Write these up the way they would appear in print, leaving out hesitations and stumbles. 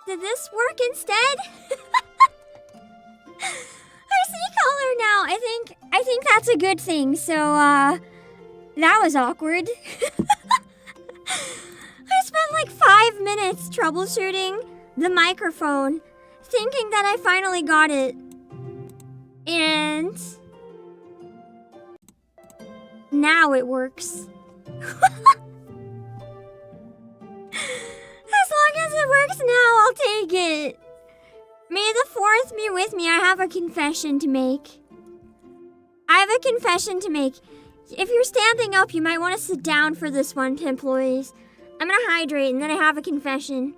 Did this work instead? I see color now. I think that's a good thing. So, that was awkward. I spent like 5 minutes troubleshooting the microphone, thinking that I finally got it. And now it works. As long as it works now, I'll take it. May the 4th be with me. I have a confession to make. If you're standing up, you might want to sit down for this one, employees. I'm gonna hydrate and then I have a confession.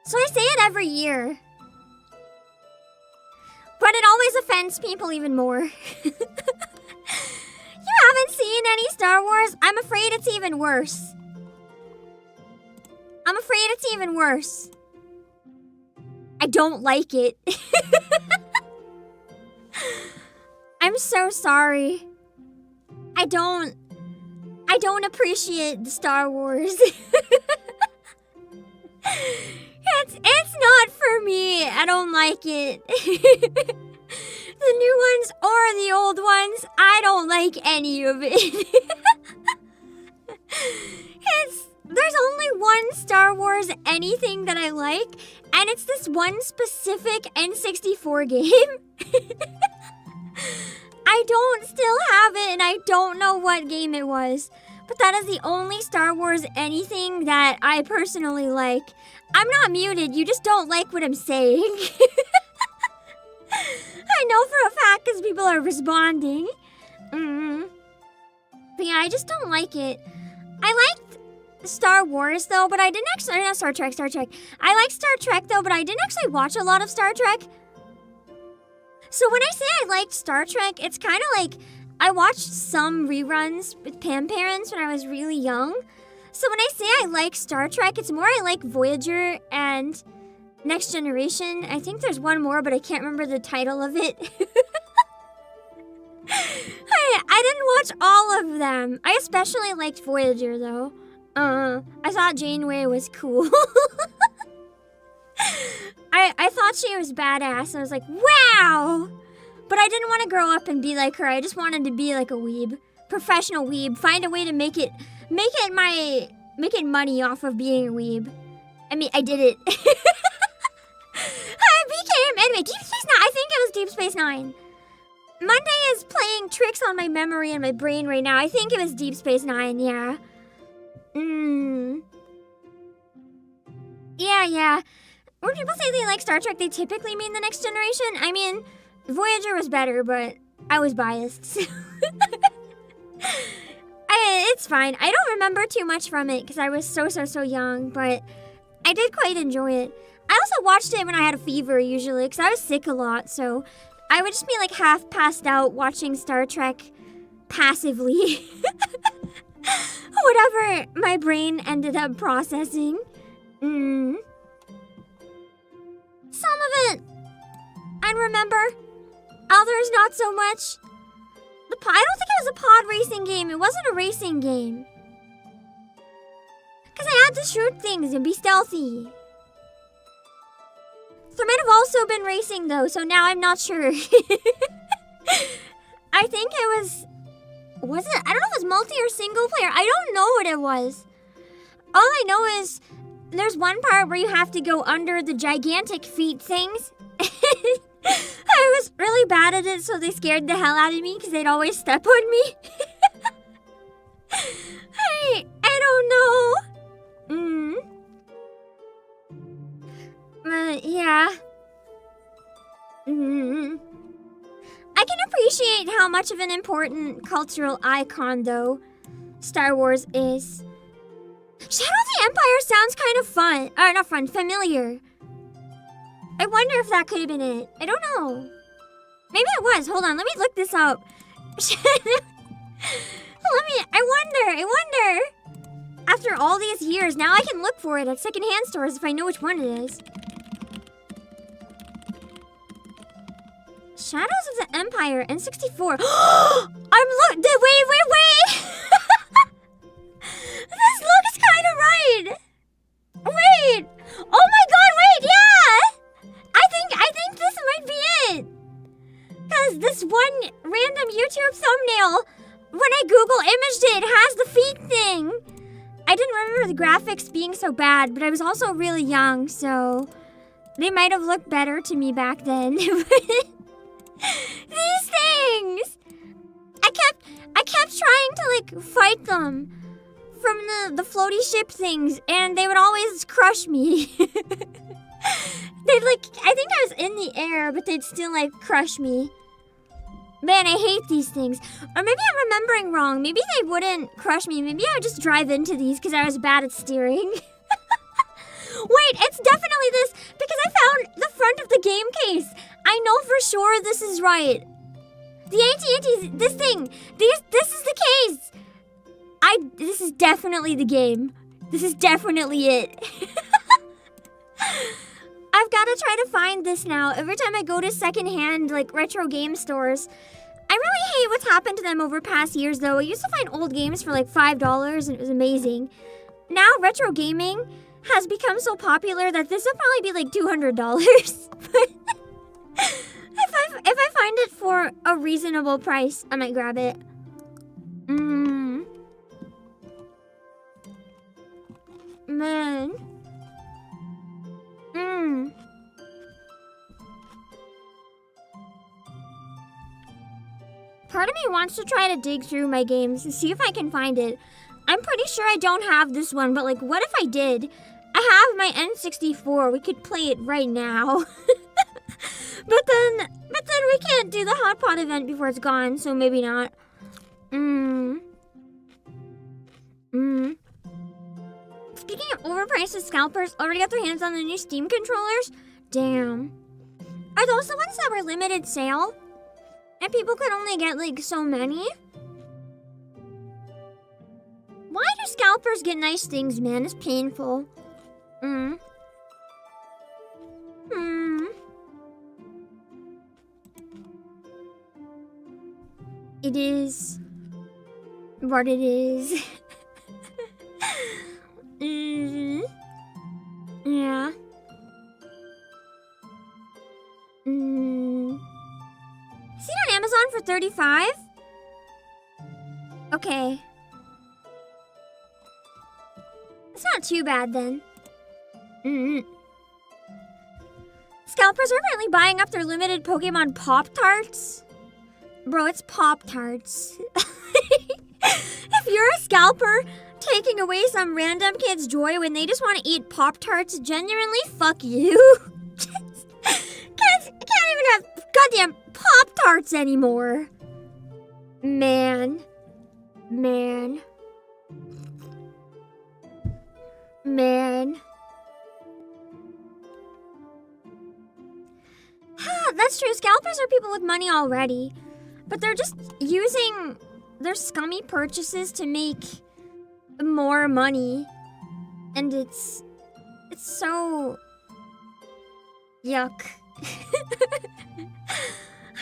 So I say it every year. But it always offends people even more. You haven't seen any Star Wars? I'm afraid it's even worse. I don't like it. I'm so sorry. I don't appreciate the Star Wars. It's not for me. I don't like it. The new ones or the old ones, I don't like any of it. There's only one Star Wars anything that I like, and it's this one specific N64 game. I don't still have it, and I don't know what game it was. But that is the only Star Wars anything that I personally like. I'm not muted, you just don't like what I'm saying. I know for a fact because people are responding. But yeah, I just don't like it. I liked Star Wars though, but I didn't actually, not Star Trek. I like Star Trek though, but I didn't actually watch a lot of Star Trek. So when I say I liked Star Trek, it's kind of like I watched some reruns with Pam parents when I was really young. So when I say I like Star Trek, it's more I like Voyager and Next Generation. I think there's one more, but I can't remember the title of it. I didn't watch all of them. I especially liked Voyager, though. I thought Janeway was cool. I thought she was badass. I was like, wow! But I didn't want to grow up and be like her. I just wanted to be like a weeb. Professional weeb. Find a way to make it money off of being a weeb. I mean, I did it. Anyway, Deep Space Nine. I think it was Deep Space Nine. Monday is playing tricks on my memory and my brain right now. I think it was Deep Space Nine, yeah. Yeah. When people say they like Star Trek, they typically mean The Next Generation. I mean, Voyager was better, but I was biased. So it's fine. I don't remember too much from it because I was so young, but I did quite enjoy it. I also watched it when I had a fever usually because I was sick a lot, so I would just be like half passed out watching Star Trek passively. Whatever my brain ended up processing. Some of it I remember, others not so much. I don't think it was a pod racing game. It wasn't a racing game. Because I had to shoot things and be stealthy. There might have also been racing though, so now I'm not sure. I think it was it? I don't know if it was multi or single player. I don't know what it was. All I know is there's one part where you have to go under the gigantic feet things. I was really bad at it, so they scared the hell out of me because they'd always step on me. I don't know. Yeah. I can appreciate how much of an important cultural icon, though, Star Wars is. Shadow of the Empire sounds kind of fun. Not fun, familiar. I wonder if that could have been it. I don't know. Maybe it was. Hold on, let me look this up. I wonder. After all these years, now I can look for it at secondhand stores if I know which one it is. Shadows of the Empire, N64. Wait. This looks kind of right. Wait. Oh my god, wait, yeah. I think this might be it. Because this one random YouTube thumbnail, when I Google imaged it, has the feet thing. I didn't remember the graphics being so bad, but I was also really young, so they might have looked better to me back then. These things! I kept trying to like fight them from the floaty ship things, and they would always crush me. They'd like, I think I was in the air, but they'd still like crush me. Man, I hate these things. Or maybe I'm remembering wrong. Maybe they wouldn't crush me. Maybe I would just drive into these because I was bad at steering. Wait, it's definitely this because I found the front of the game case. I know for sure this is right. The AT&T, this thing, this is the case. This is definitely the game. This is definitely it. I've got to try to find this now. Every time I go to secondhand, like, retro game stores, I really hate what's happened to them over past years, though. I used to find old games for, like, $5, and it was amazing. Now, retro gaming has become so popular that this will probably be, like, $200. But if I find it for a reasonable price, I might grab it. Man. Part of me wants to try to dig through my games and see if I can find it. I'm pretty sure I don't have this one, but like, what if I did? I have my N64. We could play it right now. But then we can't do the hotpot event before it's gone, so maybe not. Speaking of overpriced scalpers, already got their hands on the new Steam controllers? Damn. Are those the ones that were limited sale? And people could only get, like, so many? Why do scalpers get nice things, man? It's painful. It is what it is. Yeah. See it on Amazon for $35? Okay. It's not too bad then. Scalpers are apparently buying up their limited Pokemon Pop-Tarts. Bro, it's Pop-Tarts. If you're a scalper taking away some random kid's joy when they just want to eat Pop-Tarts, genuinely, fuck you. Can't even have goddamn Pop-Tarts anymore. Man. That's true. Scalpers are people with money already. But they're just using their scummy purchases to make more money. And it's so yuck.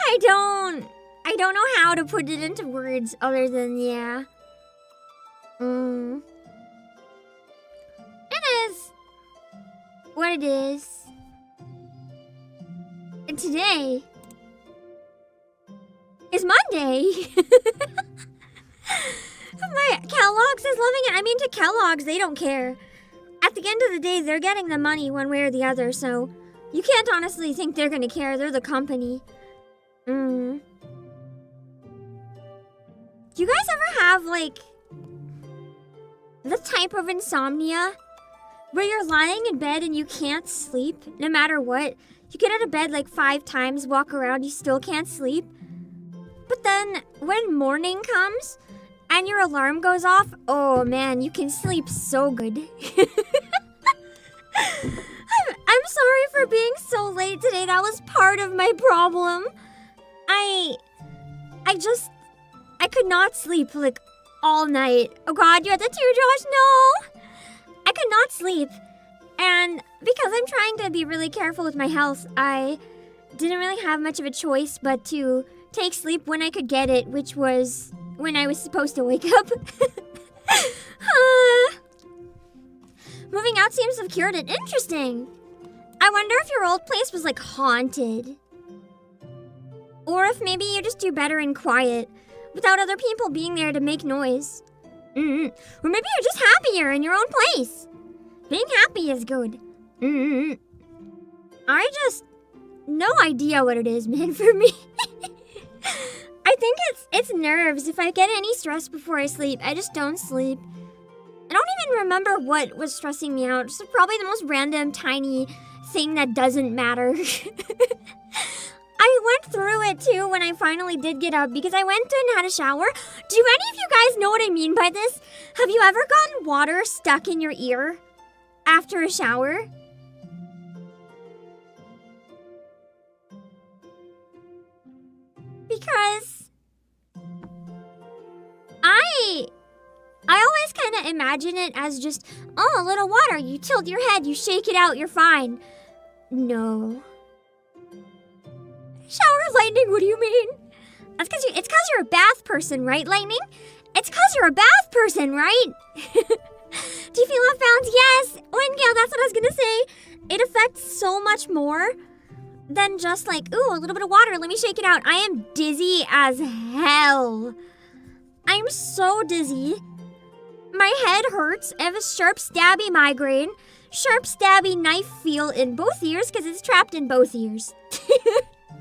I don't know how to put it into words other than yeah. It is what it is. And today is Monday. My Kellogg's is loving it. I mean, to Kellogg's, they don't care. At the end of the day, they're getting the money one way or the other, so you can't honestly think they're gonna care. They're the company. Do you guys ever have, like, the type of insomnia where you're lying in bed and you can't sleep no matter what? You get out of bed like 5 times, walk around, you still can't sleep. But then when morning comes and your alarm goes off, oh man, you can sleep so good. I'm sorry for being so late today. That was part of my problem. I could not sleep like all night. Oh god, you had the tear, Josh? No! I could not sleep. And because I'm trying to be really careful with my health, I didn't really have much of a choice but to take sleep when I could get it, which was when I was supposed to wake up. Moving out seems to have cured it. Interesting. I wonder if your old place was like haunted. Or if maybe you just do better in quiet, without other people being there to make noise. Or maybe you're just happier in your own place. Being happy is good. I just... no idea what it is, man, for me. I think it's nerves. If I get any stress before I sleep, I just don't sleep. I don't even remember what was stressing me out. It's probably the most random, tiny thing that doesn't matter. I went through it too when I finally did get up because I went and had a shower. Do any of you guys know what I mean by this? Have you ever gotten water stuck in your ear after a shower? Because I always kind of imagine it as just, oh, a little water, you tilt your head, you shake it out, you're fine. No. Shower Lightning, what do you mean? It's because you're a bath person, right, Lightning? It's because you're a bath person, right? Do you feel off balance? Yes. Wingale, that's what I was going to say. It affects so much more than just like, ooh, a little bit of water, let me shake it out. I am dizzy as hell. I'm so dizzy. My head hurts. I have a sharp, stabby migraine. Sharp, stabby knife feel in both ears because it's trapped in both ears.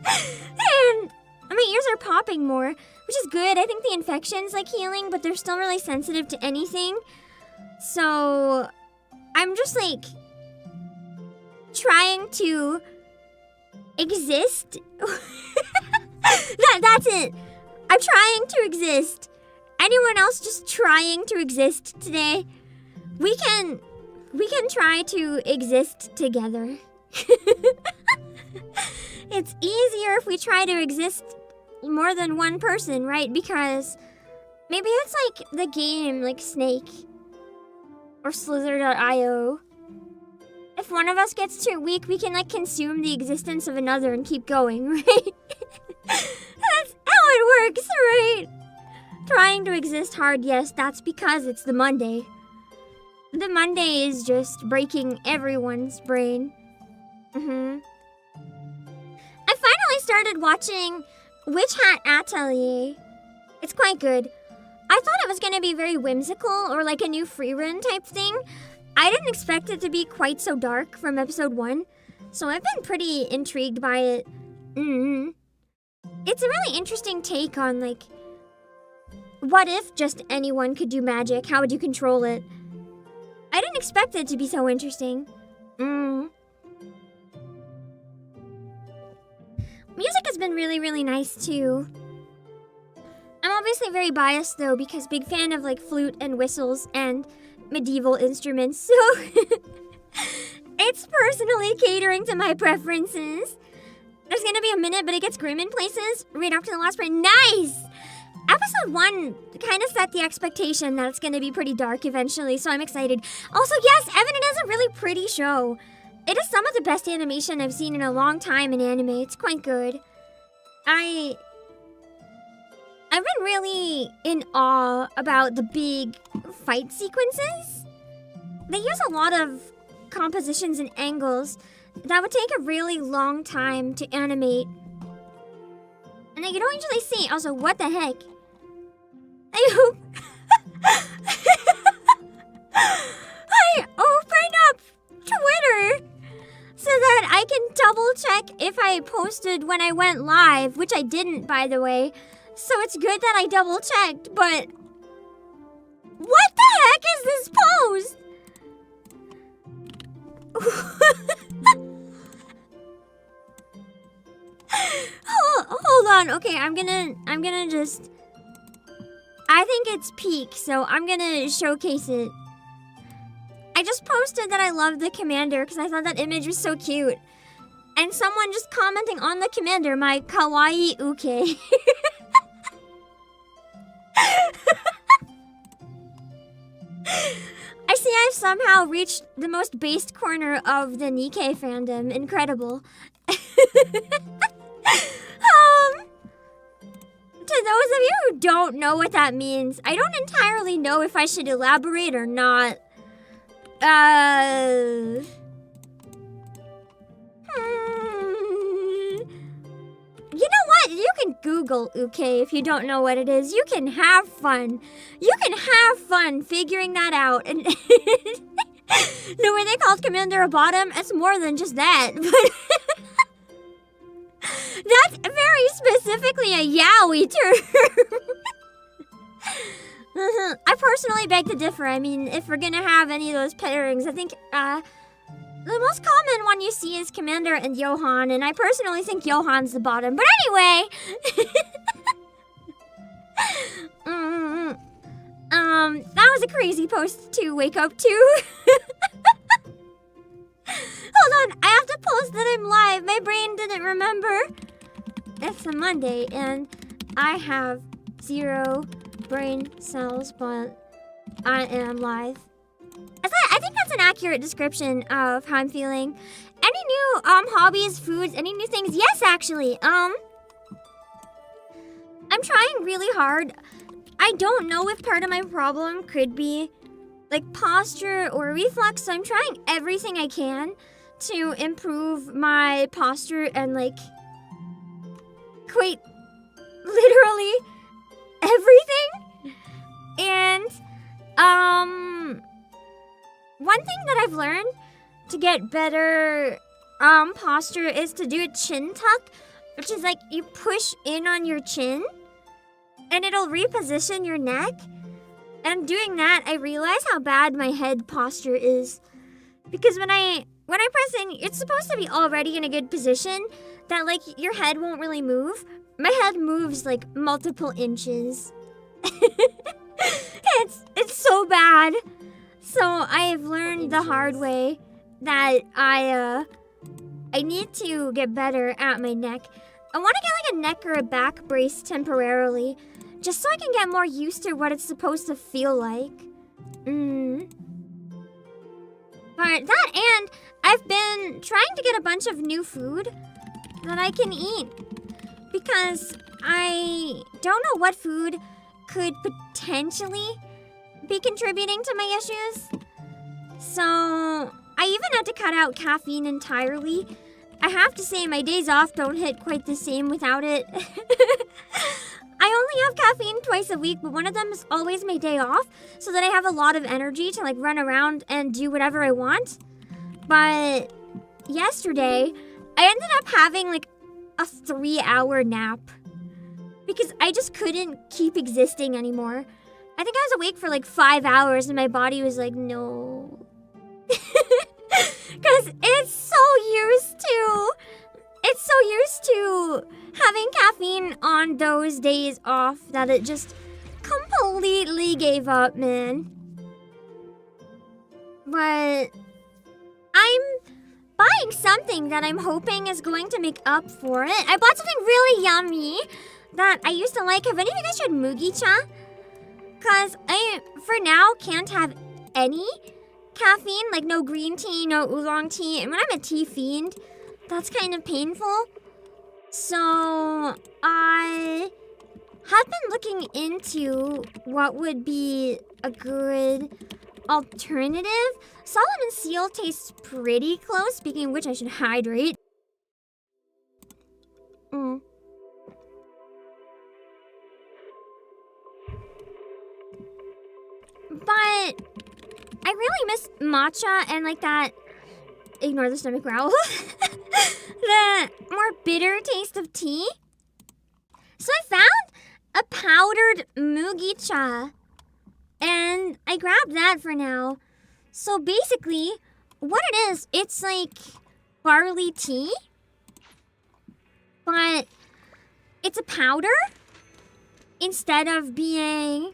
And my ears are popping more, which is good. I think the infection's like healing, but they're still really sensitive to anything. So I'm just like trying to exist. That's it. I'm trying to exist. Anyone else just trying to exist today? We can try to exist together. It's easier if we try to exist more than one person, right? Because maybe it's like the game, like Snake or Slither.io. If one of us gets too weak, we can like consume the existence of another and keep going, right? That's how it works, right? Trying to exist hard, yes, that's because it's the Monday. The Monday is just breaking everyone's brain. I finally started watching Witch Hat Atelier. It's quite good. I thought it was going to be very whimsical or like a new free run type thing. I didn't expect it to be quite so dark from episode 1, so I've been pretty intrigued by it. It's a really interesting take on like, what if just anyone could do magic? How would you control it? I didn't expect it to be so interesting. Music has been really, really nice too. I'm obviously very biased though because big fan of like flute and whistles and medieval instruments, so it's personally catering to my preferences. There's gonna be a minute, but it gets grim in places right after the last part. Nice! Episode 1 kind of set the expectation that it's going to be pretty dark eventually, so I'm excited. Also, yes, Evan, it is a really pretty show. It is some of the best animation I've seen in a long time in anime. It's quite good. I've been really in awe about the big fight sequences. They use a lot of compositions and angles that would take a really long time to animate. And you don't usually see. Also, what the heck? I hope I open up Twitter so that I can double check if I posted when I went live, which I didn't, by the way. So it's good that I double checked, but what the heck is this post? Hold on. Okay, I'm gonna just... I think it's peak, so I'm gonna showcase it. I just posted that I love the commander because I thought that image was so cute. And someone just commenting on the commander, my kawaii uke. I see I've somehow reached the most based corner of the Nikkei fandom. Incredible. To those of you who don't know what that means, I don't entirely know if I should elaborate or not. You know what? You can Google uke if you don't know what it is. You can have fun. You can have fun figuring that out. And no, were they called Commander of Bottom? It's more than just that. That's very specifically a yaoi term. I personally beg to differ. I mean, if we're gonna have any of those pairings, I think the most common one you see is Commander and Johan, and I personally think Johan's the bottom. But anyway, that was a crazy post to wake up to. Hold on, I have to post that I'm live. My brain didn't remember. It's a Monday, and I have 0 brain cells, but I am live. I think that's an accurate description of how I'm feeling. Any new hobbies, foods, any new things? Yes, actually. I'm trying really hard. I don't know if part of my problem could be like posture or reflux, so I'm trying everything I can to improve my posture and like quite literally everything. And one thing that I've learned to get better posture is to do a chin tuck, which is like you push in on your chin and it'll reposition your neck. And doing that, I realize how bad my head posture is. Because when I press in, it's supposed to be already in a good position that like your head won't really move. My head moves like multiple inches. It's so bad. So I've learned the hard way that I need to get better at my neck. I want to get like a neck or a back brace temporarily, just so I can get more used to what it's supposed to feel like. But that, and I've been trying to get a bunch of new food that I can eat, because I don't know what food could potentially be contributing to my issues. So I even had to cut out caffeine entirely. I have to say my days off don't hit quite the same without it. I only have caffeine twice a week, but one of them is always my day off, so that I have a lot of energy to like run around and do whatever I want. But yesterday, I ended up having like a 3-hour nap because I just couldn't keep existing anymore. I think I was awake for like 5 hours and my body was like, no. Because it's so used to having caffeine on those days off that it just completely gave up, man. But I'm buying something that I'm hoping is going to make up for it. I bought something really yummy that I used to like. Have any of you guys tried Mugi-cha? Because I, for now, can't have any caffeine, like no green tea, no oolong tea. And when I'm a tea fiend, that's kind of painful. So I have been looking into what would be a good alternative. Solomon Seal tastes pretty close. Speaking of which, I should hydrate. But I really miss matcha and like that, ignore the stomach growl, the more bitter taste of tea. So I found a powdered Mugi-cha and I grabbed that for now. So basically, what it is, it's like barley tea, but it's a powder instead of being...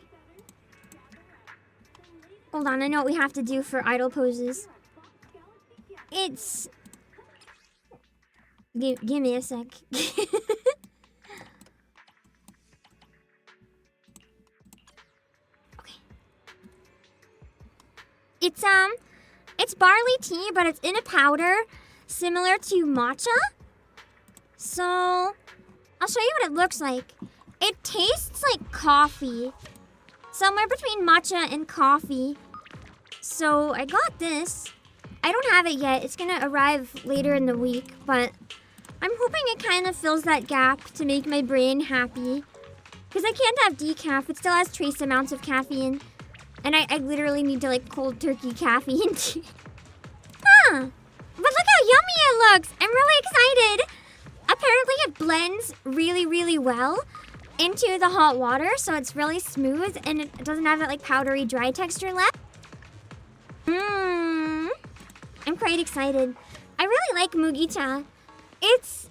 Hold on, I know what we have to do for idle poses. It's... Give me a sec. Okay. It's barley tea, but it's in a powder similar to matcha. So, I'll show you what it looks like. It tastes like coffee. Somewhere between matcha and coffee. So, I got this. I don't have it yet. It's gonna arrive later in the week, but I'm hoping it kind of fills that gap to make my brain happy. Because I can't have decaf. It still has trace amounts of caffeine. And I literally need to, like, cold turkey caffeine. Huh. But look how yummy it looks. I'm really excited. Apparently it blends really, really well into the hot water. So it's really smooth and it doesn't have that, like, powdery, dry texture left. I'm quite excited. I really like mugicha. It's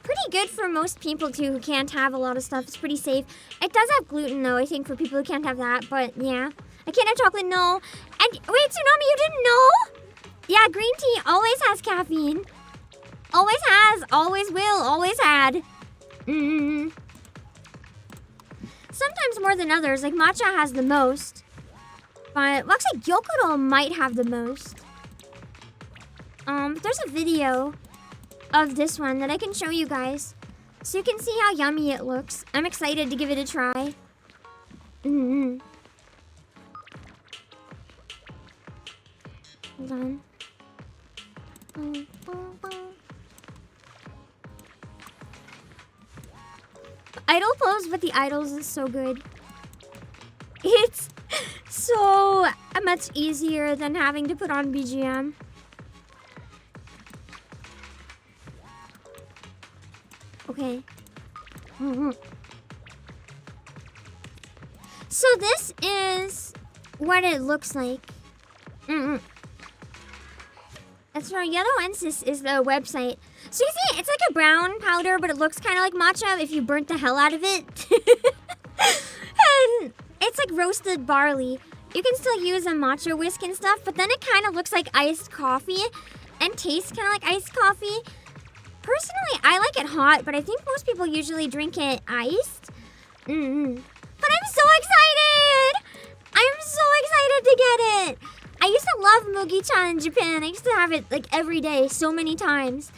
pretty good for most people, too, who can't have a lot of stuff. It's pretty safe. It does have gluten, though, I think, for people who can't have that. But, yeah. I can't have chocolate, no. And, wait, Tsunami, you didn't know? Yeah, green tea always has caffeine. Always has, always will, always had. Sometimes more than others. Like, matcha has the most. But, well, actually, Gyokuro might have the most. There's a video of this one that I can show you guys. So you can see how yummy it looks. I'm excited to give it a try. Hold on. Idol pose with the idols is so good. It's so much easier than having to put on BGM. Okay. So this is what it looks like. That's right. Yellowensis is the website. So you see, it's like a brown powder, but it looks kind of like matcha if you burnt the hell out of it. And it's like roasted barley. You can still use a matcha whisk and stuff, but then it kind of looks like iced coffee and tastes kind of like iced coffee. Personally, I like it hot, but I think most people usually drink it iced. But I'm so excited! I'm so excited to get it! I used to love mugicha in Japan. I used to have it like every day, so many times.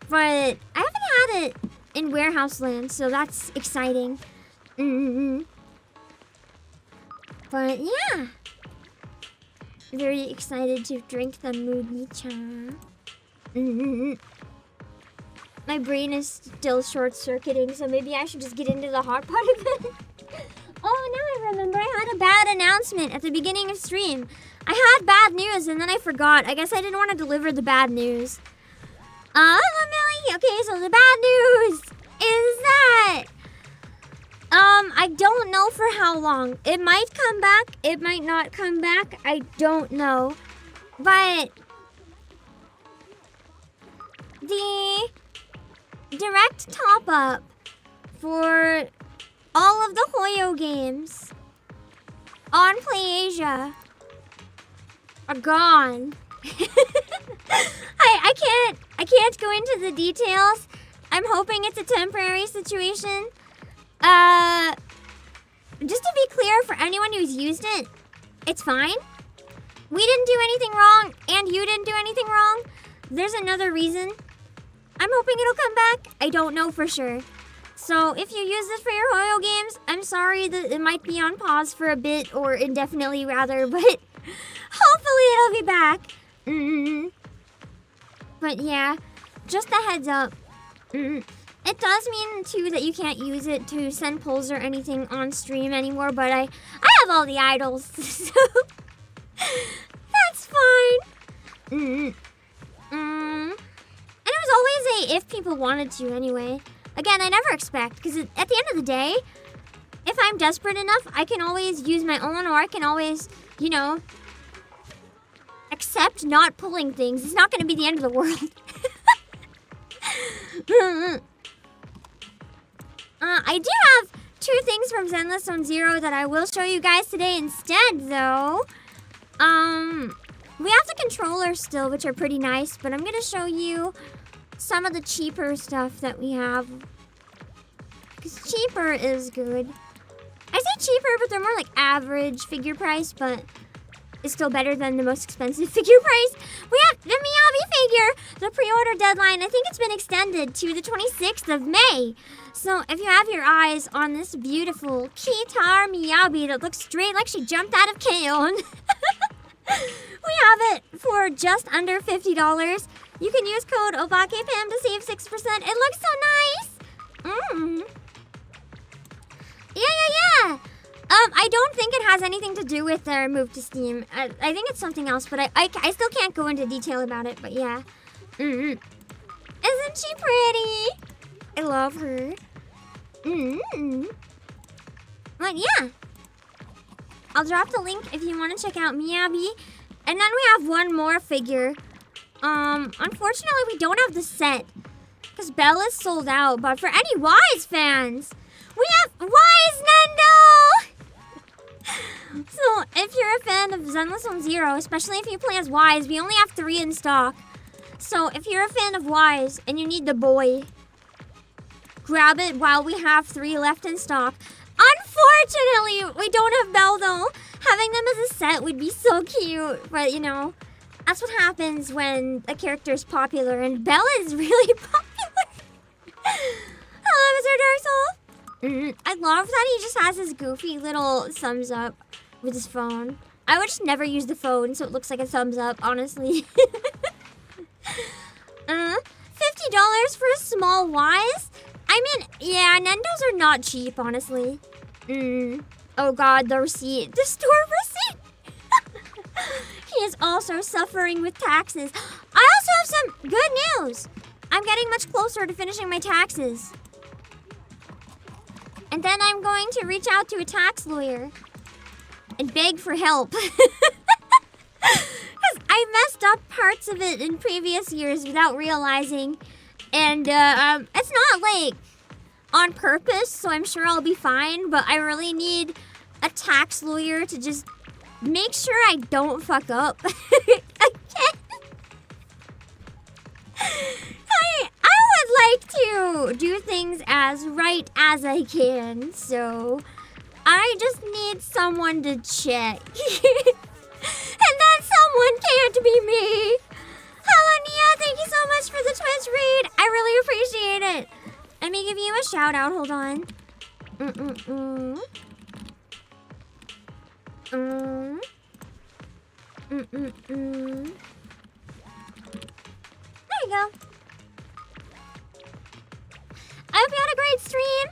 But I haven't had it in warehouse land, so that's exciting. But yeah. Very excited to drink the mugicha. My brain is still short-circuiting, so maybe I should just get into the hot part of it. Oh, now I remember I had a bad announcement at the beginning of stream. I had bad news and then I forgot. I guess I didn't want to deliver the bad news. Millie. Okay, so the bad news is that I don't know for how long. It might come back. It might not come back. I don't know. But the direct top-up for all of the Hoyo games on PlayAsia are gone. I can't go into the details. I'm hoping it's a temporary situation. Just to be clear, for anyone who's used it, it's fine. We didn't do anything wrong, and you didn't do anything wrong. There's another reason. I'm hoping it'll come back. I don't know for sure. So if you use this for your Hoyo games, I'm sorry that it might be on pause for a bit, or indefinitely rather, but hopefully it'll be back. But yeah, just a heads up. It does mean, too, that you can't use it to send polls or anything on stream anymore, but I have all the idols, so that's fine. And it was always a if people wanted to anyway. Again, I never expect, because at the end of the day, if I'm desperate enough, I can always use my own, or I can always, you know, accept not pulling things. It's not going to be the end of the world. I do have 2 things from Zenless Zone Zero that I will show you guys today instead, though. We have the controllers still, which are pretty nice, but I'm going to show you some of the cheaper stuff that we have. Because cheaper is good. I say cheaper, but they're more like average figure price, but is still better than the most expensive figure price. We have the Miyabi figure. The pre-order deadline, I think it's been extended to the 26th of May. So if you have your eyes on this beautiful Kitar Miyabi that looks straight like she jumped out of K-On! We have it for just under $50. You can use code ObakePam to save 6%. It looks so nice. Yeah. I don't think it has anything to do with their move to Steam. I think it's something else, but I still can't go into detail about it, but yeah. Isn't she pretty? I love her. But yeah. I'll drop the link if you want to check out Miyabi. And then we have one more figure. Unfortunately, we don't have the set. Because Bella's sold out. But for any Wise fans, we have Wise Nendo! So, if you're a fan of Zenless Zone Zero, especially if you play as Wise, we only have 3 in stock. So, if you're a fan of Wise and you need the boy, grab it while we have 3 left in stock. Unfortunately, we don't have Belle though. Having them as a set would be so cute, but you know, that's what happens when a character is popular, and Belle is really popular. Hello, Mr. Dark Soul. I love that he just has his goofy little thumbs up with his phone. I would just never use the phone, so it looks like a thumbs up, honestly. $50 for a small Wise? I mean, yeah, Nendos are not cheap, honestly. Oh god, the receipt. The store receipt! He is also suffering with taxes. I also have some good news! I'm getting much closer to finishing my taxes. And then I'm going to reach out to a tax lawyer and beg for help. Because I messed up parts of it in previous years without realizing. And it's not like on purpose, so I'm sure I'll be fine, but I really need a tax lawyer to just make sure I don't fuck up again. I would like to do things as right as I can, so I just need someone to check. And that someone can't be me. Hello, Nia. Thank you so much for the Twitch read. I really appreciate it. Let me give you a shout out. Hold on. There you go. I hope you had a great stream.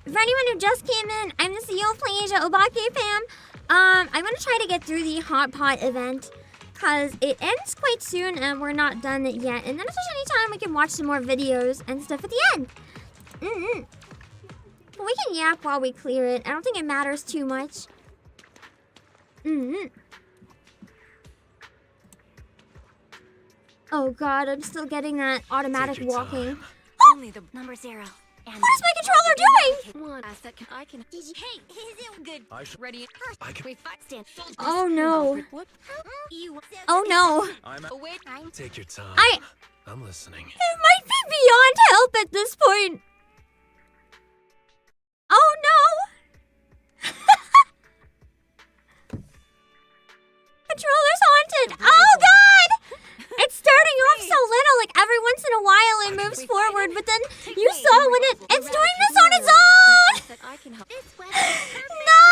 For anyone who just came in, I'm the CEO of PlayAsia, Obake PAM. I'm gonna try to get through the hotpot event because it ends quite soon and we're not done it yet. And then if there's any time, we can watch some more videos and stuff at the end. We can yap while we clear it. I don't think it matters too much. Oh god, I'm still getting that automatic walking. Only the number 0. What is my controller doing? One asset I can. Hey, is it good? Ready? Stand. Oh no. What? Oh no. Take your time. I'm listening. It might be beyond help at this point. Oh no. Controller's haunted. Oh god. It's starting off so little, like every once in a while it moves forward, but then you saw when it's doing this on its own! No!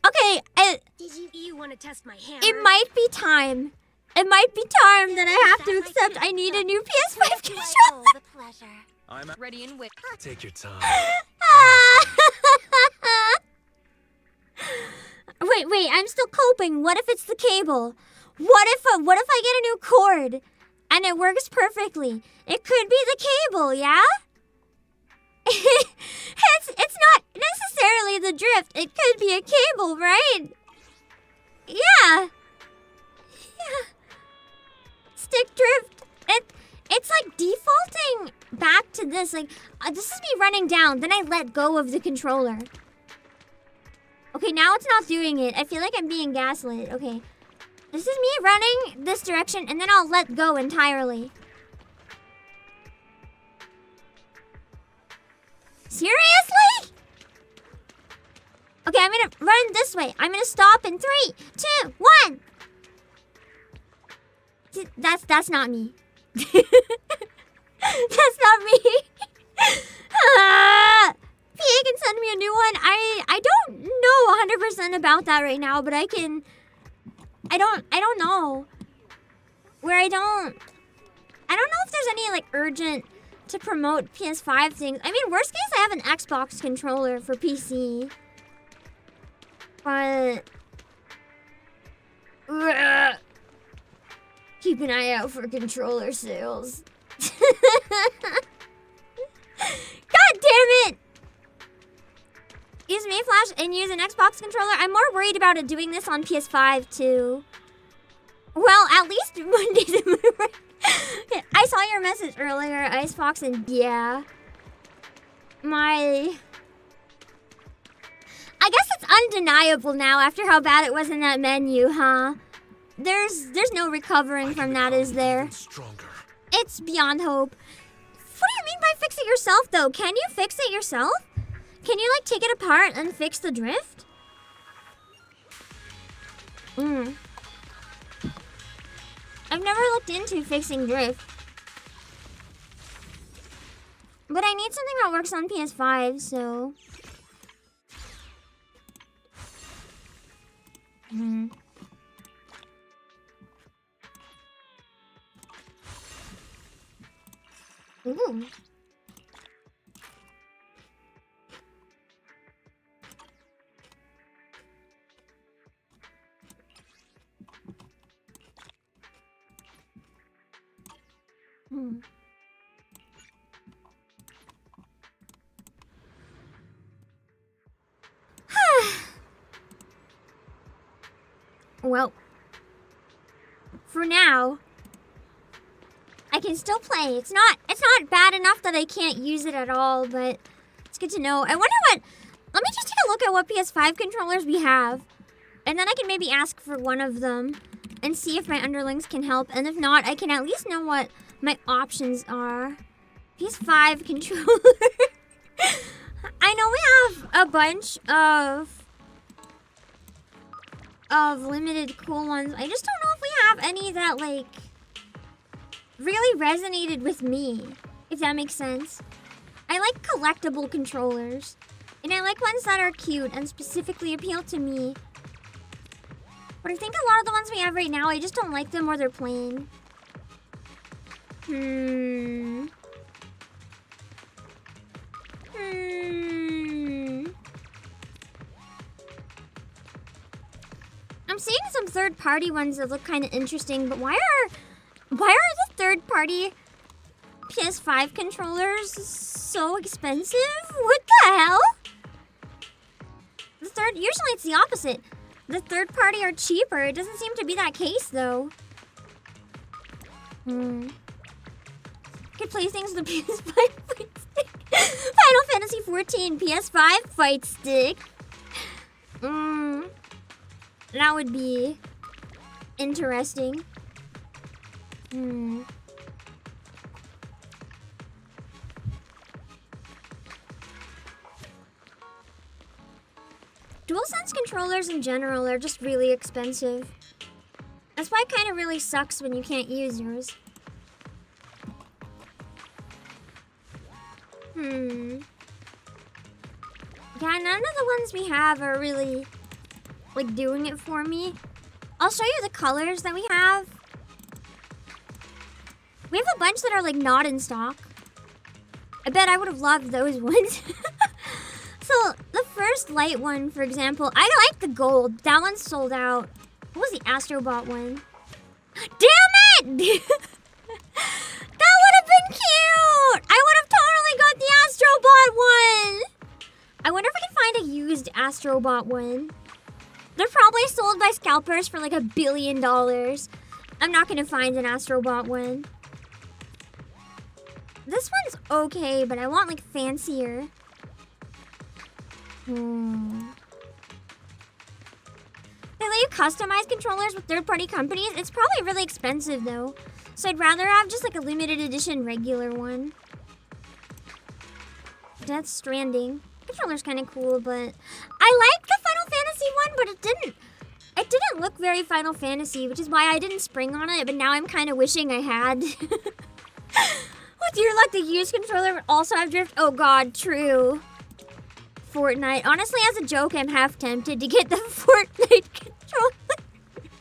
Okay, you want to test my hammer? it might be time. It might be time that I have to accept I need a new PS5 controller. The pleasure. I'm Ready and wait. Take your time. Wait, I'm still coping. What if it's the cable? What if I get a new cord and it works perfectly? It could be the cable, yeah? It's not necessarily the drift. It could be a cable, right? Yeah. Stick drift. It's like defaulting back to this. Like, this is me running down. Then I let go of the controller. Okay, now it's not doing it. I feel like I'm being gaslit. Okay. This is me running this direction, and then I'll let go entirely. Seriously? Okay, Okay, I'm gonna run this way. I'm gonna stop in 3, 2, 1. That's not me. That's not me. PA can send me a new one. I don't know 100% about that right now, but I don't know. I don't know if there's any like urgent to promote PS5 things. I mean, worst case I have an Xbox controller for PC. But keep an eye out for controller sales. God damn it! Use Mayflash and use an Xbox controller. I'm more worried about it doing this on PS5 too. Well, at least Mondays. I saw your message earlier, Icebox, and yeah. I guess it's undeniable now after how bad it was in that menu, huh? There's no recovering from that, is there? It's beyond hope. What do you mean by fix it yourself, though? Can you fix it yourself? Can you, like, take it apart and fix the drift? I've never looked into fixing drift. But I need something that works on PS5, so... Ooh. Well, for now, I can still play. It's not bad enough that I can't use it at all, but it's good to know. I wonder let me just take a look at what PS5 controllers we have, and then I can maybe ask for one of them and see if my underlings can help, and if not, I can at least know what my options are. PS5 controller. I know we have a bunch of limited cool ones. I just don't know if we have any that, like, really resonated with me, if that makes sense. I like collectible controllers, and I like ones that are cute and specifically appeal to me. But I think a lot of the ones we have right now, I just don't like them or they're plain. I'm seeing some third-party ones that look kind of interesting, but why are the third-party PS5 controllers so expensive? What the hell? Usually it's the opposite. The third-party are cheaper. It doesn't seem to be that case, though. Could play things with the PS5 fight stick. Final Fantasy XIV PS5 fight stick. That would be interesting. DualSense controllers in general are just really expensive. That's why it kind of really sucks when you can't use yours. Yeah, none of the ones we have are really, like, doing it for me. I'll show you the colors that we have. We have a bunch that are, like, not in stock. I bet I would have loved those ones. So, the first light one, for example, I like the gold. That one's sold out. What was the Astrobot one? Damn it! That would have been cute! I would have totally got the Astrobot one! I wonder if I can find a used Astrobot one. They're probably sold by scalpers for like $1 billion. I'm not gonna find an Astrobot one. This one's okay, but I want like fancier. They let you customize controllers with third-party companies. It's probably really expensive though. So I'd rather have just like a limited edition regular one. Death Stranding. Controller's kind of cool, but I like the Final Fantasy one, but it didn't look very Final Fantasy, which is why I didn't spring on it, but now I'm kind of wishing I had. With your luck, the used controller would also have drift. Oh god, true. Fortnite. Honestly, as a joke, I'm half tempted to get the Fortnite controller.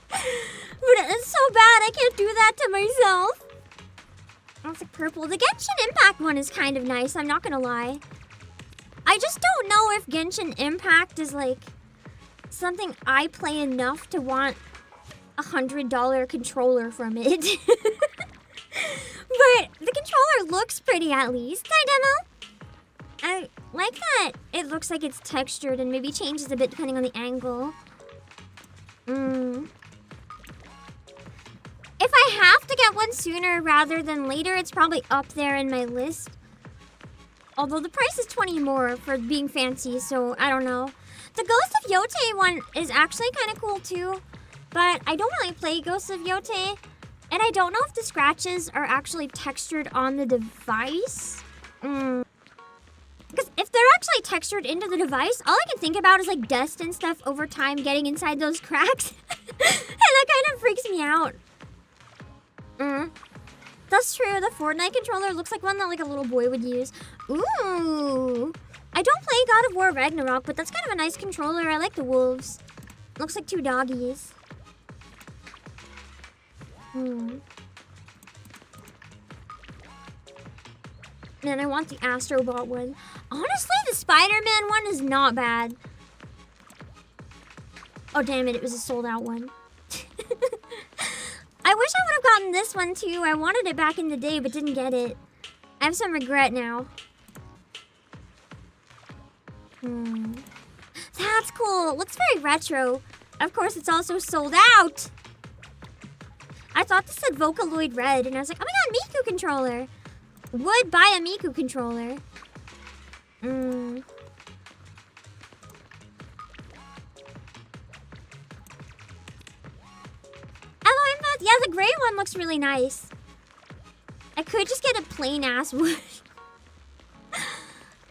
But it's so bad, I can't do that to myself. That's like purple. The Genshin Impact one is kind of nice, I'm not gonna lie. I just don't know if Genshin Impact is like something I play enough to want a $100 controller from it. But the controller looks pretty at least. Hi, Demo. I like that it looks like it's textured and maybe changes a bit depending on the angle. If I have to get one sooner rather than later, it's probably up there in my list. Although the price is 20 more for being fancy, so I don't know. The Ghost of Yote one is actually kind of cool too, but I don't really play Ghost of Yote, and I don't know if the scratches are actually textured on the device. Because if they're actually textured into the device, all I can think about is like dust and stuff over time getting inside those cracks. And that kind of freaks me out. That's true, the Fortnite controller looks like one that like a little boy would use. Ooh. I don't play God of War Ragnarok, but that's kind of a nice controller. I like the wolves. Looks like two doggies. Man, I want the Astrobot one. Honestly, the Spider-Man one is not bad. Oh, damn it, it was a sold-out one. I wish I would have gotten this one, too. I wanted it back in the day, but didn't get it. I have some regret now. That's cool. It looks very retro. Of course, it's also sold out. I thought this said Vocaloid Red, and I was like, oh my god, Miku controller. Would buy a Miku controller. Yeah, the gray one looks really nice. I could just get a plain ass wood.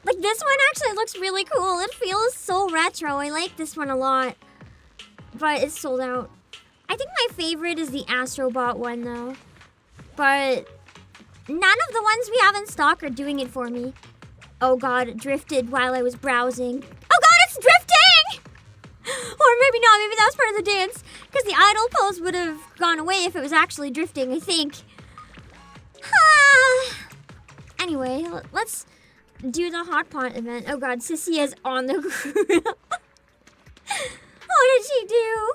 Like this one actually looks really cool. It feels so retro. I like this one a lot. But it's sold out. I think my favorite is the Astrobot one though. But none of the ones we have in stock are doing it for me. Oh god, it drifted while I was browsing. Oh god, it's drifting! Or maybe not, maybe that was part of the dance. Because the idle pose would have gone away if it was actually drifting, I think. Anyway, let's do the hotpot event. Oh god, Sissy is on the ground. What did she do?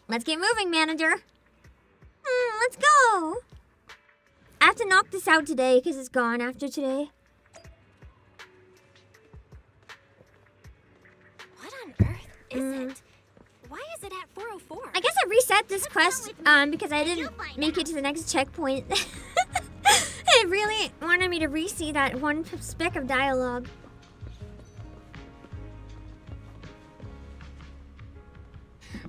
Let's get moving, manager. Let's go. I have to knock this out today because it's gone after today. What on earth is it? Why is it at 404? I guess I reset this quest because I didn't make it to the next checkpoint. It really wanted me to re-see that one speck of dialogue.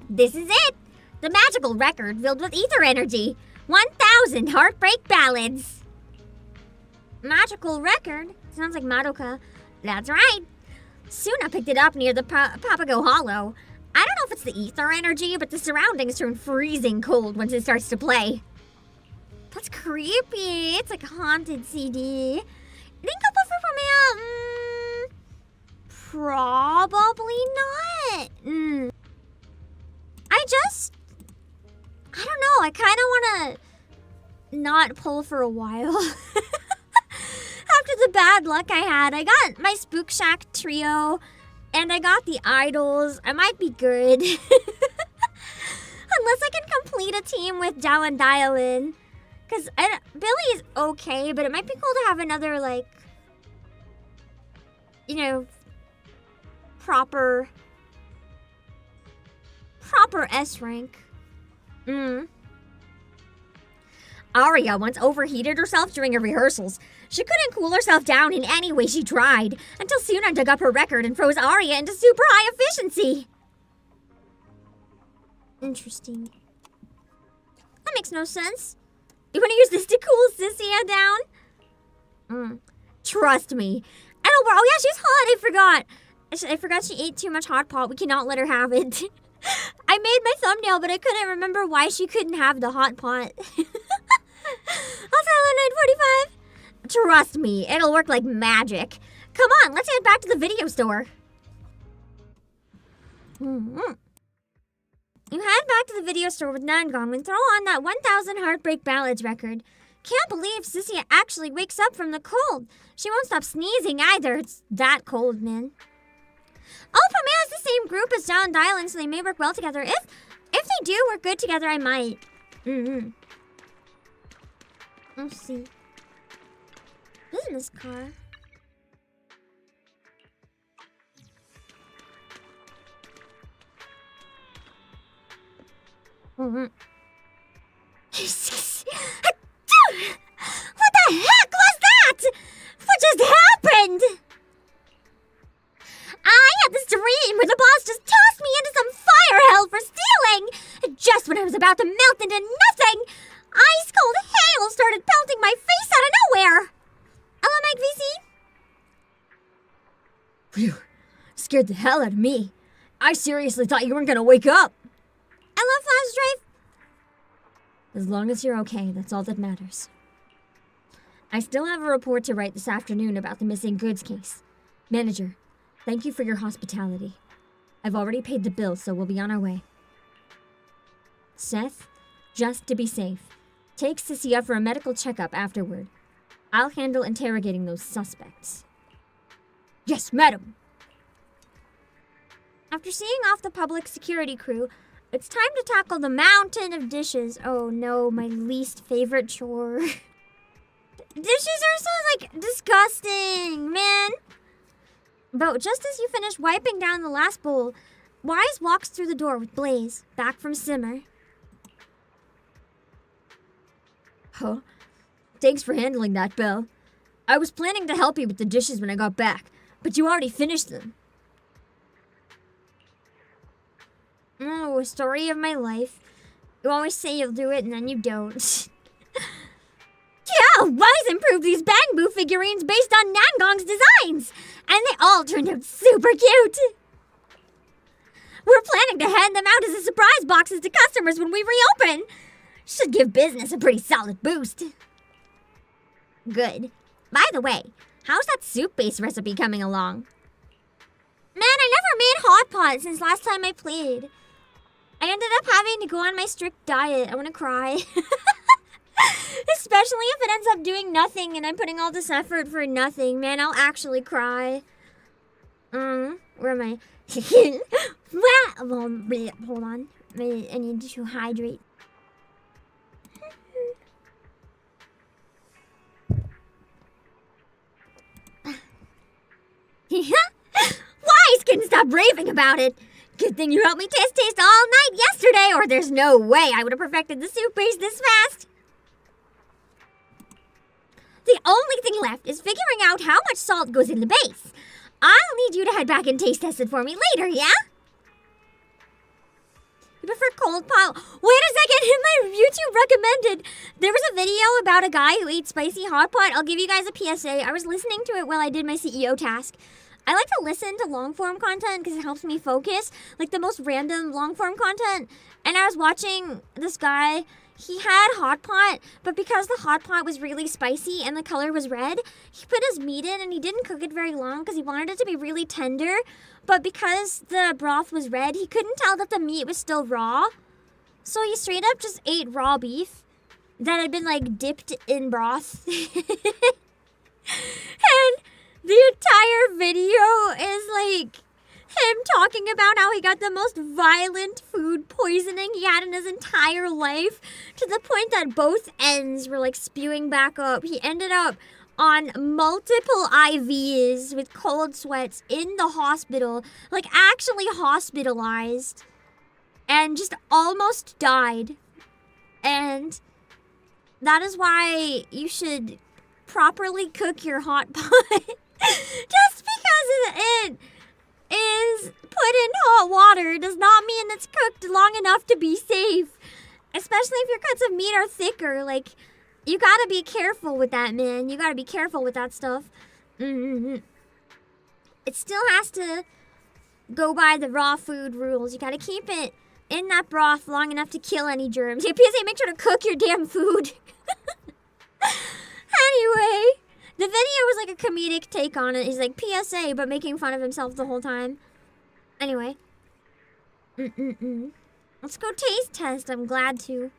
This is it! The magical record filled with ether energy. 1,000 heartbreak ballads. Magical record? Sounds like Madoka. That's right. Soon I picked it up near the Papago Hollow. I don't know if it's the ether energy, but the surroundings turn freezing cold once it starts to play. That's creepy. It's like a haunted CD. Think I'll put for me out? Probably not. I don't know. I kind of want to not pull for a while. After the bad luck I had, I got my Spook Shack trio. And I got the idols. I might be good. Unless I can complete a team with Dao and Dialin. Because Billy is okay, but it might be cool to have another, like, you know, proper S rank. Arya once overheated herself during her rehearsals. She couldn't cool herself down in any way she tried, until Suna dug up her record and froze Arya into super high efficiency. Interesting. That makes no sense. You want to use this to cool Sissia down? Trust me. Oh yeah, she's hot, I forgot. I forgot she ate too much hot pot. We cannot let her have it. I made my thumbnail, but I couldn't remember why she couldn't have the hot pot. I'll tell her 9:45. Trust me, it'll work like magic. Come on, let's head back to the video store. You head back to the video store with Nangong and throw on that 1000 Heartbreak Ballads record. Can't believe Sissy actually wakes up from the cold. She won't stop sneezing either. It's that cold, man. Pam has the same group as John and Dylan, so they may work well together. If they do work good together, I might. Let's see. Business car. What the heck was that? What just happened? I had this dream where the boss just tossed me into some fire hell for stealing. Just when I was about to melt into nothing, ice cold hail started pelting my face out of nowhere. Hello, Mike VC. Phew, scared the hell out of me. I seriously thought you weren't gonna wake up. Hello, Flash Drive. As long as you're okay, that's all that matters. I still have a report to write this afternoon about the missing goods case. Manager, thank you for your hospitality. I've already paid the bill, so we'll be on our way. Seth, just to be safe, take Sissy up for a medical checkup afterward. I'll handle interrogating those suspects. Yes, madam. After seeing off the public security crew, it's time to tackle the mountain of dishes. Oh no, my least favorite chore. Dishes are so, disgusting, man. But just as you finish wiping down the last bowl, Wise walks through the door with Blaze, back from Simmer. Huh? Thanks for handling that, Belle. I was planning to help you with the dishes when I got back, but you already finished them. Oh, story of my life. You always say you'll do it and then you don't. Yeah, Wise improved these Bang Boo figurines based on Nangong's designs, and they all turned out super cute. We're planning to hand them out as a surprise boxes to customers when we reopen. Should give business a pretty solid boost. Good. By the way, how's that soup-based recipe coming along? Man, I never made hot pot since last time I played. I ended up having to go on my strict diet. I want to cry. Especially if it ends up doing nothing and I'm putting all this effort for nothing. Man, I'll actually cry. Where am I? Hold on. I need to hydrate. Wise couldn't stop raving about it. Good thing you helped me taste all night yesterday, or there's no way I would have perfected the soup base this fast. The only thing left is figuring out how much salt goes in the base. I'll need you to head back and taste test it for me later, yeah? You prefer cold pot? Wait a second, my YouTube recommended. There was a video about a guy who ate spicy hot pot. I'll give you guys a PSA. I was listening to it while I did my CEO task. I like to listen to long-form content because it helps me focus, like the most random long-form content. And I was watching this guy. He had hot pot, but because the hot pot was really spicy and the color was red, he put his meat in and he didn't cook it very long because he wanted it to be really tender. But because the broth was red, he couldn't tell that the meat was still raw. So he straight up just ate raw beef that had been dipped in broth. And the entire video is him talking about how he got the most violent food poisoning he had in his entire life, to the point that both ends were spewing back up. He ended up on multiple IVs with cold sweats in the hospital, actually hospitalized, and just almost died. And that is why you should properly cook your hot pot. Just because it is put in hot water does not mean it's cooked long enough to be safe. Especially if your cuts of meat are thicker. You gotta be careful with that, man. You gotta be careful with that stuff. It's it still has to go by the raw food rules. You gotta keep it in that broth long enough to kill any germs. Yeah, PSA, make sure to cook your damn food. Anyway, the video was like a comedic take on it. He's like PSA, but making fun of himself the whole time. Anyway. Let's go taste test. I'm glad to.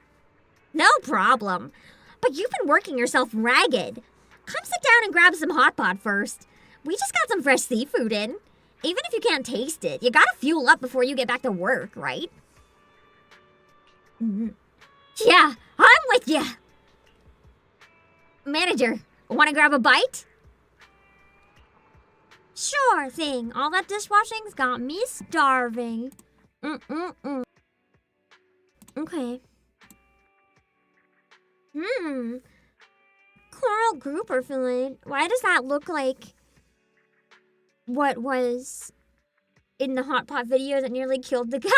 No problem. But you've been working yourself ragged. Come sit down and grab some hotpot first. We just got some fresh seafood in. Even if you can't taste it, you gotta fuel up before you get back to work, right? Yeah, I'm with ya. Manager, wanna grab a bite? Sure thing. All that dishwashing's got me starving. Okay. Coral grouper fillet. Why does that look like what was in the hot pot video that nearly killed the guy?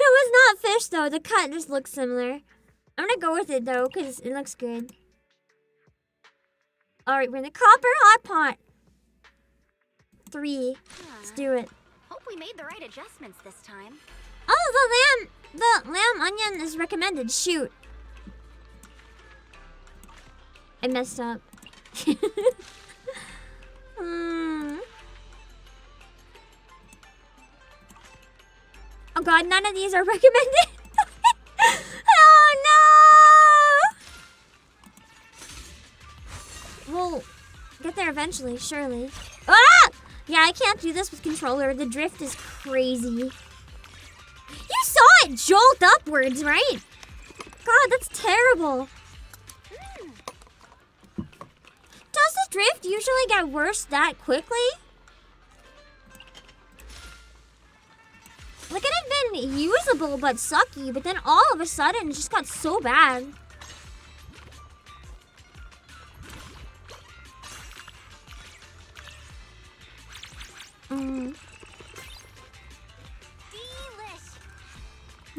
It was not fish though. The cut just looks similar. I'm gonna go with it though because it looks good. Alright, we're in the copper hot pot. 3. Let's do it. Hope we made the right adjustments this time. Oh, the lamb onion is recommended. Shoot. I messed up. Oh god, none of these are recommended. Oh no! We'll get there eventually, surely. Ah! Yeah, I can't do this with controller. The drift is crazy. You saw it jolt upwards, right? God, that's terrible. Does the drift usually get worse that quickly? Like, it had been usable but sucky, but then all of a sudden it just got so bad.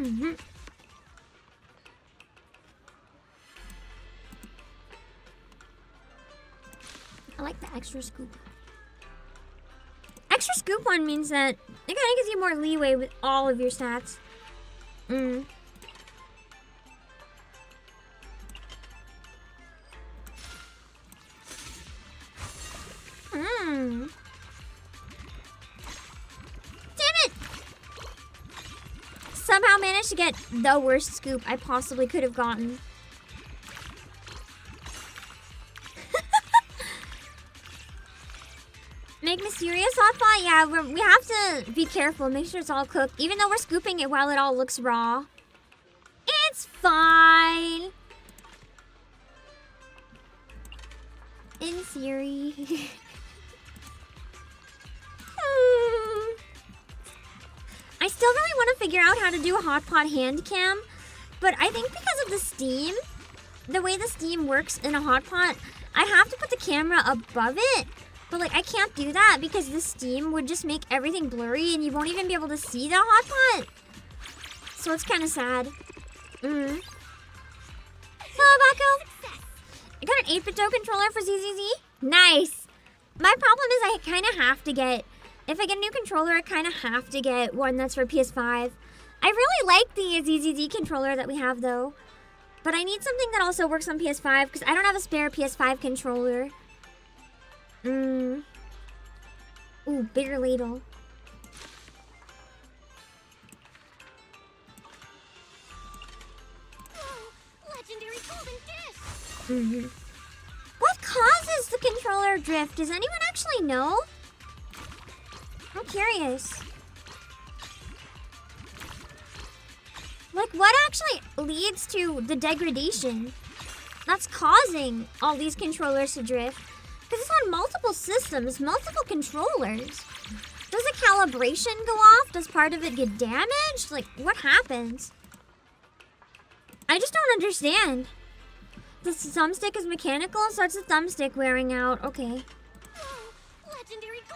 Delish. I like the extra scoop. Extra scoop one means that it kind of gives you more leeway with all of your stats. Damn it! Somehow managed to get the worst scoop I possibly could have gotten. Make mysterious hotpot? Yeah, we have to be careful. Make sure it's all cooked. Even though we're scooping it while it all looks raw. It's fine. In theory. I still really want to figure out how to do a hotpot hand cam. But I think because of the steam, the way the steam works in a hotpot, I have to put the camera above it. But like, I can't do that because the steam would just make everything blurry and you won't even be able to see the hot pot. So it's kind of sad. Hello, Obake. I got an 8-bit controller for ZZZ. Nice. My problem is I kind of have to get, if I get a new controller, I kind of have to get one that's for PS5. I really like the ZZZ controller that we have though. But I need something that also works on PS5 because I don't have a spare PS5 controller. Ooh, bigger ladle. Legendary golden dish. What causes the controller drift? Does anyone actually know? I'm curious. Like, what actually leads to the degradation that's causing all these controllers to drift? Because it's on multiple systems, multiple controllers. Does the calibration go off? Does part of it get damaged? Like, what happens? I just don't understand. The thumbstick is mechanical, so it's the thumbstick wearing out. Okay.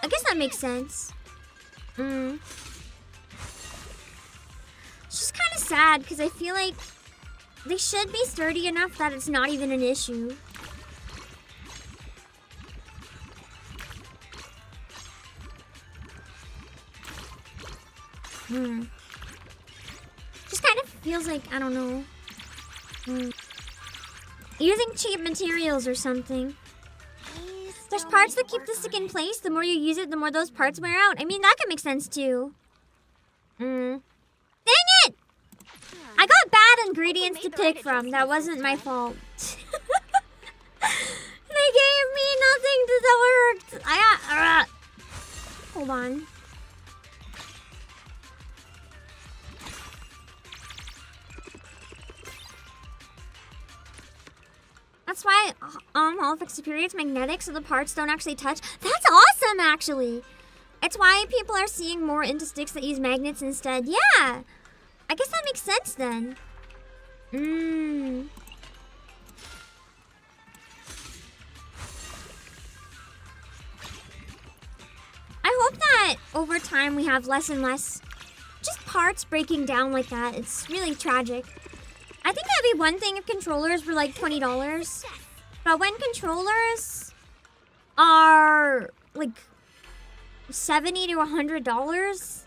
I guess that makes sense. It's just kind of sad, because I feel like they should be sturdy enough that it's not even an issue. Just kind of feels like, I don't know. Using cheap materials or something. There's parts that keep the stick in place. The more you use it, the more those parts wear out. I mean, that could make sense too. Dang it! I got bad ingredients to pick from. That wasn't my fault. They gave me nothing that worked. I got... Hold on. That's why Holophix Superior is magnetic, so the parts don't actually touch. That's awesome, actually. It's why people are seeing more into sticks that use magnets instead. Yeah. I guess that makes sense then. I hope that over time we have less and less just parts breaking down like that. It's really tragic. I think that'd be one thing if controllers were like $20. But when controllers are like $70 to $100,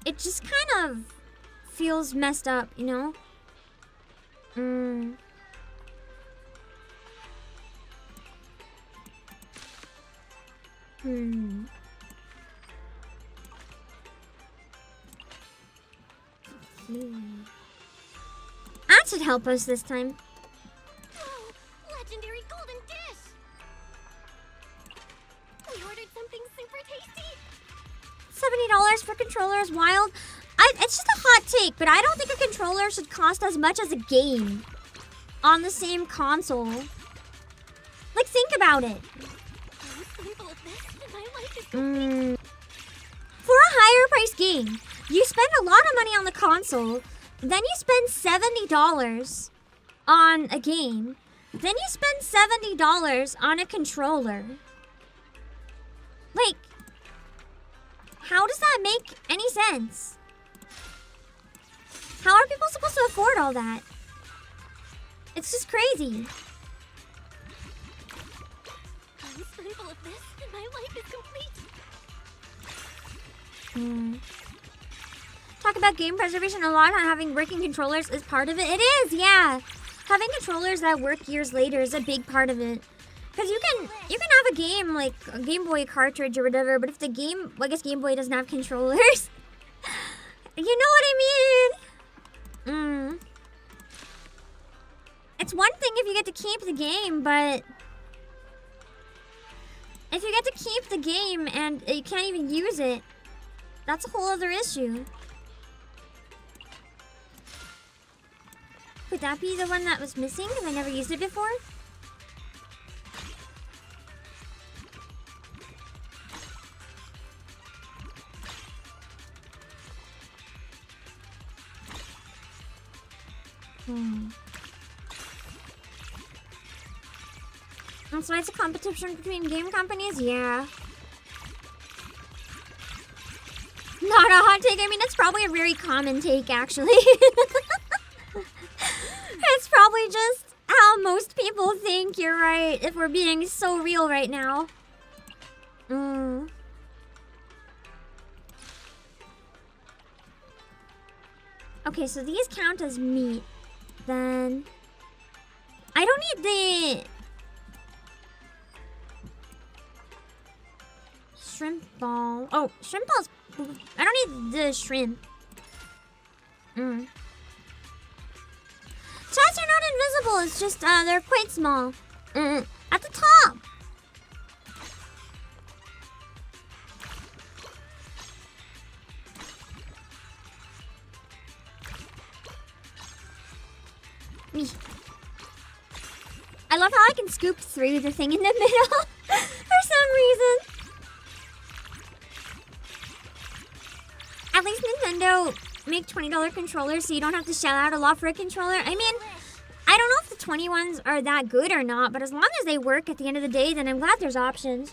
it just kind of feels messed up, you know? That should help us this time. Oh, legendary golden dish! We ordered something super tasty. $70 for controllers, wild. It's just a hot take, but I don't think a controller should cost as much as a game on the same console. Like, think about it. For a higher price game, you spend a lot of money on the console, then you spend $70 on a game, then you spend $70 on a controller. Like, how does that make any sense? How are people supposed to afford all that? It's just crazy. One spoonful of this and my life is complete. Talk about game preservation a lot, on having working controllers is part of it. It is, yeah. Having controllers that work years later is a big part of it. Because you can have a game like a Game Boy cartridge or whatever, but if the game, well, I guess Game Boy doesn't have controllers. You know what I mean? It's one thing if you get to keep the game, but if you get to keep the game and you can't even use it, that's a whole other issue. Could that be the one that was missing because I never used it before? That's why it's a competition between game companies? Yeah. Not a hot take. I mean, it's probably a very common take, actually. It's probably just how most people think. You're right, if we're being so real right now. Okay, so these count as meat. Then I don't need the shrimp ball. Oh, shrimp balls. I don't need the shrimp. Chats are not invisible. It's just they're quite small. At the top. Me. I love how I can scoop through the thing in the middle for some reason. At least Nintendo make $20 controllers so you don't have to shell out a lot for a controller. I mean, I don't know if the 20 ones are that good or not, but as long as they work at the end of the day, then I'm glad there's options.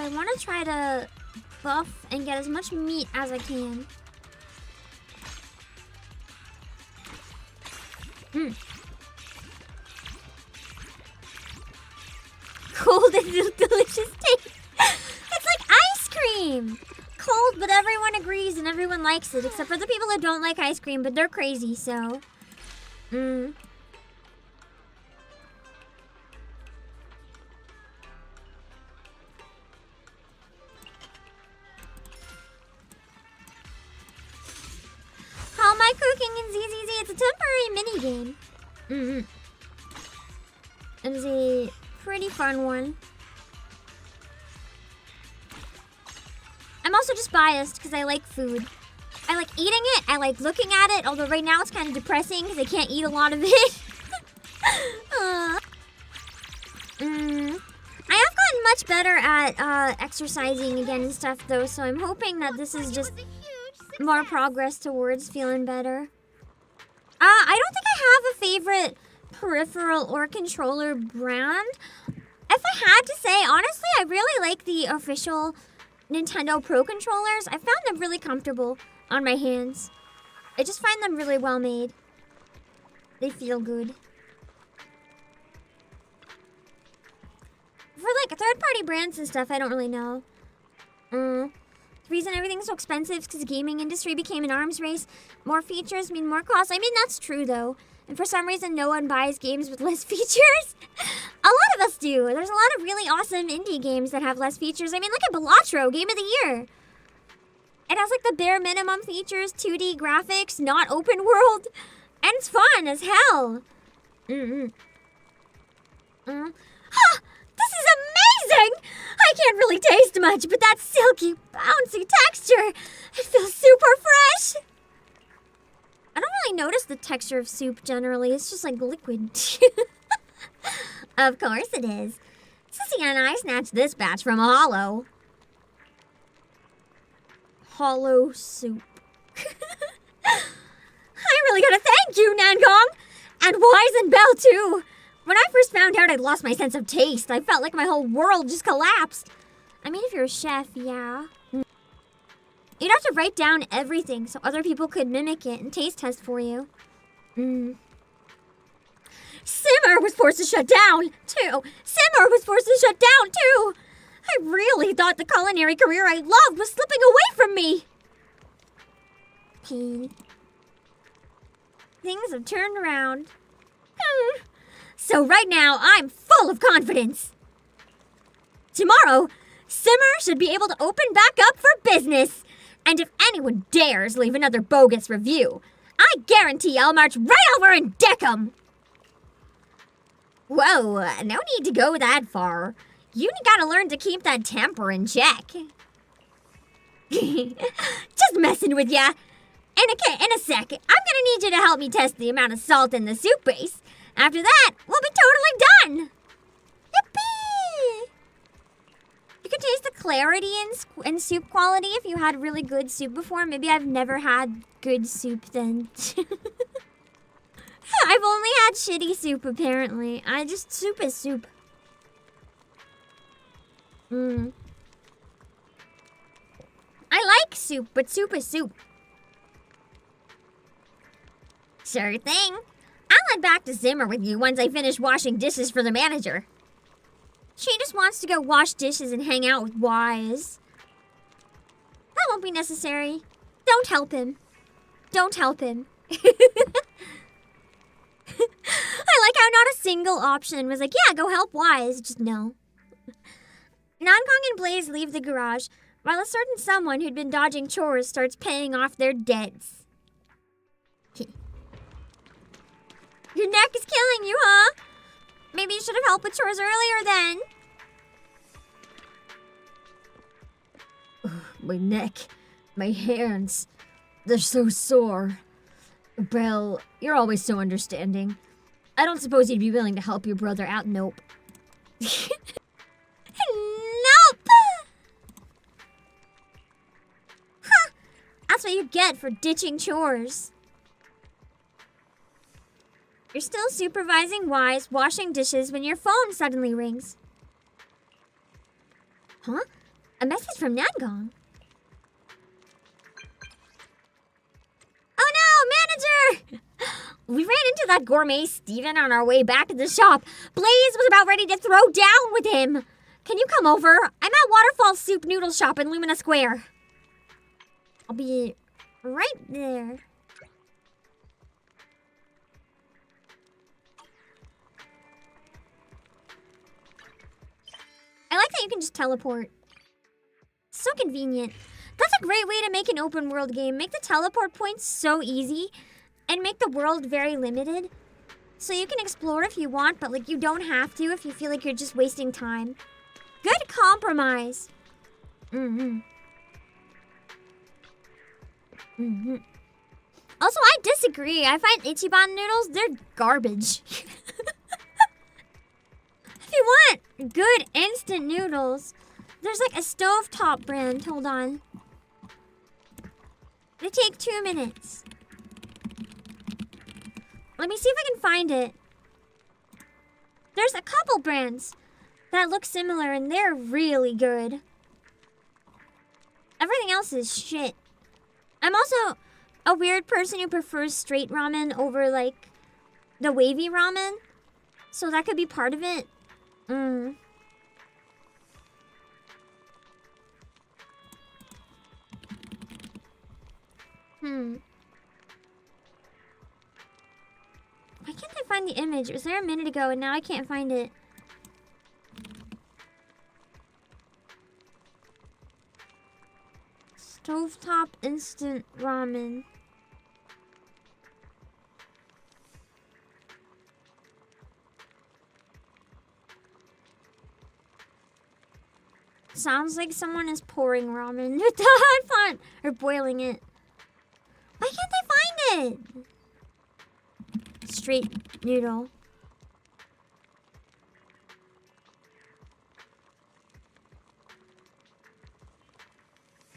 so I want to try to buff and get as much meat as I can. Cold and delicious taste. It's like ice cream. Cold, but everyone agrees and everyone likes it, except for the people who don't like ice cream, but they're crazy, so. How am I cooking in ZZZ? It's a temporary minigame. It is a pretty fun one. I'm also just biased because I like food. I like eating it, I like looking at it, although right now it's kind of depressing because I can't eat a lot of it. I have gotten much better at exercising again and stuff though, so I'm hoping that this is just more progress towards feeling better. I don't think I have a favorite peripheral or controller brand. If I had to say, honestly, I really like the official Nintendo Pro controllers. I found them really comfortable on my hands. I just find them really well made. They feel good. For like third-party brands and stuff, I don't really know. The reason everything's so expensive is because the gaming industry became an arms race. More features mean more costs. I mean, that's true, though. And for some reason, no one buys games with less features. A lot of us do. There's a lot of really awesome indie games that have less features. I mean, look at Balatro, Game of the Year. It has like the bare minimum features, 2D graphics, not open world. And it's fun as hell. This is amazing! I can't really taste much, but that silky, bouncy texture, it feels super fresh. I don't really notice the texture of soup generally. It's just like liquid. Of course it is. Sissy and I snatched this batch from a hollow. Hollow soup. I really gotta thank you, Nangong! And Wise and Bell, too! When I first found out I'd lost my sense of taste, I felt like my whole world just collapsed. I mean, if you're a chef, yeah. You'd have to write down everything so other people could mimic it and taste test for you. Simmer was forced to shut down, too. Simmer was forced to shut down, too. I really thought the culinary career I loved was slipping away from me. Things have turned around. So right now, I'm full of confidence. Tomorrow, Simmer should be able to open back up for business. And if anyone dares leave another bogus review, I guarantee I'll march right over and deck 'em. Whoa, no need to go that far. You gotta learn to keep that temper in check. Just messing with ya. In a sec, I'm gonna need you to help me test the amount of salt in the soup base. After that, we'll be totally done. Yippee! You can taste the clarity in soup quality if you had really good soup before. Maybe I've never had good soup then. I've only had shitty soup, apparently. Soup is soup. I like soup, but soup is soup. Sure thing. I'll head back to Zimmer with you once I finish washing dishes for the manager. She just wants to go wash dishes and hang out with Wise. That won't be necessary. Don't help him. Don't help him. I like how not a single option was like, yeah, go help Wise. Just no. Nankong and Blaze leave the garage, while a certain someone who'd been dodging chores starts paying off their debts. Your neck is killing you, huh? Maybe you should have helped with chores earlier then. My neck, my hands, they're so sore. Belle, you're always so understanding. I don't suppose you'd be willing to help your brother out, nope. Nope! Huh, that's what you get for ditching chores. You're still supervising Wise washing dishes when your phone suddenly rings. Huh? A message from Nangong. Oh no, manager! We ran into that gourmet Steven on our way back to the shop. Blaze was about ready to throw down with him. Can you come over? I'm at Waterfall Soup Noodle Shop in Lumina Square. I'll be right there. I like that you can just teleport. So convenient. That's a great way to make an open world game. Make the teleport points so easy and make the world very limited. So you can explore if you want, but like you don't have to if you feel like you're just wasting time. Good compromise. Also, I disagree. I find Ichiban noodles, they're garbage. If you want good instant noodles, there's like a stovetop brand. Hold on. They take 2 minutes. Let me see if I can find it. There's a couple brands that look similar and they're really good. Everything else is shit. I'm also a weird person who prefers straight ramen over like the wavy ramen. So that could be part of it. Why can't I find the image? It was there a minute ago and now I can't find it. Stovetop instant ramen. Sounds like someone is pouring ramen with the hot pot or boiling it. Why can't I find it? Straight noodle.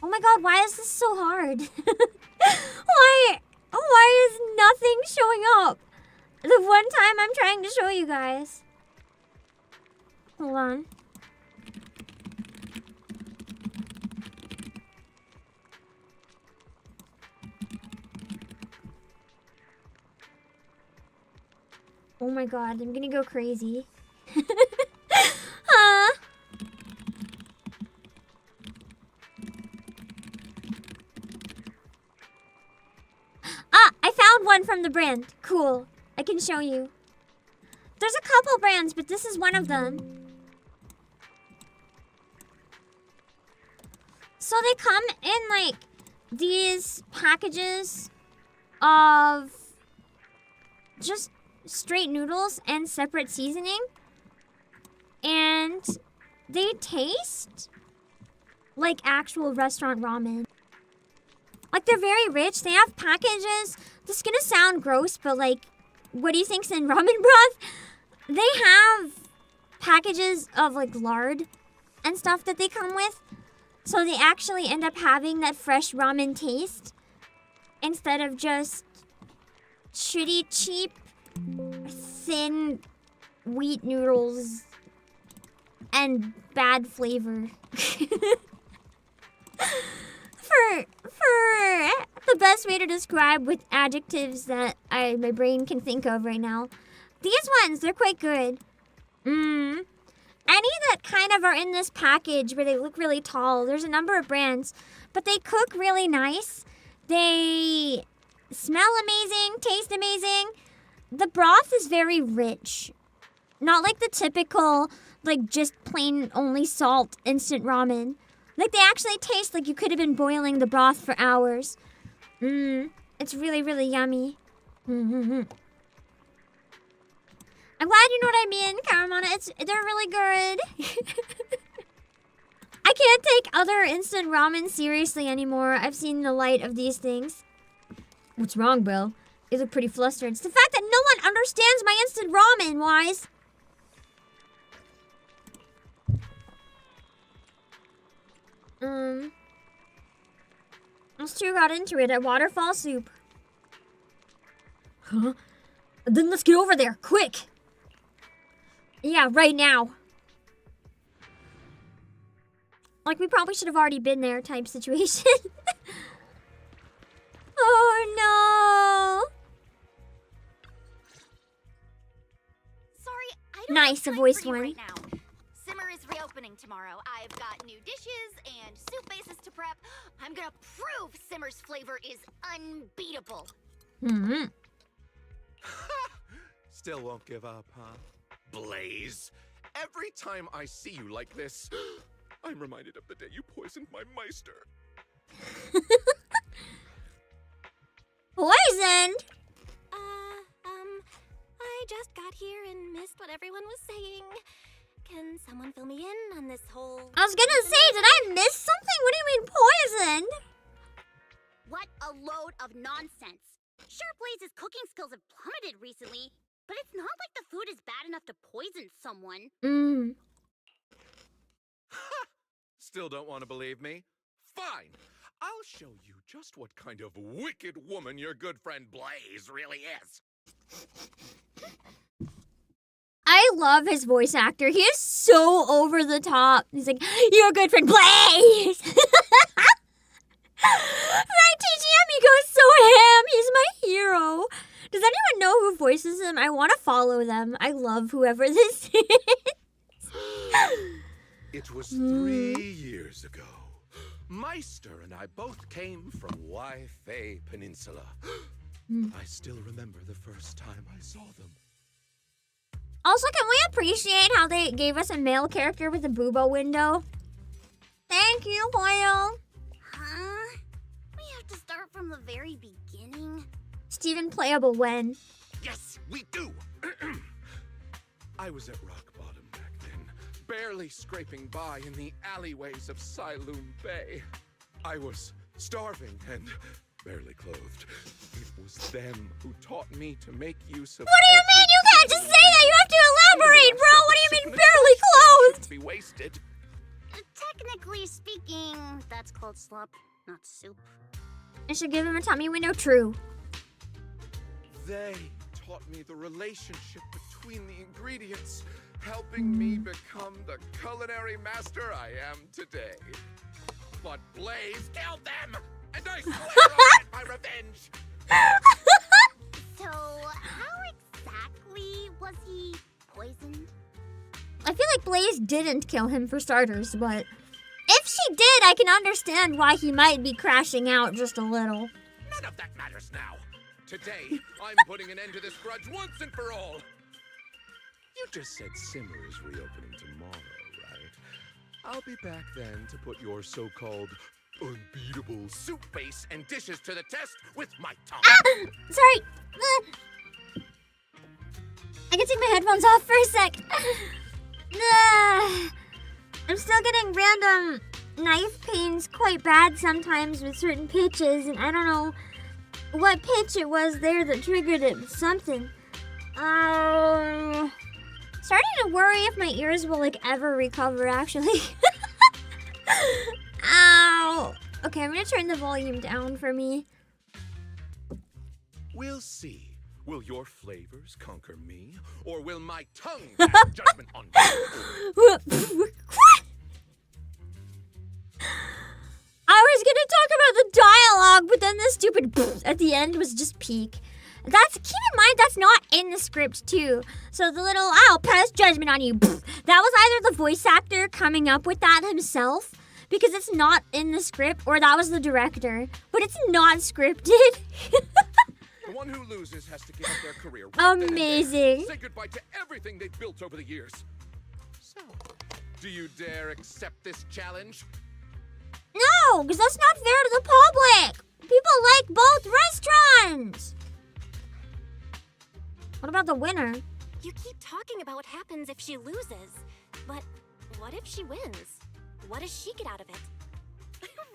Oh my god, why is this so hard? Why is nothing showing up? The one time I'm trying to show you guys. Hold on. Oh my god, I'm gonna go crazy. I found one from the brand. Cool. I can show you. There's a couple brands, but this is one of them. So they come in like these packages of just straight noodles and separate seasoning, and they taste like actual restaurant ramen. Like they're very rich. They have packages. This is gonna sound gross, but like, what do you think's in ramen broth? They have packages of like lard and stuff that they come with, so they actually end up having that fresh ramen taste instead of just shitty, cheap, thin wheat noodles and bad flavor. For the best way to describe with adjectives that my brain can think of right now, these ones, they're quite good. Any that kind of are in this package where they look really tall, there's a number of brands, but they cook really nice. They smell amazing, taste amazing. The broth is very rich. Not like the typical, like just plain only salt instant ramen. Like they actually taste like you could have been boiling the broth for hours. It's really, really yummy. I'm glad you know what I mean, Caramana. They're really good. I can't take other instant ramen seriously anymore. I've seen the light of these things. What's wrong, Bill? You look pretty flustered. It's the fact that no one understands my instant ramen, Wise. Those two got into it at Waterfall Soup. Huh? Then let's get over there, quick! Yeah, right now. Like, we probably should have already been there type situation. Oh, no. Sorry, I don't Nice, have a time voiced for you one. right now. Simmer is reopening tomorrow. I've got new dishes and soup bases to prep. I'm gonna prove Simmer's flavor is unbeatable. Mm-hmm. Still won't give up, huh? Blaze, every time I see you like this, I'm reminded of the day you poisoned my Meister. Poisoned? I just got here and missed what everyone was saying. Can someone fill me in on this whole... I was gonna say, did I miss something? What do you mean poisoned? What a load of nonsense. Sure, Blaze's cooking skills have plummeted recently, but it's not like the food is bad enough to poison someone. Mm. Still don't want to believe me? Fine. I'll show you just what kind of wicked woman your good friend Blaze really is. I love his voice actor. He is so over the top. He's like, you're a good friend, Blaze! Right, TGM, he goes so ham. He's my hero. Does anyone know who voices him? I want to follow them. I love whoever this is. It was 3 years ago. Meister and I both came from Wi-Fi Peninsula. I still remember the first time I saw them. Also, can we appreciate how they gave us a male character with a boobo window? Thank you, Hoyle. Huh? We have to start from the very beginning? Steven playable when? Yes, we do. I was at rock bottom back then, barely scraping by in the alleyways of Siloon Bay. I was starving and barely clothed. It was them who taught me to make use of... What do you mean? You can't just say that! You have to elaborate, bro! What do you mean barely clothed? Be wasted. Technically speaking, that's called slop, not soup. I should give him a tummy window, true. They taught me the relationship between the ingredients, helping me become the culinary master I am today. But Blaze killed them, and I swear I'll get my revenge. So, how exactly was he poisoned? I feel like Blaze didn't kill him for starters, but if she did, I can understand why he might be crashing out just a little. None of that matters now. Today, I'm putting an end to this grudge once and for all. You just said Simmer is reopening tomorrow, right? I'll be back then to put your so-called unbeatable soup base and dishes to the test with my tongue. Ah! Sorry. I can take my headphones off for a sec. I'm still getting random knife pains quite bad sometimes with certain pitches, and I don't know what pitch it was there that triggered it. Something. Starting to worry if my ears will like ever recover actually. Ow. Okay, I'm gonna turn the volume down for me. We'll see. Will your flavors conquer me, or will my tongue pass judgment on you? What? I was gonna talk about the dialogue, but then the stupid at the end was just peak. Keep in mind that's not in the script too. So the little I'll pass judgment on you, that was either the voice actor coming up with that himself, because it's not in the script, or that was the director. But it's not scripted. The one who loses has to give up their career. Right then and there. Amazing. Say goodbye to everything they've built over the years. So, do you dare accept this challenge? No, because that's not fair to the public. People like both restaurants. What about the winner? You keep talking about what happens if she loses. But what if she wins? What does she get out of it?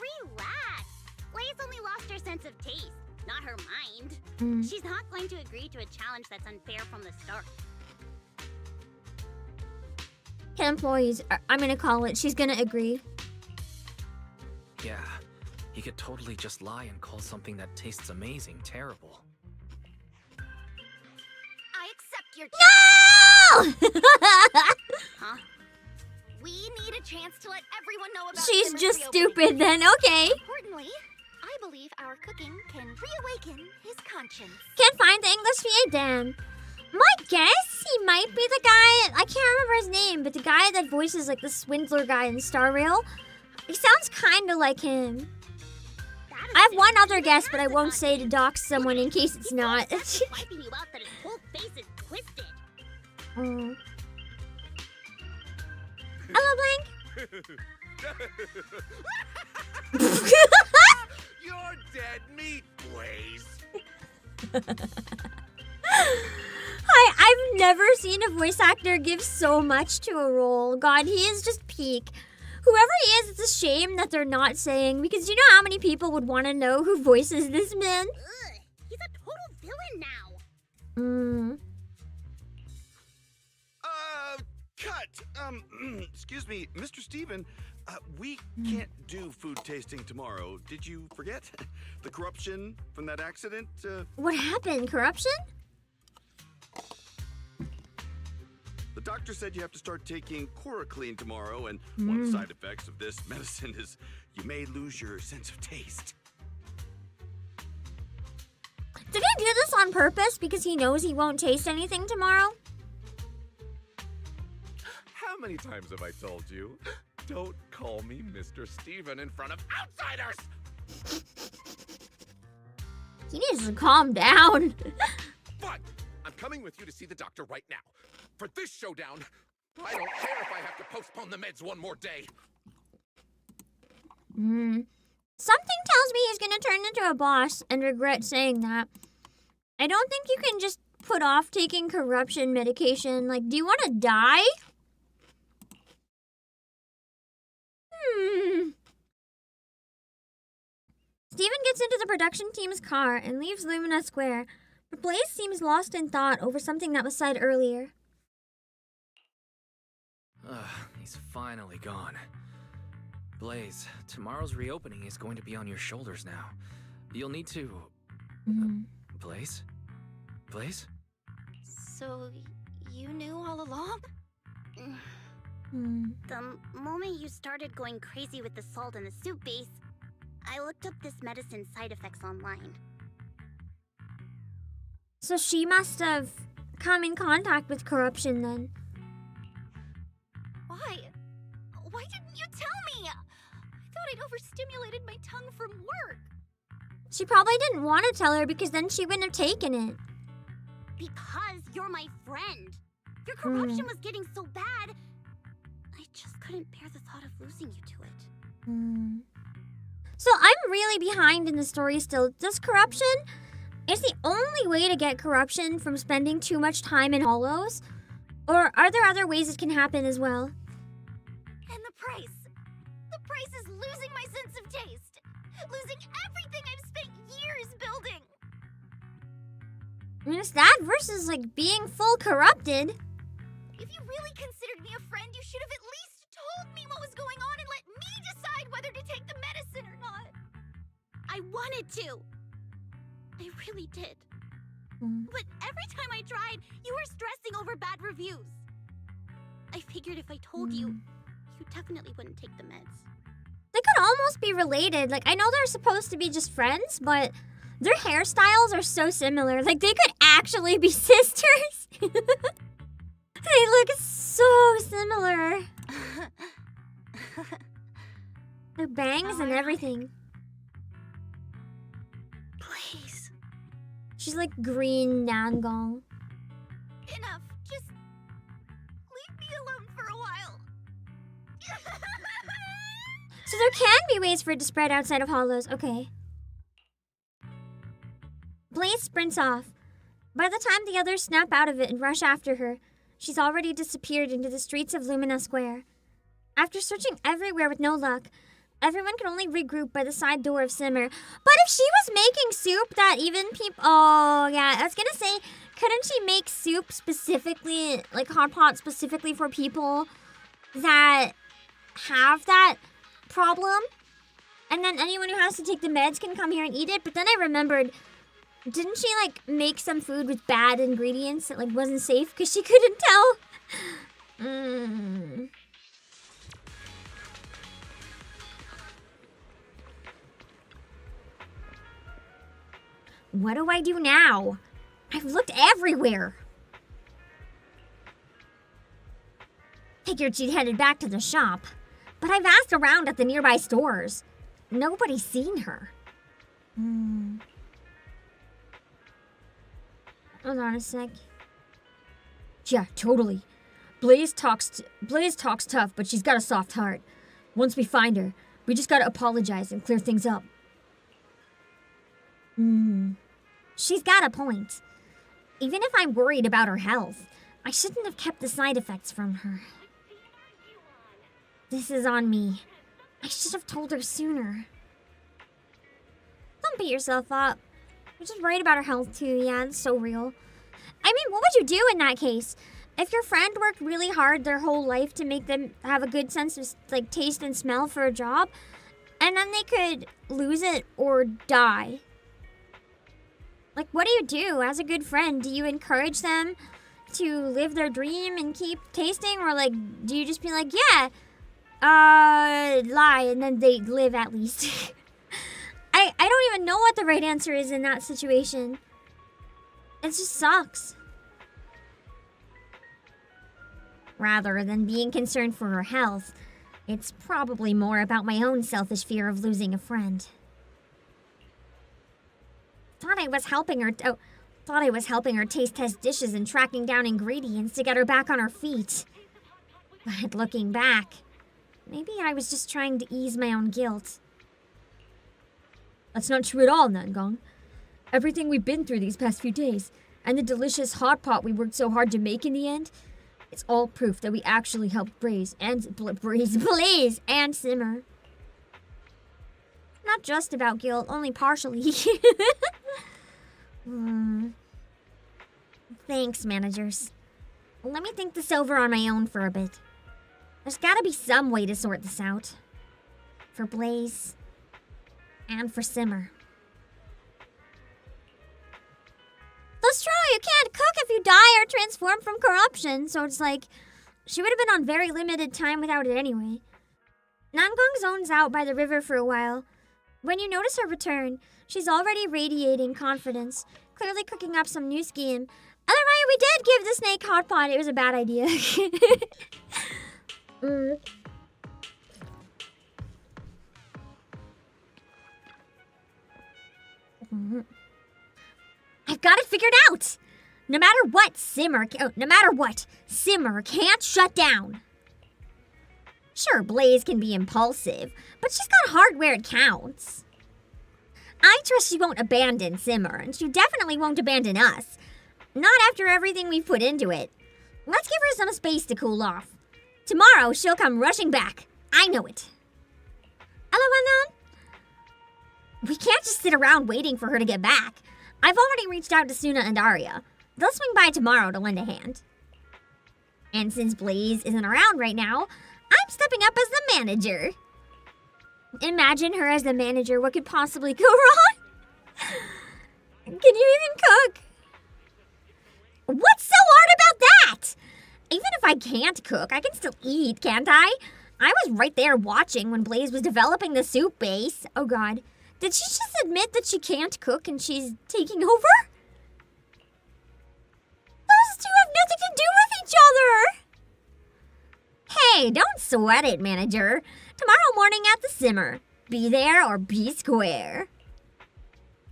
Relax. Blaze only lost her sense of taste, not her mind. She's not going to agree to a challenge that's unfair from the start. Employees, I'm gonna call it. She's gonna agree. Yeah, he could totally just lie and call something that tastes amazing terrible. I accept your challenge. No! Huh? We need a chance to let everyone know about She's Simmer's just reopening. stupid then, okay. Importantly, I believe our cooking can reawaken his conscience. Can't find the English VA, damn. My guess, he might be the guy, I can't remember his name, but the guy that voices like the Swindler guy in Star Rail. He sounds kinda like him. That I have is one it. other He guess, has but I it won't on say to him. dox someone in case it's not. He's wiping you out that his whole face is twisted. Mm. Hello, Blank. You're dead meat, Blaze. Hi, I've never seen a voice actor give so much to a role. God, he is just peak. Whoever he is, it's a shame that they're not saying, because you know how many people would want to know who voices this man? Ugh, he's a total villain now. Mm. Cut! Excuse me, Mr. Steven, we can't do food tasting tomorrow. Did you forget? The corruption from that accident? What happened? Corruption? The doctor said you have to start taking Chloroclean tomorrow, and one of the side effects of this medicine is you may lose your sense of taste. Did he do this on purpose because he knows he won't taste anything tomorrow? How many times have I told you? Don't call me Mr. Steven in front of outsiders! He needs to calm down. Fine! I'm coming with you to see the doctor right now. For this showdown, I don't care if I have to postpone the meds one more day. Something tells me he's gonna turn into a boss and regret saying that. I don't think you can just put off taking corruption medication. Like, do you want to die? Steven gets into the production team's car and leaves Lumina Square, but Blaze seems lost in thought over something that was said earlier. He's finally gone. Blaze, tomorrow's reopening is going to be on your shoulders now. You'll need to... Blaze? Blaze? So, you knew all along? The moment you started going crazy with the salt and the soup base, I looked up this medicine's side effects online. So she must have come in contact with corruption then. Why? Why didn't you tell me? I thought I'd overstimulated my tongue from work. She probably didn't want to tell her because then she wouldn't have taken it. Because you're my friend. Your corruption was getting so bad, I just couldn't bear the thought of losing you to it. So I'm really behind in the story still. Does corruption... Is the only way to get corruption from spending too much time in hollows? Or are there other ways it can happen as well? And the price. The price is losing my sense of taste. Losing everything I've spent years building. I mean, it's that versus, like, being full corrupted. If you really considered me a friend, you should have at least told me what was going on and let me decide whether to take the medicine or not. I wanted to. I really did. But every time I tried, you were stressing over bad reviews. I figured if I told you, you definitely wouldn't take the meds. They could almost be related. Like, I know they're supposed to be just friends, but their hairstyles are so similar. Like, they could actually be sisters. They look so similar. Their bangs and everything. Please. She's like green Nangong. Enough. Just leave me alone for a while. So there can be ways for it to spread outside of hollows. Okay. Blaze sprints off. By the time the others snap out of it and rush after her, she's already disappeared into the streets of Lumina Square. After searching everywhere with no luck, everyone can only regroup by the side door of Simmer. But if she was making soup that even people... Oh, yeah, I was gonna say, couldn't she make soup specifically, like hot pot specifically for people that have that problem? And then anyone who has to take the meds can come here and eat it? But then I remembered, didn't she, like, make some food with bad ingredients that, like, wasn't safe because she couldn't tell? What do I do now? I've looked everywhere. Figured she'd headed back to the shop, but I've asked around at the nearby stores. Nobody's seen her. Hold on a sec. Yeah, totally. Blaze talks tough, but she's got a soft heart. Once we find her, we just gotta apologize and clear things up. She's got a point. Even if I'm worried about her health, I shouldn't have kept the side effects from her. This is on me. I should have told her sooner. Don't beat yourself up. You're just worried about her health too. Yeah, it's so real. I mean, what would you do in that case? If your friend worked really hard their whole life to make them have a good sense of like taste and smell for a job, and then they could lose it or die. Like, what do you do as a good friend? Do you encourage them to live their dream and keep tasting? Or like, do you just be like, yeah, lie, and then they live at least? I don't even know what the right answer is in that situation. It just sucks. Rather than being concerned for her health, it's probably more about my own selfish fear of losing a friend. Thought I was helping her taste test dishes and tracking down ingredients to get her back on her feet. But looking back, maybe I was just trying to ease my own guilt. That's not true at all, Nangong. Everything we've been through these past few days, and the delicious hot pot we worked so hard to make in the end, it's all proof that we actually helped Blaze and Simmer. Not just about guilt, only partially. Thanks, managers. Let me think this over on my own for a bit. There's gotta be some way to sort this out. For Blaze. And for Simmer. That's true, you can't cook if you die or transform from corruption, so it's like, she would have been on very limited time without it anyway. Nangong zones out by the river for a while. When you notice her return, she's already radiating confidence, clearly cooking up some new scheme. Otherwise, we did give the snake hot pot. It was a bad idea. I've got it figured out. No matter what, Simmer can't shut down. Sure, Blaze can be impulsive, but she's got heart where it counts. I trust she won't abandon Simmer, and she definitely won't abandon us. Not after everything we've put into it. Let's give her some space to cool off. Tomorrow, she'll come rushing back. I know it. Hello, we can't just sit around waiting for her to get back. I've already reached out to Suna and Arya. They'll swing by tomorrow to lend a hand. And since Blaze isn't around right now, I'm stepping up as the manager. Imagine her as the manager. What could possibly go wrong? Can you even cook? What's so hard about that? Even if I can't cook, I can still eat, can't I? I was right there watching when Blaze was developing the soup base. Oh god. Did she just admit that she can't cook and she's taking over? Those two have nothing to do with each other! Hey, don't sweat it, manager. Tomorrow morning at the Simmer. Be there or be square.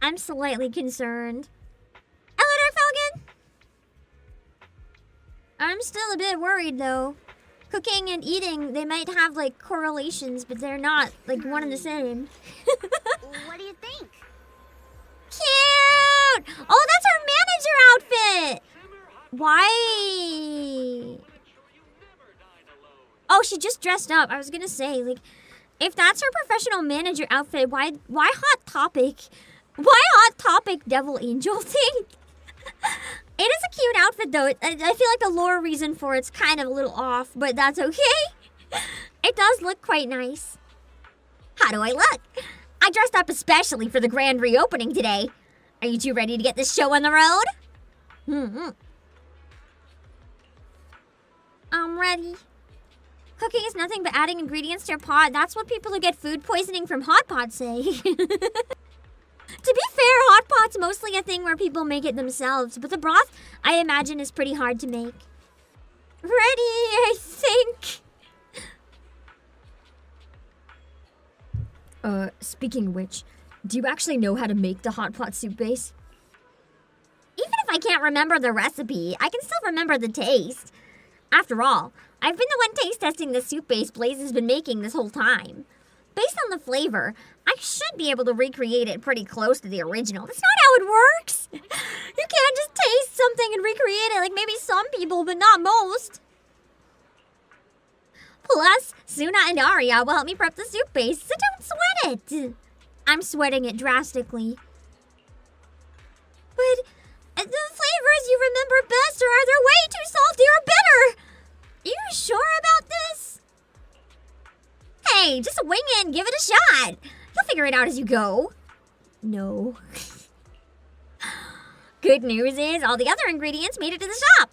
I'm slightly concerned. Eleanor Felgen? I'm still a bit worried, though. Cooking and eating, they might have, like, correlations, but they're not, like, one and the same. What do you think? Cute! Oh, that's her manager outfit! Why? Oh, she just dressed up. I was gonna say, like, if that's her professional manager outfit, why Hot Topic? Why Hot Topic Devil Angel thing? It is a cute outfit, though. I feel like the lore reason for it's kind of a little off, but that's okay. It does look quite nice. How do I look? I dressed up especially for the grand reopening today. Are you two ready to get this show on the road? I'm ready. Cooking is nothing but adding ingredients to your pot. That's what people who get food poisoning from hot pot say. To be fair, hot pot's mostly a thing where people make it themselves, but the broth, I imagine, is pretty hard to make. Ready, I think. Speaking of which, do you actually know how to make the hot pot soup base? Even if I can't remember the recipe, I can still remember the taste. After all, I've been the one taste testing the soup base Blaze has been making this whole time. Based on the flavor, I should be able to recreate it pretty close to the original. That's not how it works. You can't just taste something and recreate it like maybe some people, but not most. Plus, Suna and Arya will help me prep the soup base, so don't sweat it. I'm sweating it drastically. But the flavors you remember best are either way too salty or bitter. You sure about this? Hey, just wing it and give it a shot. You'll figure it out as you go. No. Good news is all the other ingredients made it to the shop.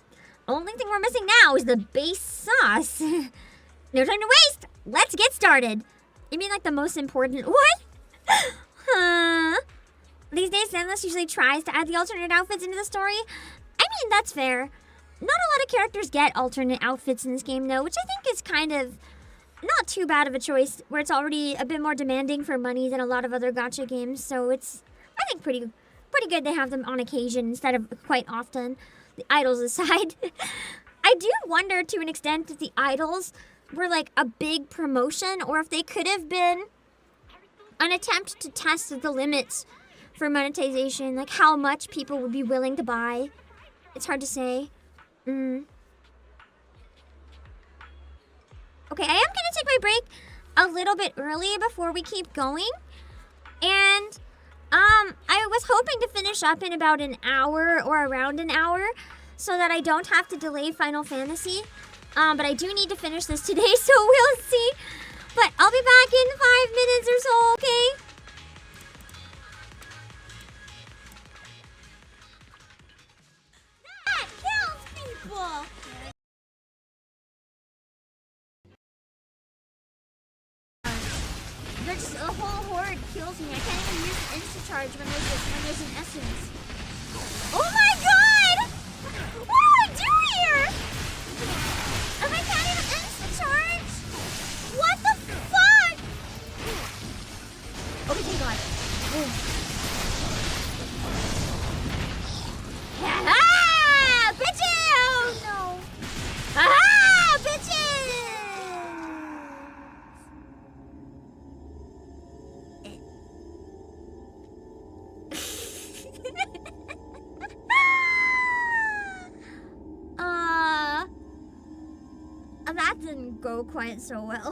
Only thing we're missing now is the base sauce. No time to waste. Let's get started. You mean like the most important? What? Huh? These days, Zenless usually tries to add the alternate outfits into the story. I mean, that's fair. Not a lot of characters get alternate outfits in this game, though, which I think is kind of not too bad of a choice, where it's already a bit more demanding for money than a lot of other gacha games. So it's, I think, pretty good they have them on occasion instead of quite often. The idols aside. I do wonder, to an extent, if the idols were like a big promotion, or if they could have been an attempt to test the limits for monetization, like how much people would be willing to buy. It's hard to say. Okay, I am gonna take my break a little bit early before we keep going. And I was hoping to finish up in about an hour or around an hour so that I don't have to delay Final Fantasy. But I do need to finish this today, so we'll see. But I'll be back in 5 minutes or so, okay? That kills people! There's a whole horde kills me. I can't even use the insta-charge when there's an essence. Oh my god! What do I do here? If I can't even insta-charge? What the fuck? Oh, thank god. Ah, bitches! Oh no. Ah, bitches! That didn't go quite so well.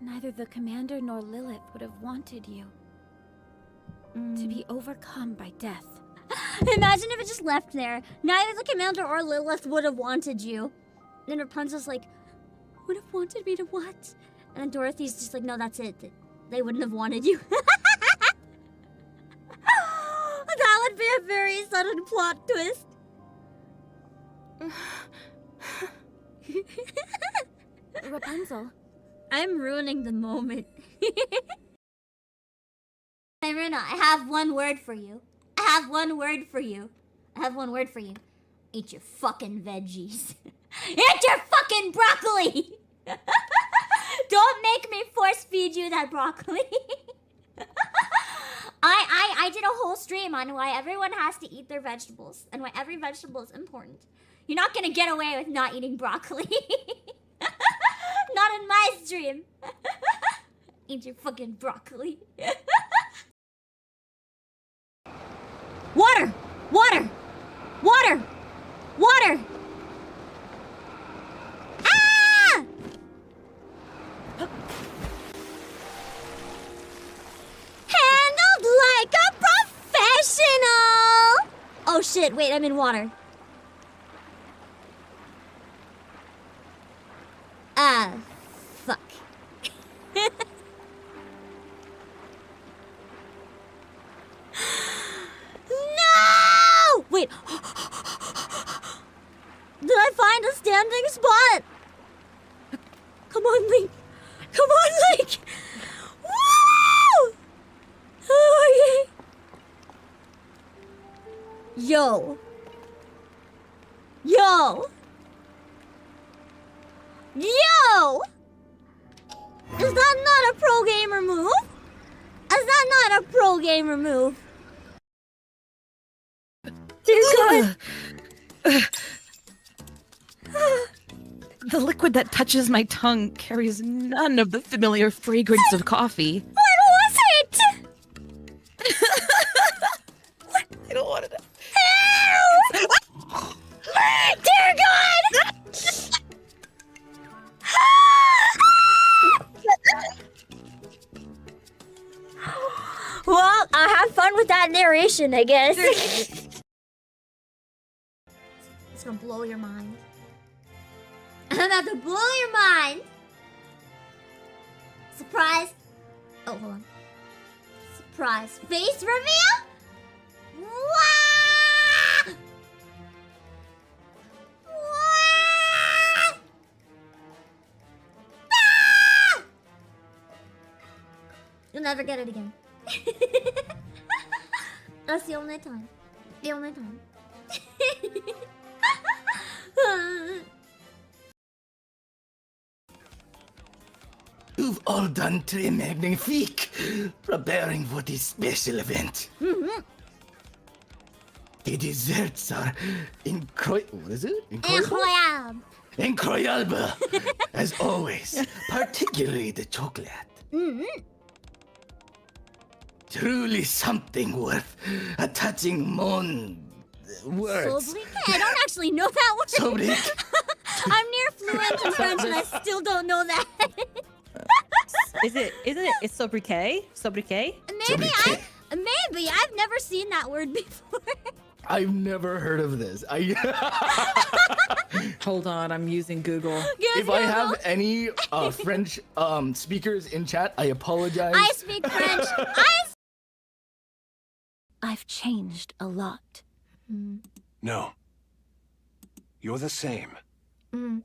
Neither the commander nor Lilith would have wanted you to be overcome by death. Imagine if it just left there. Neither the commander or Lilith would have wanted you. Then Rapunzel's like, would have wanted me to what? And then Dorothy's just like, no, that's it. They wouldn't have wanted you. That would be a very sudden plot twist. Rapunzel. I'm ruining the moment. Hey, Runa, I have one word for you. I have one word for you. Eat your fucking veggies. Eat your fucking broccoli! Don't make me force feed you that broccoli. I did a whole stream on why everyone has to eat their vegetables and why every vegetable is important. You're not gonna get away with not eating broccoli. Not in my stream. Eat your fucking broccoli. Water! Water! Water! Water! Ah! Handled like a professional! Oh shit, wait, I'm in water. Fuck. No! Wait. Did I find a standing spot? Come on, Link. Come on, Link. Yo. Yo. Yo! Is that not a pro gamer move? Is that not a pro gamer move? Dear God. The liquid that touches my tongue carries none of the familiar fragrance of coffee. What was it? I don't want to know. Ew! Dear God! Well, I'll have fun with that narration, I guess. It's gonna blow your mind. I'm about to blow your mind. Surprise. Oh, hold on. Surprise face reveal? Wow! Wow! Ah! You'll never get it again. That's the only time. The only time. You've all done très magnifique, preparing for this special event. The desserts are incredible. What is it? Incroyable. Incroyable, as always. Particularly the chocolate. Truly something worth a touching words. Sobriquet? I don't actually know that word. Sobriquet. I'm near fluent in French and I still don't know that. Isn't it? It's sobriquet? Sobriquet? Maybe I've never seen that word before. I've never heard of this. Hold on, I'm using Google. If I have any French speakers in chat, I apologize. I speak French. I've changed a lot. No. You're the same. I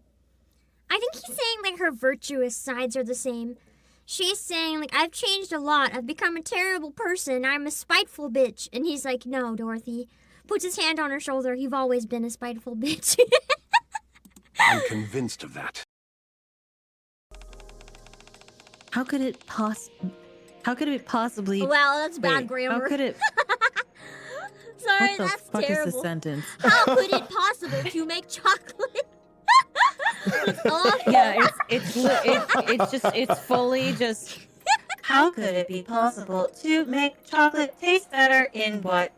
think he's saying like her virtuous sides are the same. She's saying like, I've changed a lot. I've become a terrible person. I'm a spiteful bitch. And he's like, no, Dorothy. Puts his hand on her shoulder. You've always been a spiteful bitch. I'm convinced of that. How could it possibly? Wow, that's bad Wait, grammar. How could it? Sorry, What the that's fuck terrible. is this sentence? How could it possible to make chocolate? It's awful. Yeah, it's fully just. How could it be possible to make chocolate taste better in what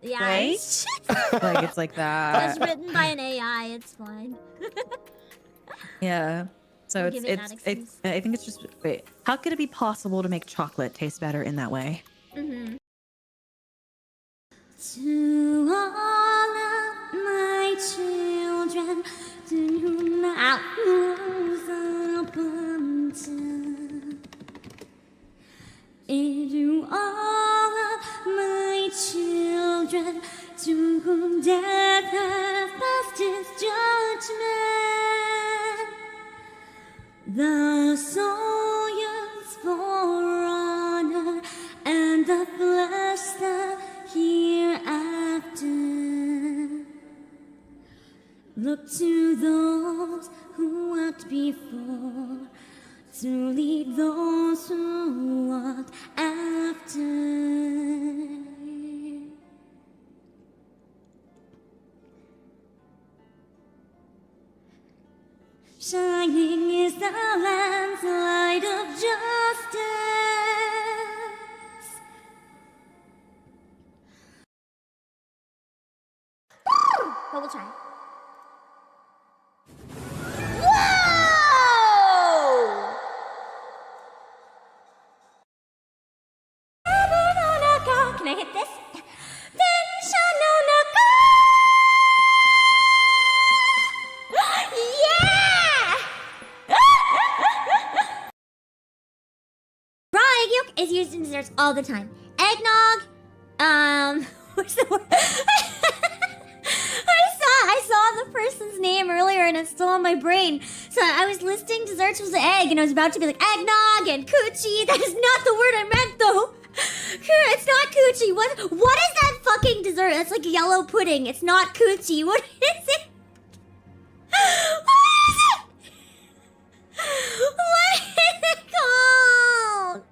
Yeah, way? it's Like it's like that. It's written by an AI. It's fine. Yeah. So I'll give it that it's excuse. I think it's just wait. How could it be possible to make chocolate taste better in that way? To all of my children, to whom I was abundant, and to all of my children, to whom death has passed its judgment, the soul yearns for honor, and the flesh the hereafter. Look to those who walked before, to lead those who walk after. Shining is the land's light of justice. But we'll try. Whoa! Can I hit this? Yeah! Raw egg yolk is used in desserts all the time. Eggnog, what's the word? I saw the person's name earlier and it's still on my brain. So I was listing desserts with the egg and I was about to be like eggnog and coochie. That is not the word I meant though. It's not coochie. What is that fucking dessert dessert. It's like yellow pudding. It's not coochie. What is it? What is it called?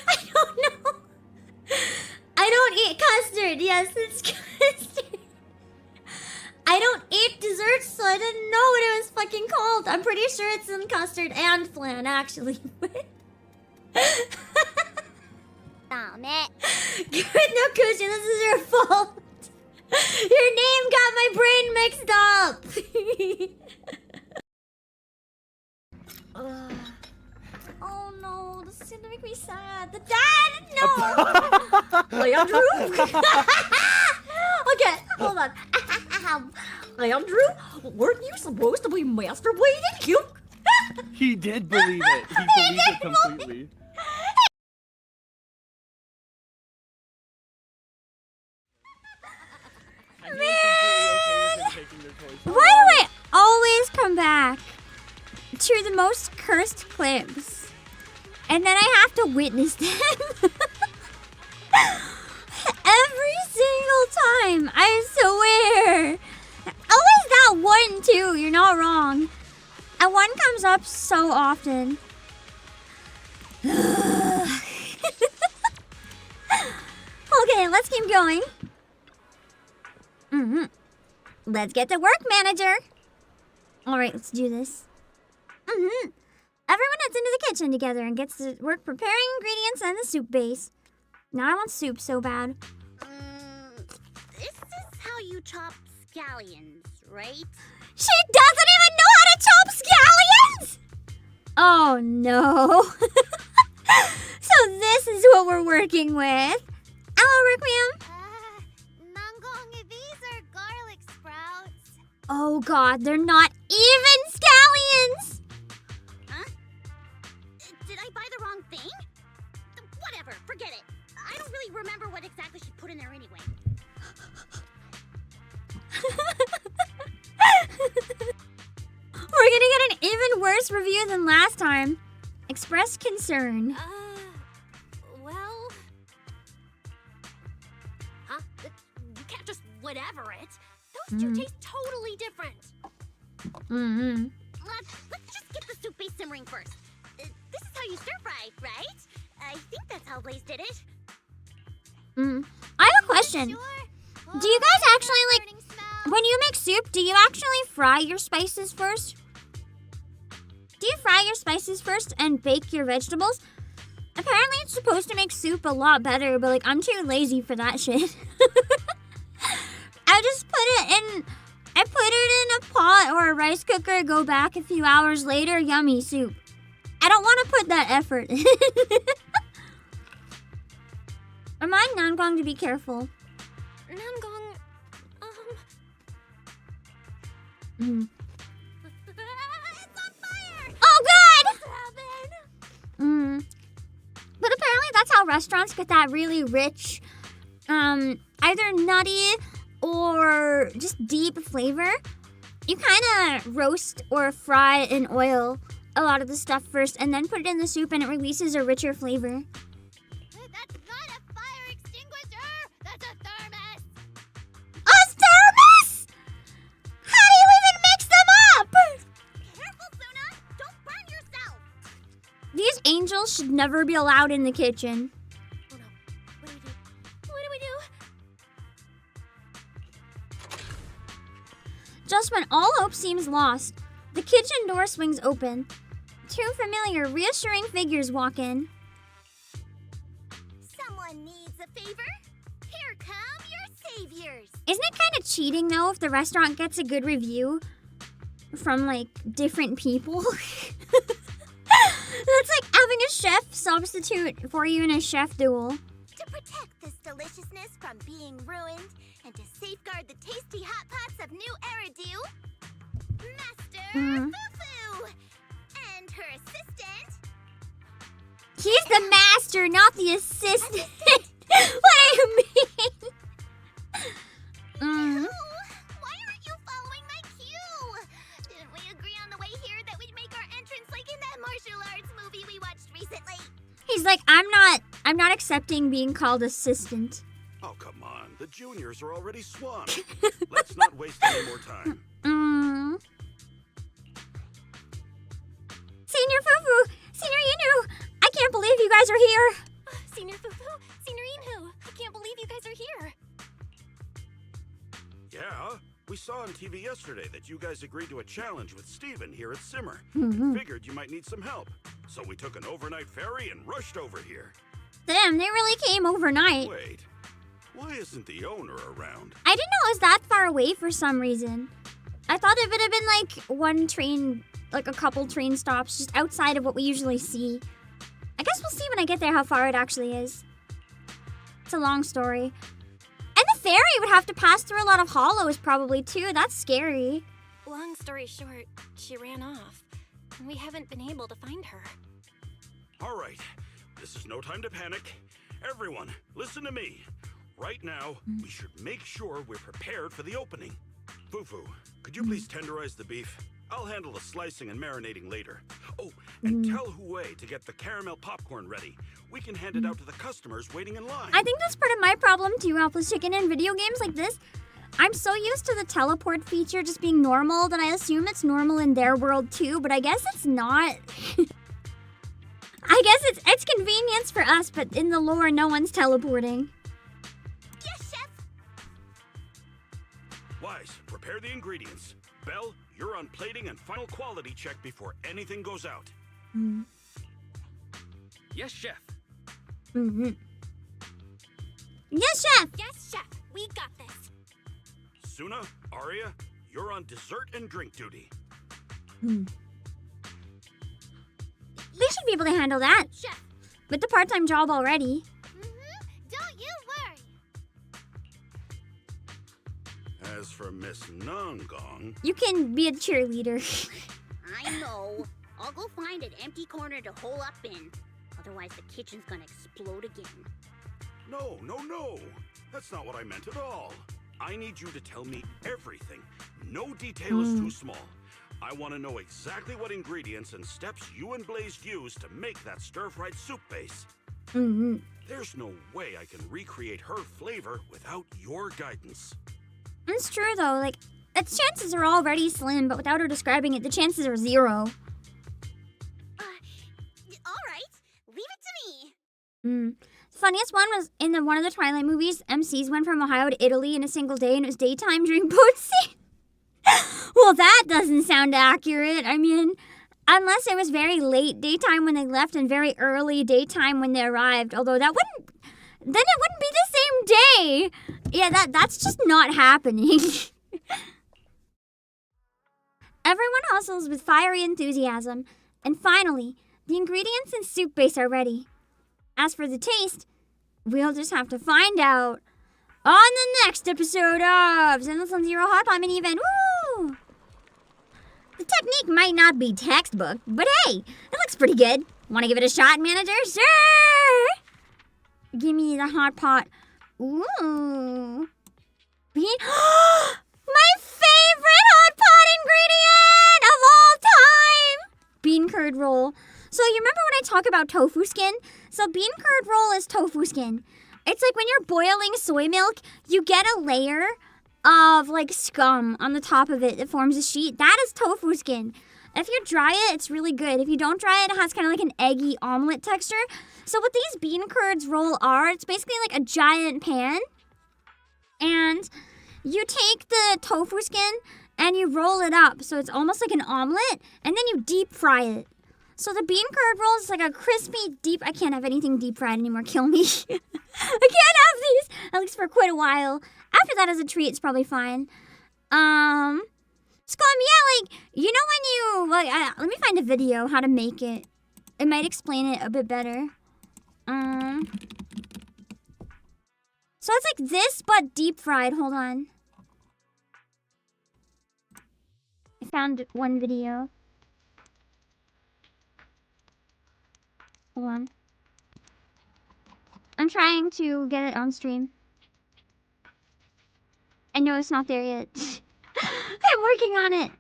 I don't know. I don't eat custard. Yes, it's custard. I don't eat desserts, so I didn't know what it was fucking called. I'm pretty sure it's in custard and flan, actually. Damn it. Good, no, Coochie, this is your fault. Your name got my brain mixed up. Oh no, this is gonna make me sad. The dad, no. Leandro. Okay, hold on. Leandro, weren't you supposed to be masturbating? You. He did believe it. He believed it completely. Why do I always come back to the most cursed clips? And then I have to witness them. Every single time, I swear. Always that one too, you're not wrong. And one comes up so often. Okay, let's keep going. Let's get to work, manager. Alright, let's do this. Everyone heads into the kitchen together and gets to work preparing ingredients and the soup base. Now I want soup so bad. This is how you chop scallions, right? She doesn't even know how to chop scallions! Oh no. So this is what we're working with. Hello, Requiem. Nangong, these are garlic sprouts. Oh god, they're not even scallions! Huh? Did I buy the wrong thing? Whatever, forget it. I don't really remember what exactly she put in there anyway. We're gonna get an even worse review than last time. Express concern. Well... Huh? You can't just whatever it. Those two taste totally different. Let's just get the soup base simmering first. This is how you stir fry, right? I think that's how Blaze did it. I have a question. Do you guys actually, like, when you make soup, do you actually fry your spices first? Do you fry your spices first and bake your vegetables? Apparently it's supposed to make soup a lot better, but like I'm too lazy for that shit. I just put it in a pot or a rice cooker, go back a few hours later, yummy soup. I don't want to put that effort in. Remind Nangong to be careful. Nangong, It's on fire! Oh god! What's happened? But apparently that's how restaurants get that really rich, either nutty or just deep flavor. You kind of roast or fry in oil a lot of the stuff first and then put it in the soup and it releases a richer flavor. That's not a fire extinguisher! That's a thermos! A thermos?! How do you even mix them up?! Careful, Suna! Don't burn yourself! These angels should never be allowed in the kitchen. Oh no. What do we do? Just when all hope seems lost, the kitchen door swings open. Two familiar, reassuring figures walk in. Someone needs a favor? Here come your saviors! Isn't it kind of cheating, though, if the restaurant gets a good review from, like, different people? That's like having a chef substitute for you in a chef duel. To protect this deliciousness from being ruined and to safeguard the tasty hot pots of New Eridu, Master Fufu and her assistant. He's the master, not the assistant. What do you mean? Why aren't you following my cue? Didn't we agree on the way here that we'd make our entrance like in that martial arts movie we watched recently? He's like, I'm not accepting being called assistant. Oh, come on. on, the juniors are already swamped. Let's not waste any more time. Senior Fufu! Senior Inu! I can't believe you guys are here! Senior Fufu, Senior Inhu, I can't believe you guys are here. Yeah, we saw on TV yesterday that you guys agreed to a challenge with Steven here at Simmer. Mm-hmm. Figured you might need some help. So we took an overnight ferry and rushed over here. Damn, they really came overnight. Wait, why isn't the owner around? I didn't know it was that far away for some reason. I thought it would have been like one train, like a couple train stops just outside of what we usually see. I guess we'll see when I get there how far it actually is. It's a long story. And the ferry would have to pass through a lot of hollows probably too. That's scary. Long story short, she ran off. And we haven't been able to find her. All right, this is no time to panic. Everyone, listen to me. Right now, we should make sure we're prepared for the opening. Fufu, could you please tenderize the beef? I'll handle the slicing and marinating later. Oh, and tell Hue to get the caramel popcorn ready. We can hand it out to the customers waiting in line. I think that's part of my problem too, Helpless Chicken, in video games like this. I'm so used to the teleport feature just being normal that I assume it's normal in their world too, but I guess it's not. I guess it's convenience for us, but in the lore, no one's teleporting. Yes, Chef! Wise, prepare the ingredients. Belle, you're on plating and final quality check before anything goes out. Yes, chef. Yes, Chef! Yes, Chef! We got this! Suna, Arya, you're on dessert and drink duty. They should be able to handle that. Chef! With the part-time job already. Don't you worry! As for Miss Nongong, You can be a cheerleader. I know. I'll go find an empty corner to hole up in. Otherwise, the kitchen's gonna explode again. no. That's not what I meant at all. I need you to tell me everything. No detail is too small. I want to know exactly what ingredients and steps you and Blaze used to make that stir-fried soup base. There's no way I can recreate her flavor without your guidance. It's true though, like, its chances are already slim, but without her describing it, the chances are 0. Alright, leave it to me! The funniest one was in one of the Twilight movies, MCs went from Ohio to Italy in a single day and it was daytime during boat scene. Well, that doesn't sound accurate. I mean, unless it was very late daytime when they left and very early daytime when they arrived, although then it wouldn't be the same day. Yeah, that's just not happening. Everyone hustles with fiery enthusiasm, and finally, the ingredients and soup base are ready. As for the taste, we'll just have to find out on the next episode of Zenless Zone Zero hotpot mini event. Woo! The technique might not be textbook, but hey, it looks pretty good. Want to give it a shot, manager? Sure! Give me the hot pot. Ooh. My favorite hot pot ingredient of all time! Bean curd roll. So you remember when I talk about tofu skin? So bean curd roll is tofu skin. It's like when you're boiling soy milk, you get a layer of like scum on the top of it that forms a sheet. That is tofu skin. If you dry it, it's really good. If you don't dry it, it has kind of like an eggy omelet texture. So what these bean curds roll are, it's basically like a giant pan. And you take the tofu skin and you roll it up. So it's almost like an omelet. And then you deep fry it. So the bean curd roll is like a crispy deep... I can't have anything deep fried anymore. Kill me. I can't have these. At least for quite a while. After that as a treat, it's probably fine. Scum, yeah, like, you know when you... Like, let me find a video how to make it. It might explain it a bit better. So it's like this, but deep fried. Hold on. I found one video. Hold on. I'm trying to get it on stream. I know it's not there yet. I'm working on it.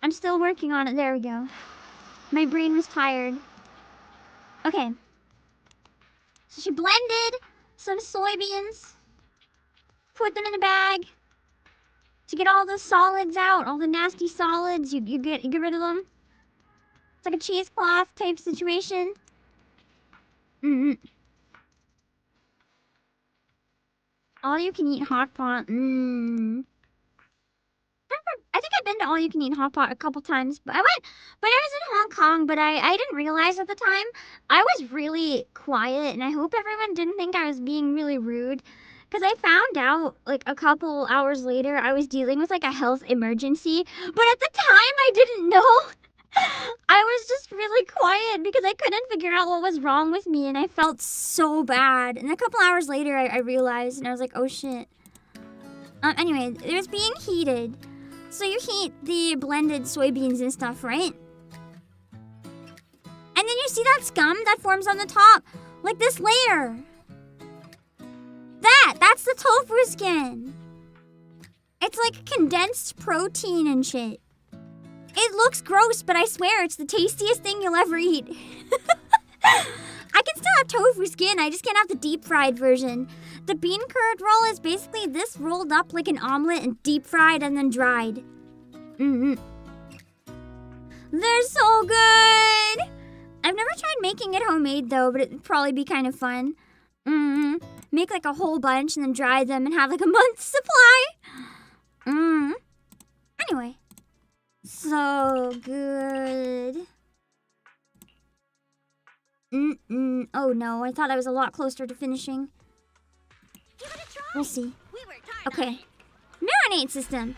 I'm still working on it. There we go. My brain was tired. Okay. So she blended some soybeans, put them in a bag to get all the solids out, all the nasty solids. You get rid of them. It's like a cheesecloth type situation. All you can eat hot pot. I think I've been to all you can eat hot pot a couple times, but I was in Hong Kong, but I didn't realize at the time. I was really quiet, and I hope everyone didn't think I was being really rude, because I found out like a couple hours later I was dealing with like a health emergency, but at the time I didn't know. I was just really quiet because I couldn't figure out what was wrong with me, and I felt so bad. And a couple hours later I realized, and I was like, oh shit. Anyway, it was being heated. So you heat the blended soybeans and stuff, right? And then you see that scum that forms on the top? Like this layer. That's the tofu skin. It's like condensed protein and shit. It looks gross, but I swear it's the tastiest thing you'll ever eat. I can still have tofu skin, I just can't have the deep fried version. The bean curd roll is basically this rolled up like an omelet and deep fried and then dried. They're so good! I've never tried making it homemade though, but it'd probably be kind of fun. Make like a whole bunch and then dry them and have like a month's supply. Anyway. So good. Oh no, I thought I was a lot closer to finishing. We'll see. Okay. Marinade system.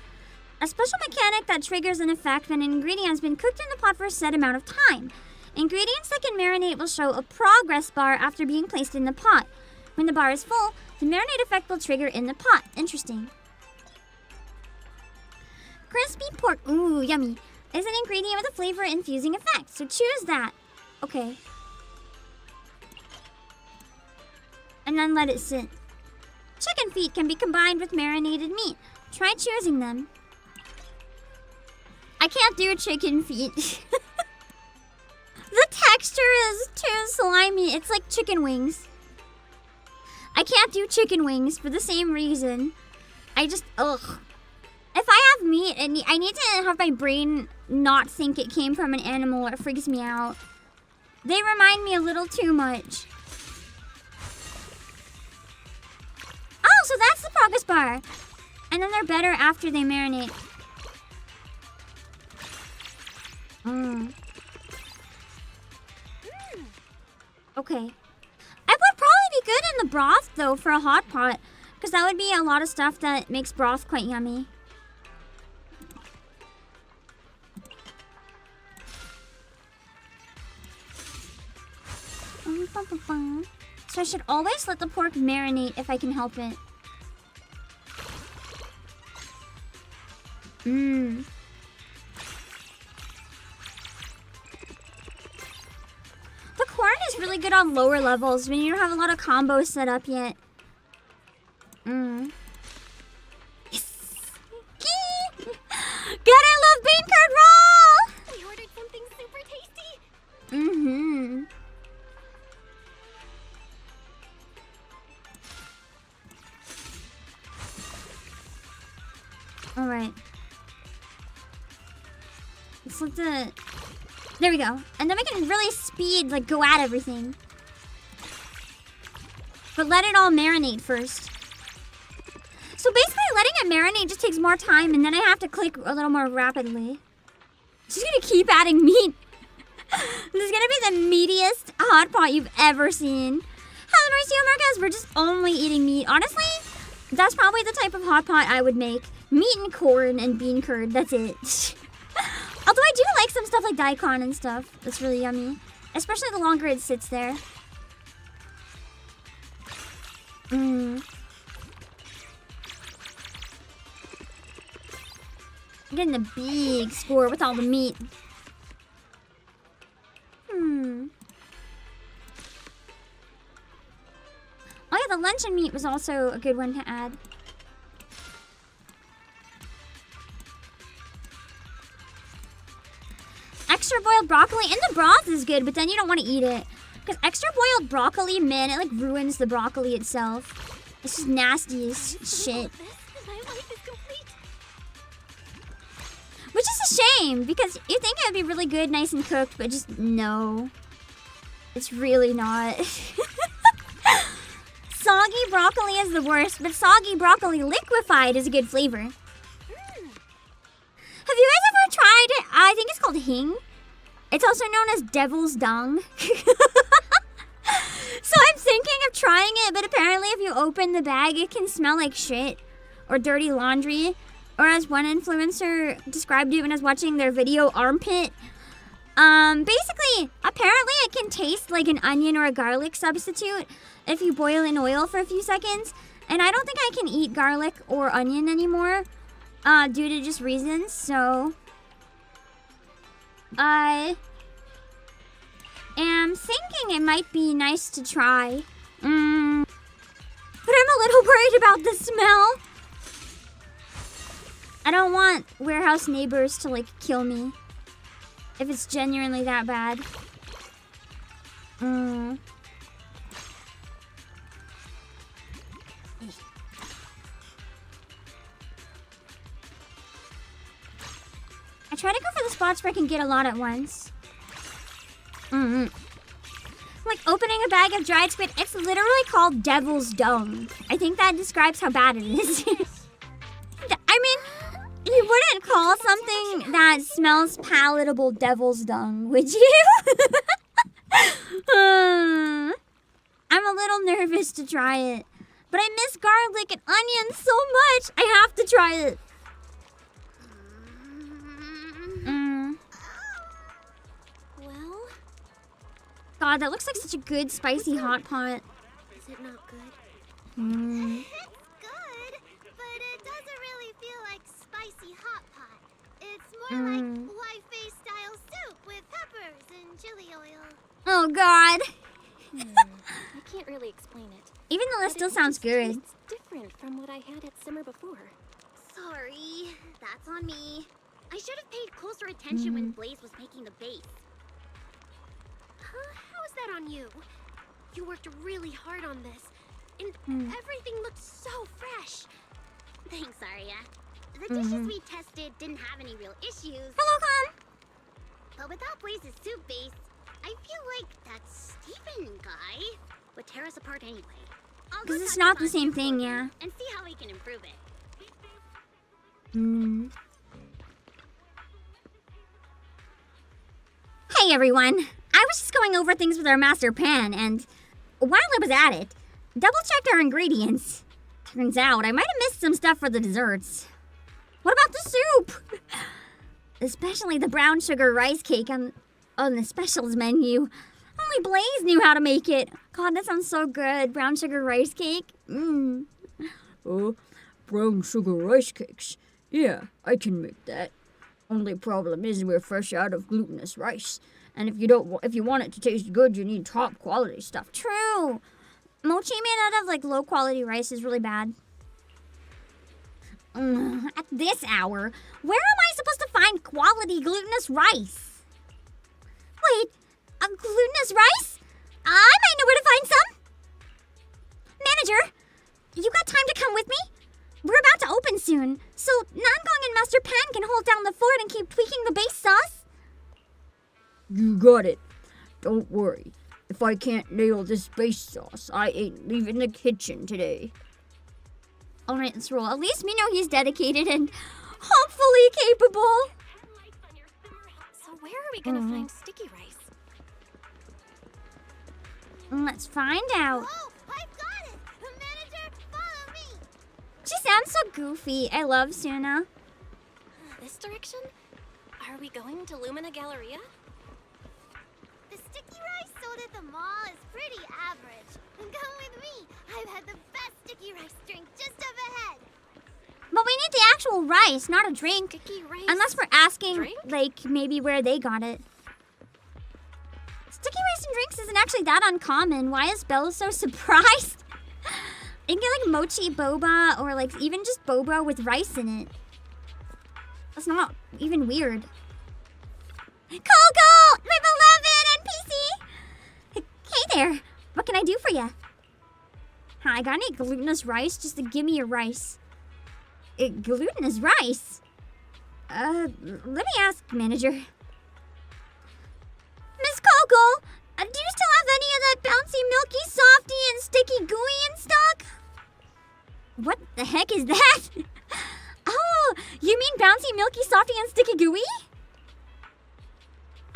A special mechanic that triggers an effect when an ingredient has been cooked in the pot for a set amount of time. Ingredients that can marinate will show a progress bar after being placed in the pot. When the bar is full, the marinade effect will trigger in the pot. Interesting. Crispy pork, ooh, yummy, is an ingredient with a flavor infusing effect, so choose that. Okay. And then let it sit. Chicken feet can be combined with marinated meat. Try choosing them. I can't do chicken feet. The texture is too slimy. It's like chicken wings. I can't do chicken wings for the same reason. Ugh. If I have meat, I need to have my brain not think it came from an animal or it freaks me out. They remind me a little too much. Oh, so that's the progress bar. And then they're better after they marinate. Okay. I would probably be good in the broth, though, for a hot pot. Because that would be a lot of stuff that makes broth quite yummy. So I should always let the pork marinate if I can help it. The corn is really good on lower levels when you don't have a lot of combos set up yet. Yes. God, I love bean curd roll! We ordered something super tasty. Alright. Let's let the... There we go. And then we can really speed, like, go at everything. But let it all marinate first. So basically, letting it marinate just takes more time, and then I have to click a little more rapidly. She's gonna keep adding meat. This is gonna be the meatiest hot pot you've ever seen. Hello, Mauricio Marquez. We're just only eating meat. Honestly, that's probably the type of hot pot I would make. Meat and corn and bean curd. That's it. Although I do like some stuff like daikon and stuff. That's really yummy. Especially the longer it sits there. I'm getting a big score with all the meat. Oh yeah, the luncheon meat was also a good one to add. Extra boiled boiled broccoli in the broth is good, but then you don't want to eat it. Because extra boiled broccoli, man, it like ruins the broccoli itself. It's just nasty as shit. My life is complete. Which is a shame, because you think it would be really good, nice and cooked, but just no. It's really not. Soggy broccoli is the worst, but soggy broccoli liquefied is a good flavor. Have you guys ever tried it? I think it's called hing. It's also known as devil's dung. So I'm thinking of trying it, but apparently if you open the bag, it can smell like shit or dirty laundry. Or as one influencer described it when I was watching their video, armpit. Basically, apparently it can taste like an onion or a garlic substitute if you boil in oil for a few seconds. And I don't think I can eat garlic or onion anymore due to just reasons, so I am thinking it might be nice to try. But I'm a little worried about the smell. I don't want warehouse neighbors to like kill me if it's genuinely that bad. I try to go for the spots where I can get a lot at once. Like opening a bag of dried squid, it's literally called devil's dung. I think that describes how bad it is. I mean, you wouldn't call something that smells palatable devil's dung, would you? I'm a little nervous to try it. But I miss garlic and onions so much. I have to try it. Well, God, that looks like such a good spicy hot pot. is it not good? It's good, but it doesn't really feel like spicy hot pot. It's more like white-face style soup with peppers and chili oil. Oh, God. I can't really explain it. Even though that But still it sounds just good. tastes different from what I had at Simmer before. Sorry, that's on me. I should have paid closer attention when Blaze was making the base. Huh? How is that on you? You worked really hard on this, and everything looked so fresh. Thanks, Arya. The dishes we tested didn't have any real issues. Hello, Con. But without Blaze's soup base, I feel like that Stephen guy would tear us apart anyway. I'll go Because it's talk not to the same Sanju thing, for yeah. you and see how we can improve it. Hey, everyone. I was just going over things with our master pan, and while I was at it, double-checked our ingredients. Turns out I might have missed some stuff for the desserts. What about the soup? Especially the brown sugar rice cake on the specials menu. Only Blaze knew how to make it. God, that sounds so good. Brown sugar rice cake. Oh, brown sugar rice cakes. Yeah, I can make that. Only problem is we're fresh out of glutinous rice. And if you want it to taste good, you need top quality stuff. True. Mochi made out of like low quality rice is really bad. At this hour, where am I supposed to find quality glutinous rice? Wait, a glutinous rice? I might know where to find some. Manager, you got time to come with me? We're about to open soon, so Nangong and Master Pan can hold down the fort and keep tweaking the base sauce. You got it. Don't worry. If I can't nail this base sauce, I ain't leaving the kitchen today. All right, let's roll. At least we know he's dedicated and hopefully capable. So where are we gonna find sticky rice? Let's find out. Oh, I've got it! Manager, follow me! She sounds so goofy. I love Suna. This direction? Are we going to Lumina Galleria? The sticky rice sold at the mall is pretty average. Come with me. I've had the best sticky rice drink just up ahead. But we need the actual rice, not a drink. Sticky rice? Unless we're asking, drink? like, maybe where they got it. Sticky rice and drinks isn't actually that uncommon. Why is Belle so surprised? You can get, like, mochi boba or, like, even just boba with rice in it. That's not even weird. Coco, my beloved NPC. Hey there, what can I do for you? Hi, I got any glutinous rice? Just to give me your rice. Glutinous rice? Let me ask, manager. Miss Coco, do you still have any of that bouncy, milky, softy, and sticky gooey in stock? What the heck is that? Oh, you mean bouncy, milky, softy, and sticky gooey?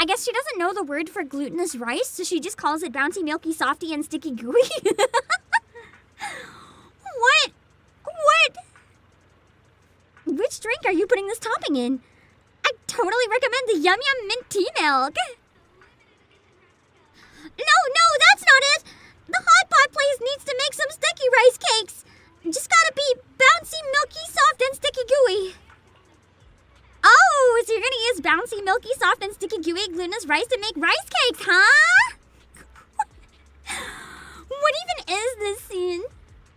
I guess she doesn't know the word for glutinous rice, so she just calls it bouncy, milky, softy, and sticky gooey. What? Which drink are you putting this topping in? I totally recommend the Yum Yum Mint Tea Milk. No, that's not it. The hotpot place needs to make some sticky rice cakes. Just gotta be bouncy, milky, soft, and sticky gooey. Oh, so you're gonna use bouncy, milky, soft, and sticky gooey glutinous rice to make rice cakes, huh? What even is this scene?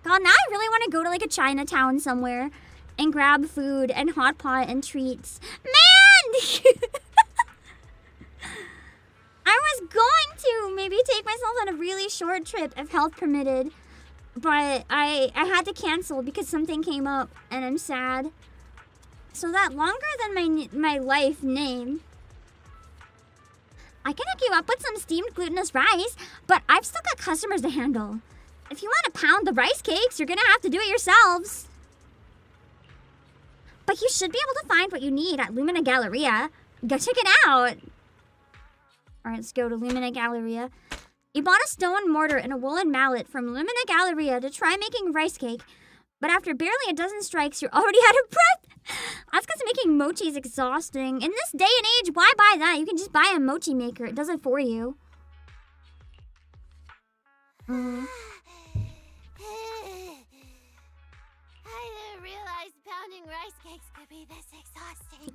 God, now I really want to go to like a Chinatown somewhere and grab food and hot pot and treats. Man! I was going to maybe take myself on a really short trip if health permitted, but I had to cancel because something came up and I'm sad. So that longer than my life name. I can hook you up with some steamed glutinous rice, but I've still got customers to handle. If you want to pound the rice cakes, you're gonna have to do it yourselves. But you should be able to find what you need at Lumina Galleria. Go check it out. Alright, let's go to Lumina Galleria. You bought a stone mortar and a woolen mallet from Lumina Galleria to try making rice cake, but after barely a dozen strikes, you're already out of breath. That's because making mochi is exhausting. In this day and age, why buy that? You can just buy a mochi maker. It does it for you. I didn't realize pounding rice cakes could be this exhausting.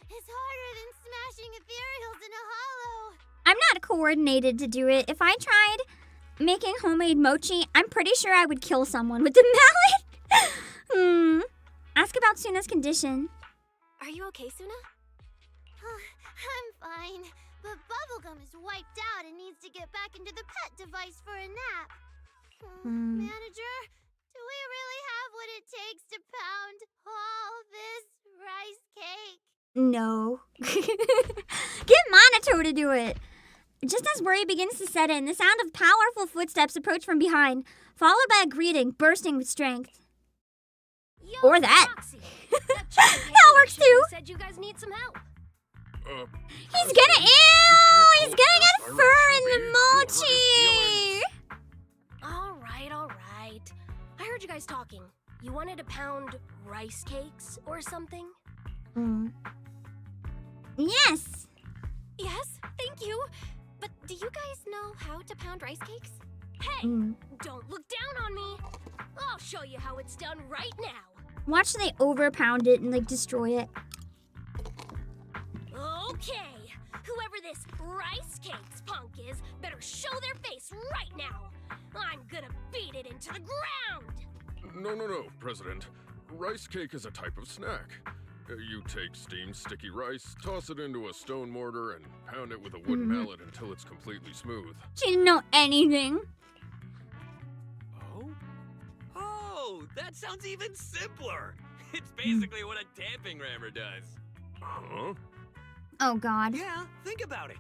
It's harder than smashing ethereals in a hollow. I'm not coordinated to do it. If I tried making homemade mochi, I'm pretty sure I would kill someone with the mallet. Ask about Suna's condition. Are you okay, Suna? I'm fine, but Bubblegum is wiped out and needs to get back into the pet device for a nap. Manager, do we really have what it takes to pound all this rice cake? No. Get Monato to do it. Just as worry begins to set in, the sound of powerful footsteps approach from behind, followed by a greeting bursting with strength. Yo, Or that. Foxy. That works too. Said you guys need some help. He's gonna he's gonna get fur in the mochi. All right. I heard you guys talking. You wanted to pound rice cakes or something? Yes. Yes, thank you. But do you guys know how to pound rice cakes? Hey, don't look down on me. I'll show you how it's done right now. Watch they overpound it and like destroy it. Okay, whoever this rice cakes punk is, better show their face right now. I'm gonna beat it into the ground. No, President. Rice cake is a type of snack. You take steamed sticky rice, toss it into a stone mortar, and pound it with a wooden mallet until it's completely smooth. She didn't know anything. Oh, that sounds even simpler. It's basically what a tamping rammer does. Huh? Oh God. Yeah, think about it.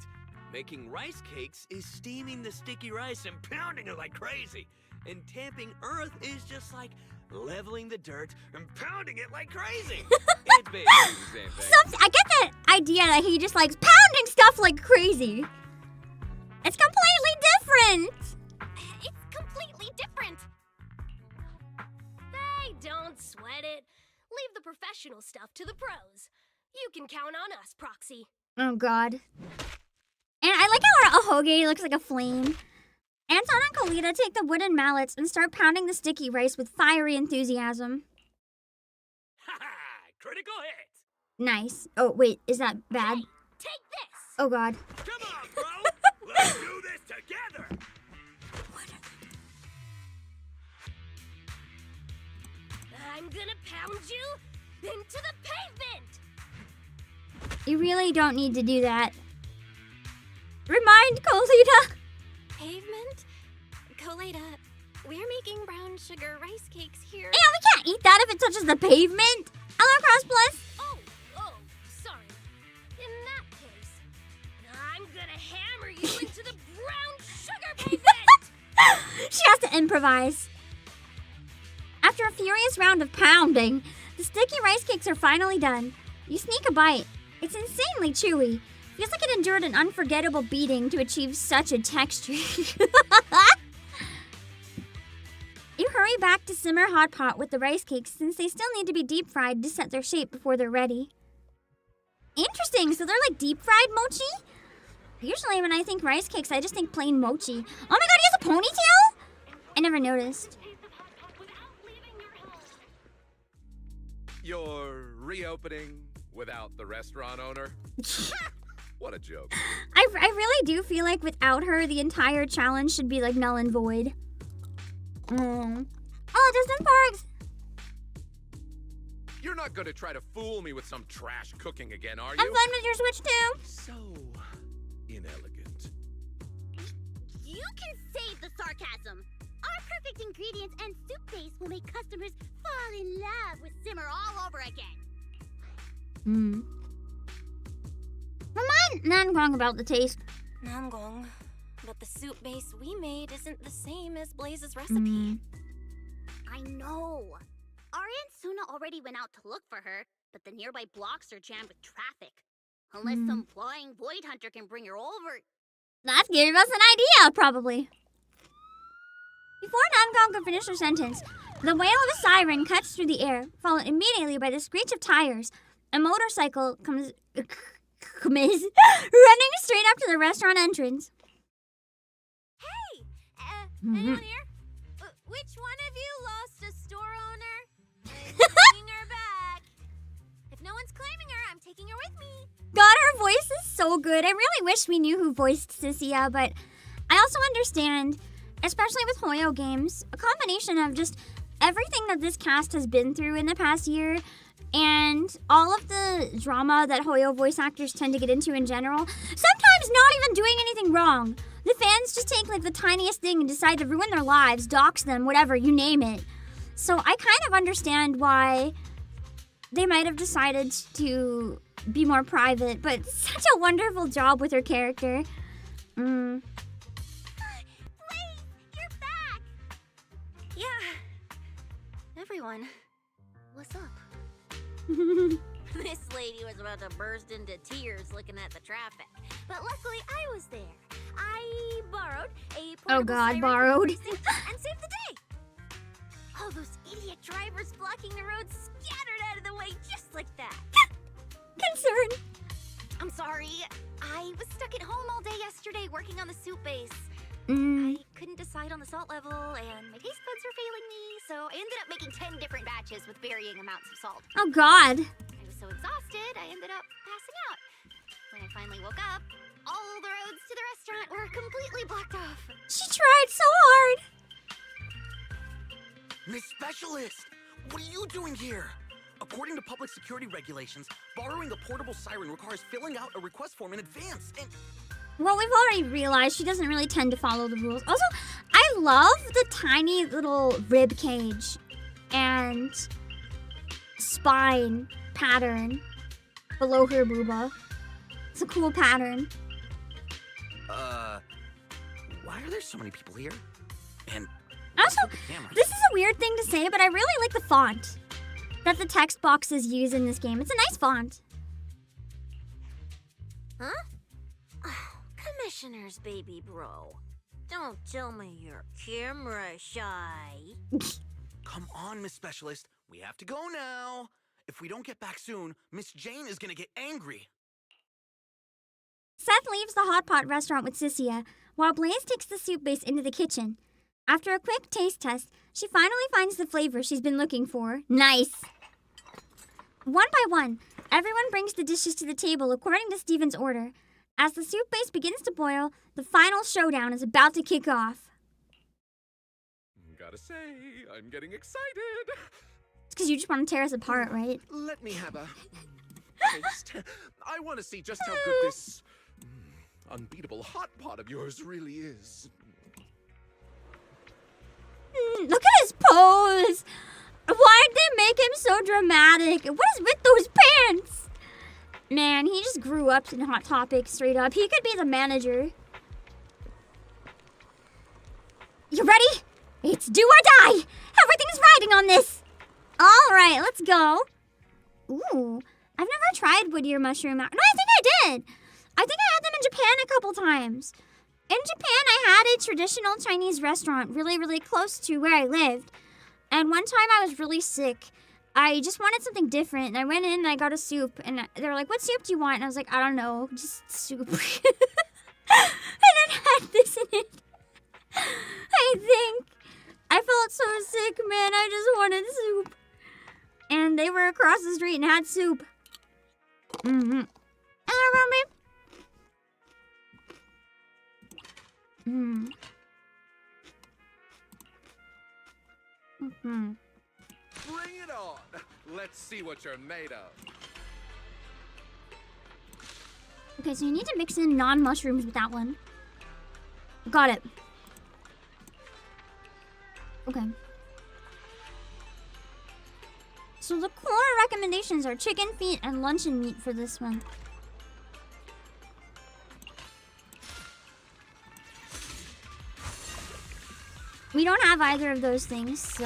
Making rice cakes is steaming the sticky rice and pounding it like crazy. And tamping earth is just like leveling the dirt and pounding it like crazy. It's basically the same thing. I get that idea that he just likes pounding stuff like crazy. It's completely different. It's completely different. Hey, don't sweat it. Leave the professional stuff to the pros. You can count on us, Proxy. Oh God. And I like how our Ahoge looks like a flame. Anton and Kalita take the wooden mallets and start pounding the sticky rice with fiery enthusiasm. Ha! Critical hit! Nice. Oh, wait, is that bad? Hey, take this! Oh God. Come on, bro! Let's do this together! I'm gonna pound you into the pavement! You really don't need to do that. right? Colada, we're making brown sugar rice cakes here. Yeah, we can't eat that if it touches the pavement. Hello, Cross Plus. Oh, sorry. In that case, I'm gonna hammer you into the brown sugar pavement! She has to improvise. After a furious round of pounding, the sticky rice cakes are finally done. You sneak a bite. It's insanely chewy. Feels like it endured an unforgettable beating to achieve such a texture. You hurry back to simmer hot pot with the rice cakes since they still need to be deep fried to set their shape before they're ready. Interesting, so they're like deep fried mochi? Usually when I think rice cakes, I just think plain mochi. Oh my god, he has a ponytail? I never noticed. You're reopening without the restaurant owner? What a joke. I really do feel like without her, the entire challenge should be like null and void. Oh, Justin Parks! You're not gonna try to fool me with some trash cooking again, are you? I'm fine with your Switch too. So inelegant. You can save the sarcasm. Our perfect ingredients and soup base will make customers fall in love with simmer all over again. Am I not wrong about the taste? Namgong, but the soup base we made isn't the same as Blaze's recipe. I know. Our Aunt Suna already went out to look for her, but the nearby blocks are jammed with traffic. Unless some flying void hunter can bring her over. That gave us an idea, probably. Before Namgong could finish her sentence, the wail of a siren cuts through the air, followed immediately by the screech of tires. A motorcycle comes running straight up to the restaurant entrance. Hey! Anyone here? Which one of you lost a store owner? I'm bringing her back. If no one's claiming her, I'm taking her with me. God, her voice is so good. I really wish we knew who voiced Sissia, but I also understand, especially with Hoyo games, a combination of just everything that this cast has been through in the past year and all of the drama that Hoyo voice actors tend to get into in general, sometimes not even doing anything wrong. The fans just take like the tiniest thing and decide to ruin their lives, dox them, whatever, you name it. So I kind of understand why they might have decided to be more private, but such a wonderful job with her character. Wait, you're back! Yeah. Everyone, what's up? This lady was about to burst into tears looking at the traffic, but luckily I was there. I borrowed a portable siren borrowed. and saved the day. All those idiot drivers blocking the road scattered out of the way just like that. Concern. I'm sorry. I was stuck at home all day yesterday working on the soup base. Mm. I couldn't decide on the salt level, and my taste buds were failing me, so I ended up making 10 different batches with varying amounts of salt. Oh, God. I was so exhausted, I ended up passing out. When I finally woke up, all the roads to the restaurant were completely blocked off. She tried so hard. Miss Specialist, what are you doing here? According to public security regulations, borrowing a portable siren requires filling out a request form in advance, and... Well, we've already realized she doesn't really tend to follow the rules. Also, I love the tiny little rib cage and spine pattern below her booba. It's a cool pattern. Why are there so many people here? And Also, the cameras? this is a weird thing to say, but I really like the font that the text boxes use in this game. It's a nice font. Huh? Oh, Commissioner's baby bro. Don't tell me you're camera shy. Come on, Miss Specialist. We have to go now. If we don't get back soon, Miss Jane is gonna get angry. Seth leaves the hot pot restaurant with Sissia, while Blaze takes the soup base into the kitchen. After a quick taste test, she finally finds the flavor she's been looking for. Nice! One by one, everyone brings the dishes to the table according to Steven's order. As the soup base begins to boil, the final showdown is about to kick off. Gotta say, I'm getting excited. It's because you just want to tear us apart, right? Let me have a taste. I want to see just how good this unbeatable hot pot of yours really is. Look at his pose. Why'd they make him so dramatic? What is with those pants? Man, he just grew up in Hot Topic straight up. He could be the manager. You ready? It's do or die. Everything's riding on this. All right, let's go. Ooh, I've never tried wood ear mushroom. No, I think I did. I think I had them in Japan a couple times. In Japan, I had a traditional Chinese restaurant really, really close to where I lived. And one time I was really sick. I just wanted something different. And I went in and I got a soup. And they were like, what soup do you want? And I was like, I don't know, just soup. And it had this in it. I think. I felt so sick, man. I just wanted soup. And they were across the street and had soup. Mm-hmm. Hello, babe. Mm. Mm-hmm. Bring it on. Let's see what you're made of. Okay, so you need to mix in non-mushrooms with that one. Got it. Okay. So the core recommendations are chicken feet and luncheon meat for this one. We don't have either of those things, so...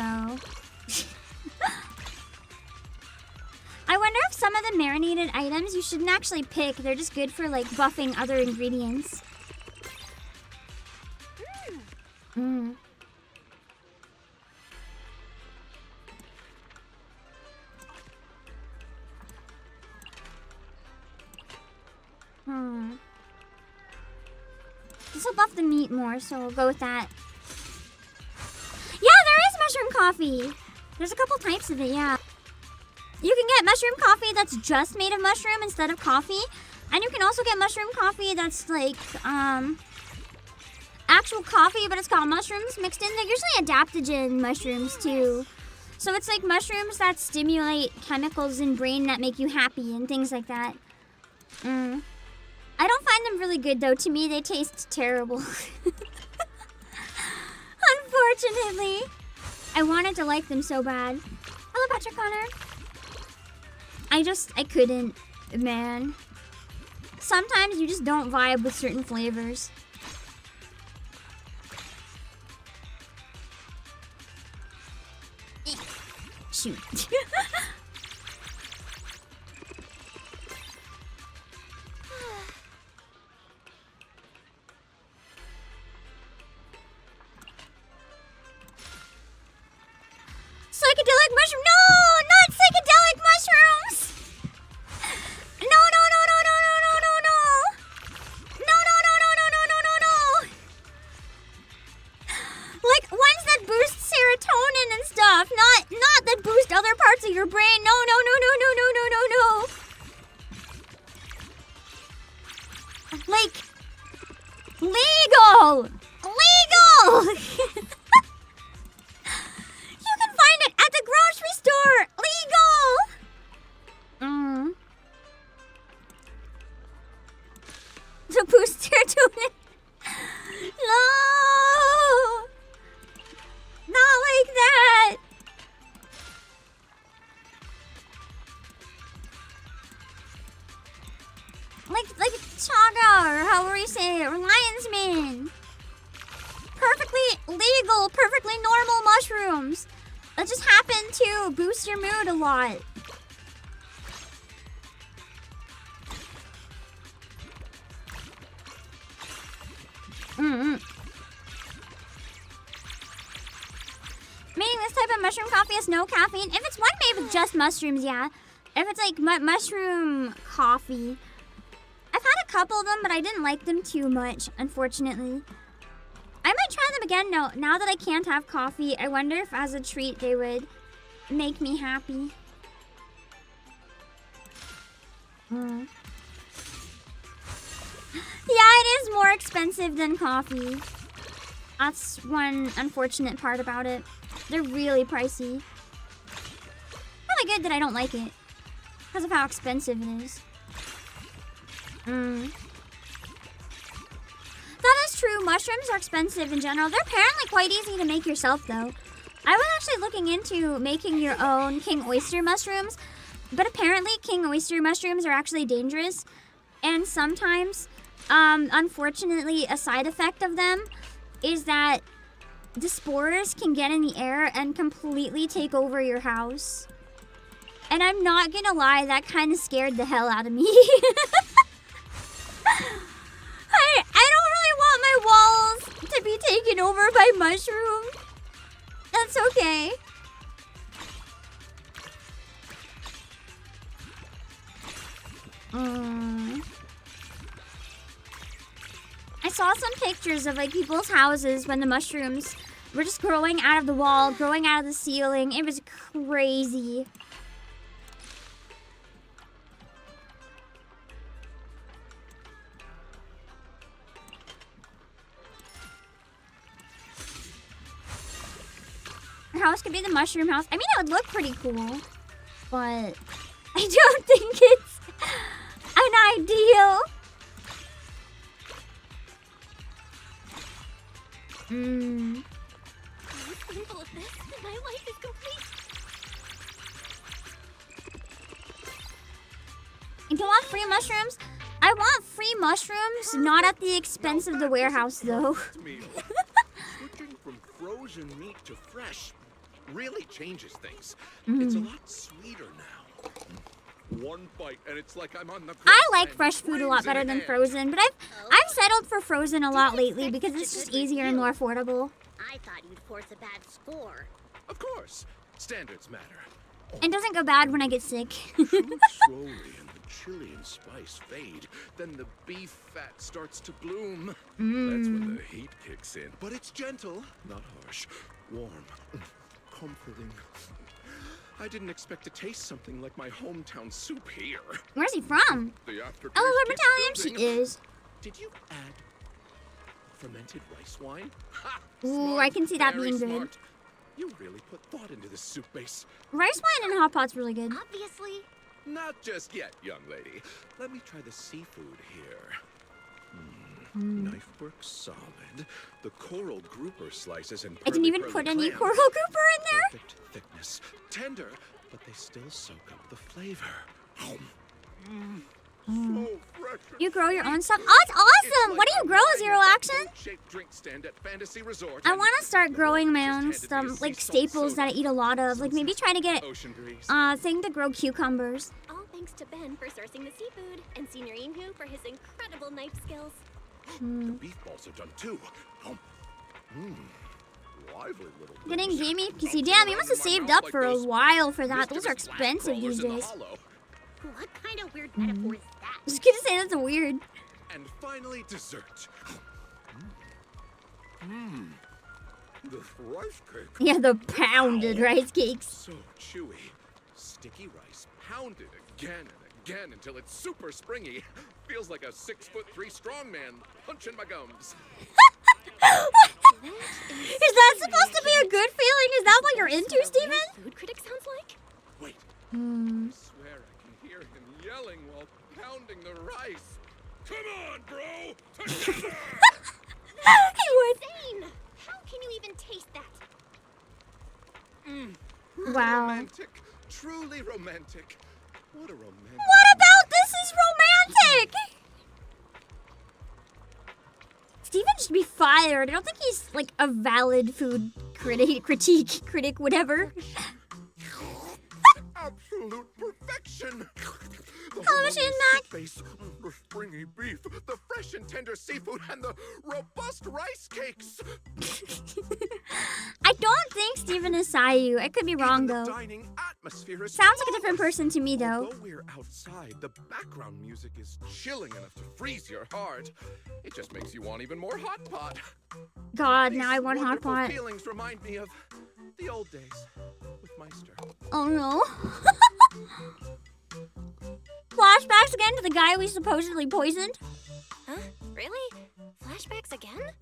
I wonder if some of the marinated items you shouldn't actually pick. They're just good for, like, buffing other ingredients. Mm. This will buff the meat more, so we'll go with that. Yeah, there is mushroom coffee. There's a couple types of it, yeah. You can get mushroom coffee that's just made of mushroom instead of coffee. And you can also get mushroom coffee that's like, actual coffee, but it's got mushrooms mixed in. They're usually adaptogen mushrooms, too. So it's like mushrooms that stimulate chemicals in brain that make you happy and things like that. I don't find them really good, though. To me, they taste terrible. Unfortunately. I wanted to like them so bad. Hello, Patrick Connor. I couldn't, man. Sometimes you just don't vibe with certain flavors. Shoot. Psychedelic mushroom? No, not psychedelic mushrooms. No, no, no, no, no, no, no, no, no. No, no, no, no, no, no, no, no, no. Like ones that boost serotonin and stuff, not that boost other parts of your brain. No, no, no, no, no, no, no, no, no. Like legal. You can find it at the grocery store! Legal! To boost serotonin. No! Not like that! Like chaga, or however you say it, or lion's mane. Perfectly legal, perfectly normal mushrooms that just happen to boost your mood a lot. Meaning this type of mushroom coffee has no caffeine. If it's one made with just mushrooms, yeah. If it's like mushroom coffee. I've had a couple of them, but I didn't like them too much, unfortunately. I might try them again now that I can't have coffee. I wonder if as a treat they would make me happy. Yeah, it is more expensive than coffee. That's one unfortunate part about it. They're really pricey. Probably good that I don't like it because of how expensive it is. That is true. mushrooms are expensive in general. They're apparently quite easy to make yourself, though. I was actually looking into making your own king oyster mushrooms, but apparently king oyster mushrooms are actually dangerous. And sometimes, unfortunately, a side effect of them is that the spores can get in the air and completely take over your house. And I'm not gonna lie, that kind of scared the hell out of me. I don't really want my walls to be taken over by mushrooms. That's okay. I saw some pictures of like people's houses when the mushrooms were just growing out of the wall, growing out of the ceiling. It was crazy. Your house could be the mushroom house. I mean, it would look pretty cool, but I don't think it's an ideal. I'm thankful of this. My life is complete. You don't want free mushrooms? I want free mushrooms, not at the expense of the warehouse, though. Switching from frozen meat to fresh really changes things. It's a lot sweeter now. One bite and it's like I'm on the I like fresh food a lot better than frozen, but I've settled for frozen a lot lately because it's just easier and more affordable. I thought you'd force a bad score. Of course, standards matter. It doesn't go bad when I get sick. Chew slowly and the chili and spice fade. Then the beef fat starts to bloom. That's when the heat kicks in. But it's gentle, not harsh. Warm, comforting. I didn't expect to taste something like my hometown soup here. Where's he from? The aftertaste Oh, what keeps battalion she building. is. Did you add fermented rice wine? Ha! Ooh, Smart, I can see that very being good. smart. You really put thought into this soup base. Rice wine and hot pot's really good. Obviously. Not just yet, young lady. Let me try the seafood here. Knife work solid. The coral grouper slices and I didn't even put any coral grouper in there. Perfect thickness. Tender, but they still soak up the flavor. So fresh. You grow your own stuff? Oh, it's awesome! What do you grow, Zero Action? Shaped drink stand at Fantasy Resort. I want to start growing my own stuff, like staples that I eat a lot of. Like maybe try to get Ocean breeze. thing to grow cucumbers. All thanks to Ben for sourcing the seafood, and Senior Inhu for his incredible knife skills. The beef balls are done too. Lively little. Getting gamey PC. Damn, you must have saved up for a while for that. Those are expensive these days. What kind of weird metaphor is that? I was gonna say that's weird. And finally, dessert. The rice cake. Yeah, the pounded rice cakes. So chewy. Sticky rice pounded again and again until it's super springy. Feels like a 6'3" strong man punching my gums. Is that supposed to be a good feeling? Is that what you're into, Steven? Food critic sounds like? Wait. I swear I can hear him yelling while pounding the rice. Come on, bro! Together! He would. Insane! How can you even taste that? Wow. Romantic. Truly romantic. What a romantic. What about this is romantic? Steven should be fired. I don't think he's like a valid food critic, whatever. Absolute perfection. The Television, Mac. Base, the springy beef, the fresh and tender seafood, and the robust rice cakes. I don't think Steven is Sayu. I could be wrong Even the though. dining atmosphere is Sounds like a different person to me though. Although we're outside, the background music is chilling enough to freeze your heart. It just makes you want even more hot pot. God, These now I want hot wonderful pot. feelings remind me of the old days with Meister. Oh no. Flashbacks again to the guy we supposedly poisoned? Huh? Really? Flashbacks again?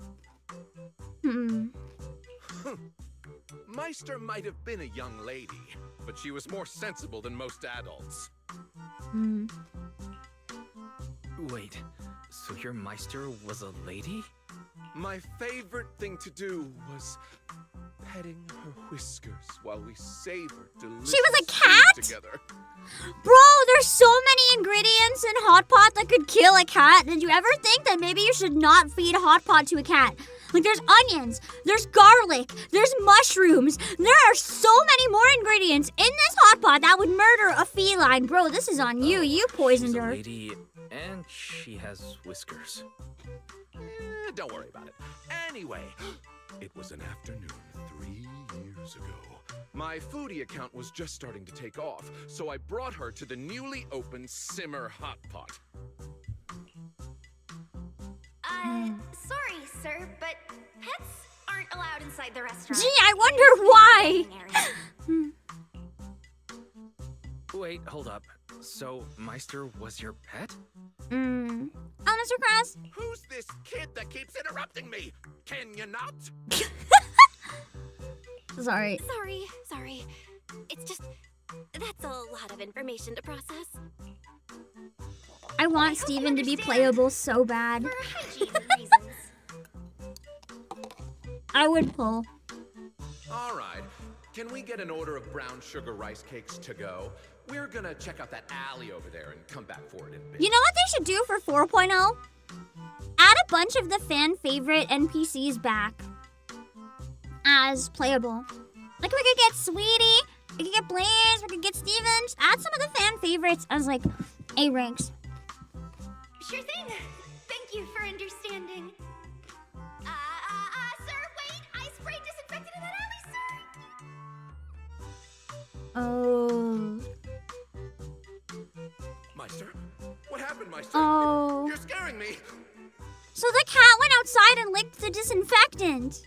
Meister might have been a young lady, but she was more sensible than most adults. Wait, so your Meister was a lady? My favorite thing to do was petting her whiskers while we savored delicious She was a food cat? together. Bro, there's so many ingredients in hot pot that could kill a cat. Did you ever think that maybe you should not feed hot pot to a cat? Like, there's onions, there's garlic, there's mushrooms. There are so many more ingredients in this hot pot that would murder a feline. Bro, this is on you. You poisoned She's a her. lady, and she has whiskers. Don't worry about it. Anyway, it was an afternoon 3 years ago. My foodie account was just starting to take off, so I brought her to the newly opened Simmer Hot Pot. Sorry, sir, but pets aren't allowed inside the restaurant. Gee, I wonder why. Wait, hold up. So, Meister was your pet? Oh, Mr. Krabs? Who's this kid that keeps interrupting me? Can you not? Sorry. Sorry. It's just, that's a lot of information to process. I want Steven to be playable so bad. For hygiene reasons. I would pull. All right. Can we get an order of brown sugar rice cakes to go? We're gonna check out that alley over there and come back for it in a bit. You know what they should do for 4.0? Add a bunch of the fan favorite NPCs back as playable. Like, we could get Sweetie, we could get Blaze, we could get Steven. Just add some of the fan favorites as, like, A ranks. Sure thing. Thank you for understanding. Sir, wait! I sprayed disinfectant in that alley, sir! Oh. Meister? What happened, Meister? Oh. You're scaring me! So the cat went outside and licked the disinfectant.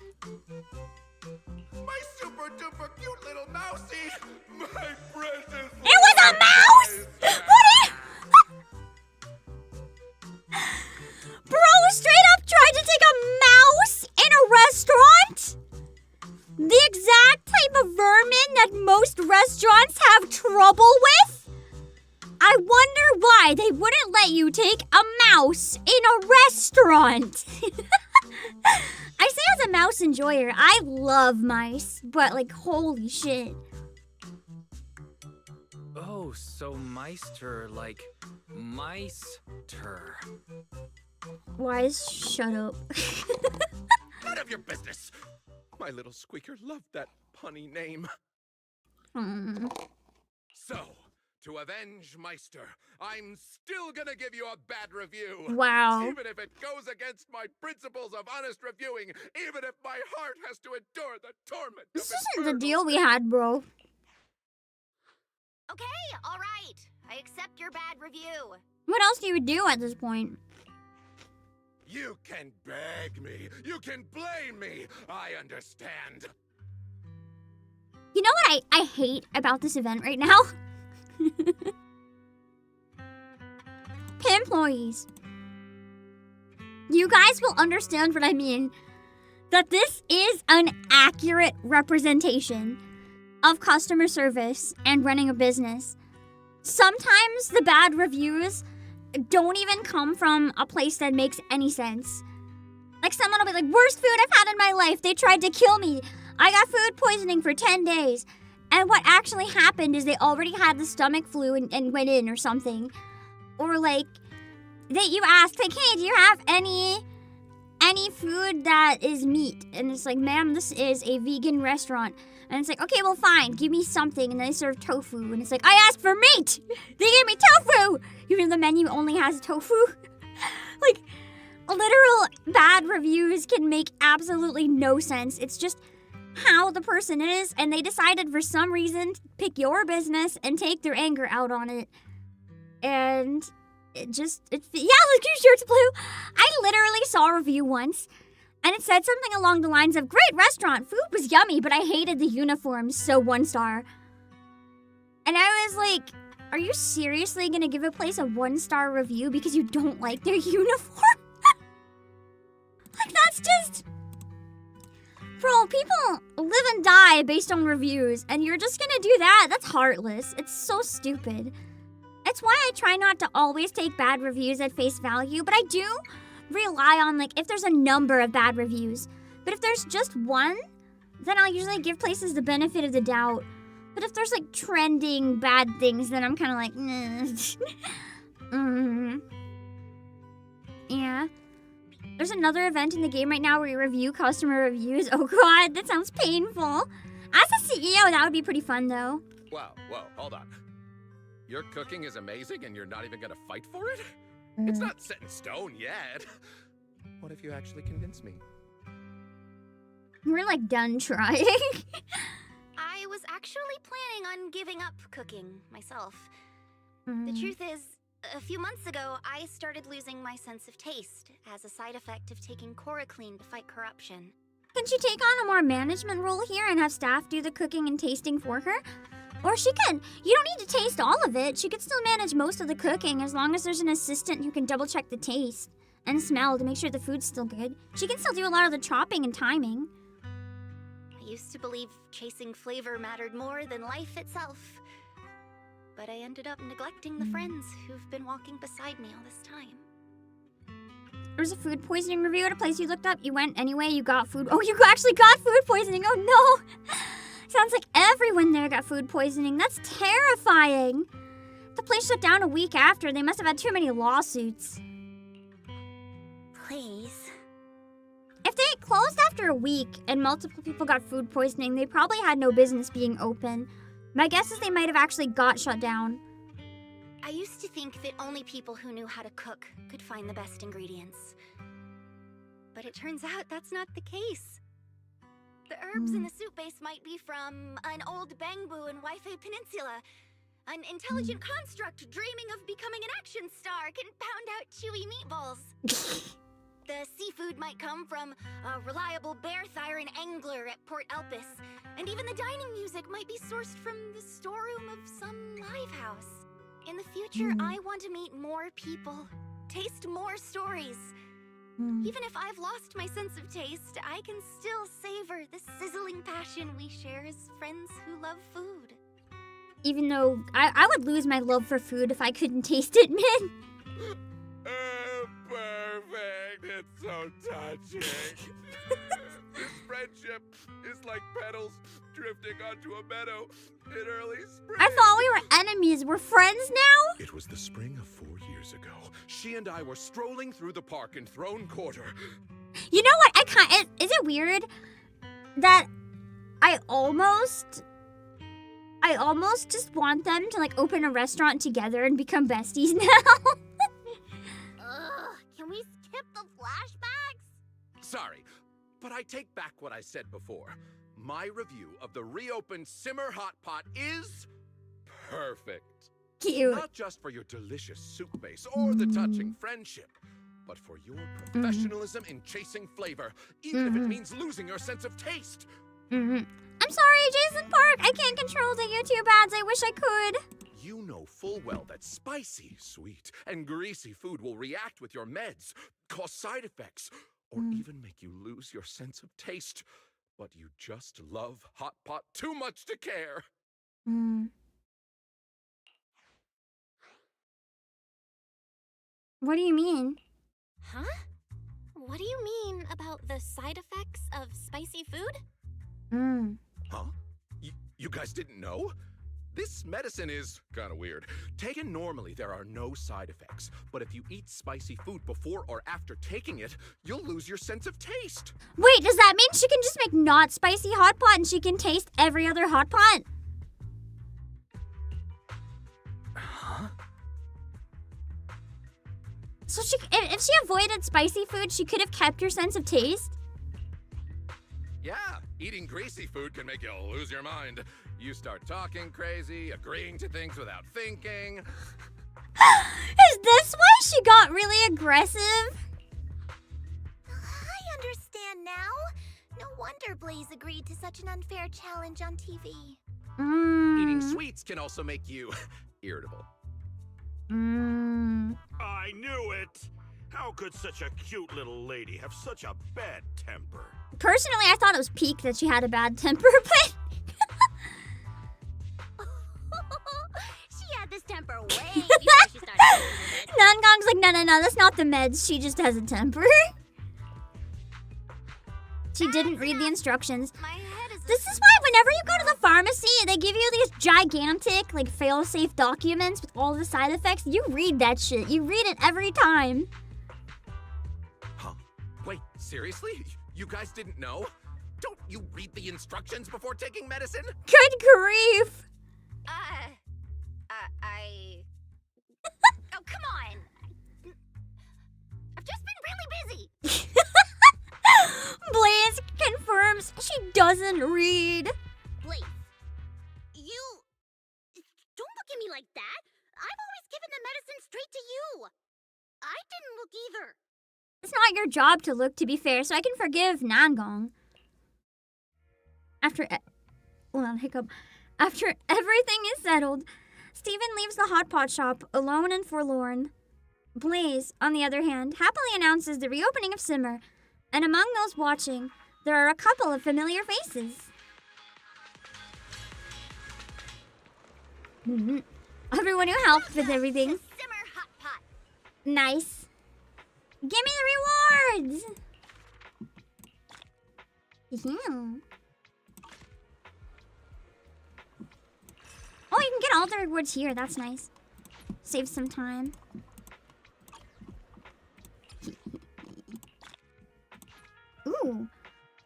My super duper cute little mousie! My precious It was a mouse! What are you... Bro straight up tried to take a mouse in a restaurant? The exact type of vermin that most restaurants have trouble with? I wonder why they wouldn't let you take a mouse in a restaurant. I say as a mouse enjoyer, I love mice, but like, holy shit. Oh, so Meister, like, Meister. Wise, shut up. None of your business! My little squeaker loved that punny name. So, to avenge Meister, I'm still gonna give you a bad review. Wow. Even if it goes against my principles of honest reviewing, even if my heart has to endure the torment. This isn't the deal we had, bro. Okay, all right. I accept your bad review. What else do you do at this point? You can beg me. You can blame me. I understand. You know what I hate about this event right now? Employees. You guys will understand what I mean. That this is an accurate representation of customer service and running a business. Sometimes the bad reviews don't even come from a place that makes any sense. Like, someone will be like, worst food I've had in my life. They tried to kill me. I got food poisoning for 10 days. And what actually happened is they already had the stomach flu and went in or something. Or like, that you asked, like, hey, do you have any food that is meat? And it's like, ma'am, this is a vegan restaurant. And it's like, okay, well, fine, give me something. And then they serve tofu. And it's like, I asked for meat! They gave me tofu! Even though the menu only has tofu. Like, literal bad reviews can make absolutely no sense. It's just how the person is, and they decided for some reason to pick your business and take their anger out on it. And yeah, look, your shirt's blue. I literally saw a review once, and it said something along the lines of, great restaurant, food was yummy, but I hated the uniforms, so 1 star. And I was like, are you seriously gonna give a place a 1-star review because you don't like their uniform? Like, that's just... Bro, people live and die based on reviews, and you're just gonna do that? That's heartless. It's so stupid. It's why I try not to always take bad reviews at face value, but I do rely on, like, if there's a number of bad reviews. But if there's just one, then I'll usually give places the benefit of the doubt. But if there's, like, trending bad things, then I'm kind of like, nah. Yeah. There's another event in the game right now where you review customer reviews. Oh god, that sounds painful. As a CEO, that would be pretty fun, though. Whoa, hold on. Your cooking is amazing and you're not even gonna fight for it? It's not set in stone yet. What if you actually convince me? We're, like, done trying. I was actually planning on giving up cooking myself. The truth is, a few months ago, I started losing my sense of taste as a side effect of taking Chloroclean to fight corruption. Can she take on a more management role here and have staff do the cooking and tasting for her? Or she can. You don't need to taste all of it. She could still manage most of the cooking as long as there's an assistant who can double check the taste and smell to make sure the food's still good. She can still do a lot of the chopping and timing. I used to believe chasing flavor mattered more than life itself. But I ended up neglecting the friends who've been walking beside me all this time. There was a food poisoning review at a place you looked up. You went anyway, you got food. Oh, you actually got food poisoning. Oh no! Sounds like everyone there got food poisoning. That's terrifying. The place shut down a week after. They must have had too many lawsuits. Please. If they closed after a week and multiple people got food poisoning, they probably had no business being open. My guess is they might have actually got shut down. I used to think that only people who knew how to cook could find the best ingredients. But it turns out that's not the case. The herbs in the soup base might be from an old bangbu in Waifei Peninsula. An intelligent construct dreaming of becoming an action star can pound out chewy meatballs. The seafood might come from a reliable bear thyron angler at Port Elpis. And even the dining music might be sourced from the storeroom of some live house. In the future, I want to meet more people, taste more stories. Even if I've lost my sense of taste, I can still savor the sizzling passion we share as friends who love food. Even though I would lose my love for food if I couldn't taste it, man. Perfect. It's so touching. This friendship is like petals drifting onto a meadow in early spring. I thought we were enemies. We're friends now? It was the spring of 4 years ago. She and I were strolling through the park in Throne Quarter. You know what? Is it weird that I almost just want them to, like, open a restaurant together and become besties now? Can we skip the flashbacks? Sorry, but I take back what I said before. My review of the reopened Simmer Hot Pot is perfect. Cute. Not just for your delicious soup base or the touching friendship, but for your professionalism in chasing flavor, even if it means losing your sense of taste. I'm sorry, Jason Park. I can't control the YouTube ads. I wish I could. You know full well that spicy, sweet, and greasy food will react with your meds, cause side effects, or even make you lose your sense of taste. But you just love Hot Pot too much to care. What do you mean? Huh? What do you mean about the side effects of spicy food? Huh? You guys didn't know? This medicine is kind of weird. Taken normally, there are no side effects. But if you eat spicy food before or after taking it, you'll lose your sense of taste. Wait, does that mean she can just make not spicy hot pot and she can taste every other hot pot? Huh? So if she avoided spicy food, she could have kept your sense of taste? Yeah, eating greasy food can make you lose your mind. You start talking crazy, agreeing to things without thinking. Is this why she got really aggressive? I understand now. No wonder Blaze agreed to such an unfair challenge on TV. Eating sweets can also make you irritable. I knew it! How could such a cute little lady have such a bad temper? Personally, I thought it was peak that she had a bad temper, but... She had this temper way before she started using it. Nangong's like, No, that's not the meds. She just has a temper. She didn't read the instructions. This is why whenever you go to the pharmacy, they give you these gigantic, like, fail-safe documents with all the side effects. You read that shit. You read it every time. Huh? Wait, seriously? You guys didn't know? Don't you read the instructions before taking medicine? Good grief. Oh, come on. I've just been really busy. Blaze confirms she doesn't read. Blaze, you... Don't look at me like that. I've always given the medicine straight to you. I didn't look either. It's not your job to look, to be fair, so I can forgive Nangong. After everything is settled, Stephen leaves the hotpot shop alone and forlorn. Blaze, on the other hand, happily announces the reopening of Simmer, and among those watching, there are a couple of familiar faces. Everyone who helped with everything. Simmer hotpot. Nice. Give me the rewards! Yeah. Oh, you can get all the rewards here. That's nice. Save some time. Ooh.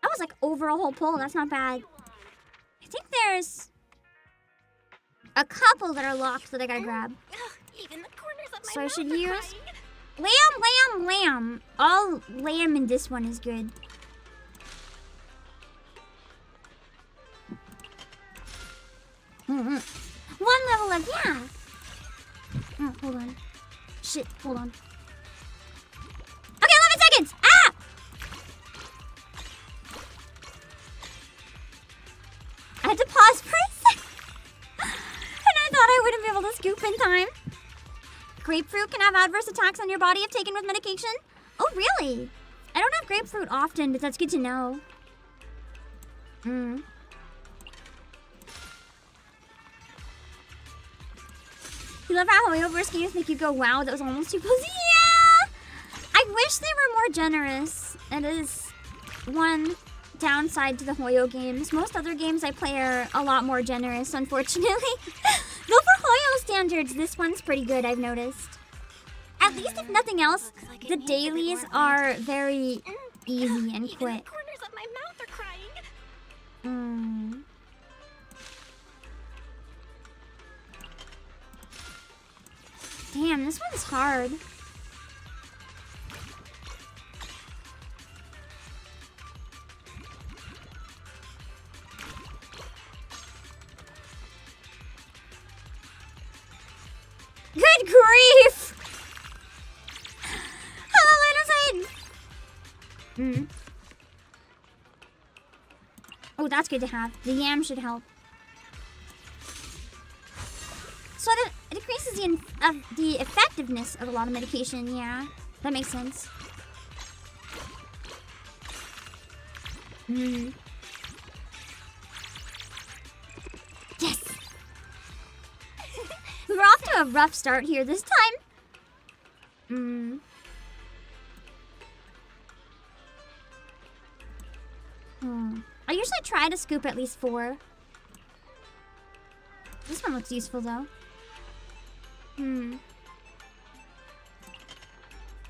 That was like over a whole pole. That's not bad. I think there's a couple that are locked that I gotta grab. Even the corners of my So I mouth should are use crying. lamb. All lamb in this one is good. One level up, yeah. Oh, hold on. Shit, hold on. Okay, 11 seconds. Ah! I had to pause for a second. And I thought I wouldn't be able to scoop in time. Grapefruit can have adverse attacks on your body if taken with medication. Oh, really? I don't have grapefruit often, but that's good to know. You love how Hoyoverse games make you go, wow, that was almost too close. Yeah! I wish they were more generous. It is one downside to the Hoyo games. Most other games I play are a lot more generous, unfortunately. Though for Hoyo standards, this one's pretty good, I've noticed. At least if nothing else, the dailies are very easy and quick. The corners of my mouth are crying. Damn, this one's hard. Good grief! Hello, little Zane! Oh, that's good to have. The yam should help. So it decreases the effectiveness of a lot of medication, yeah. That makes sense. Yes! We're off to a rough start here this time. I usually try to scoop at least 4. This one looks useful though.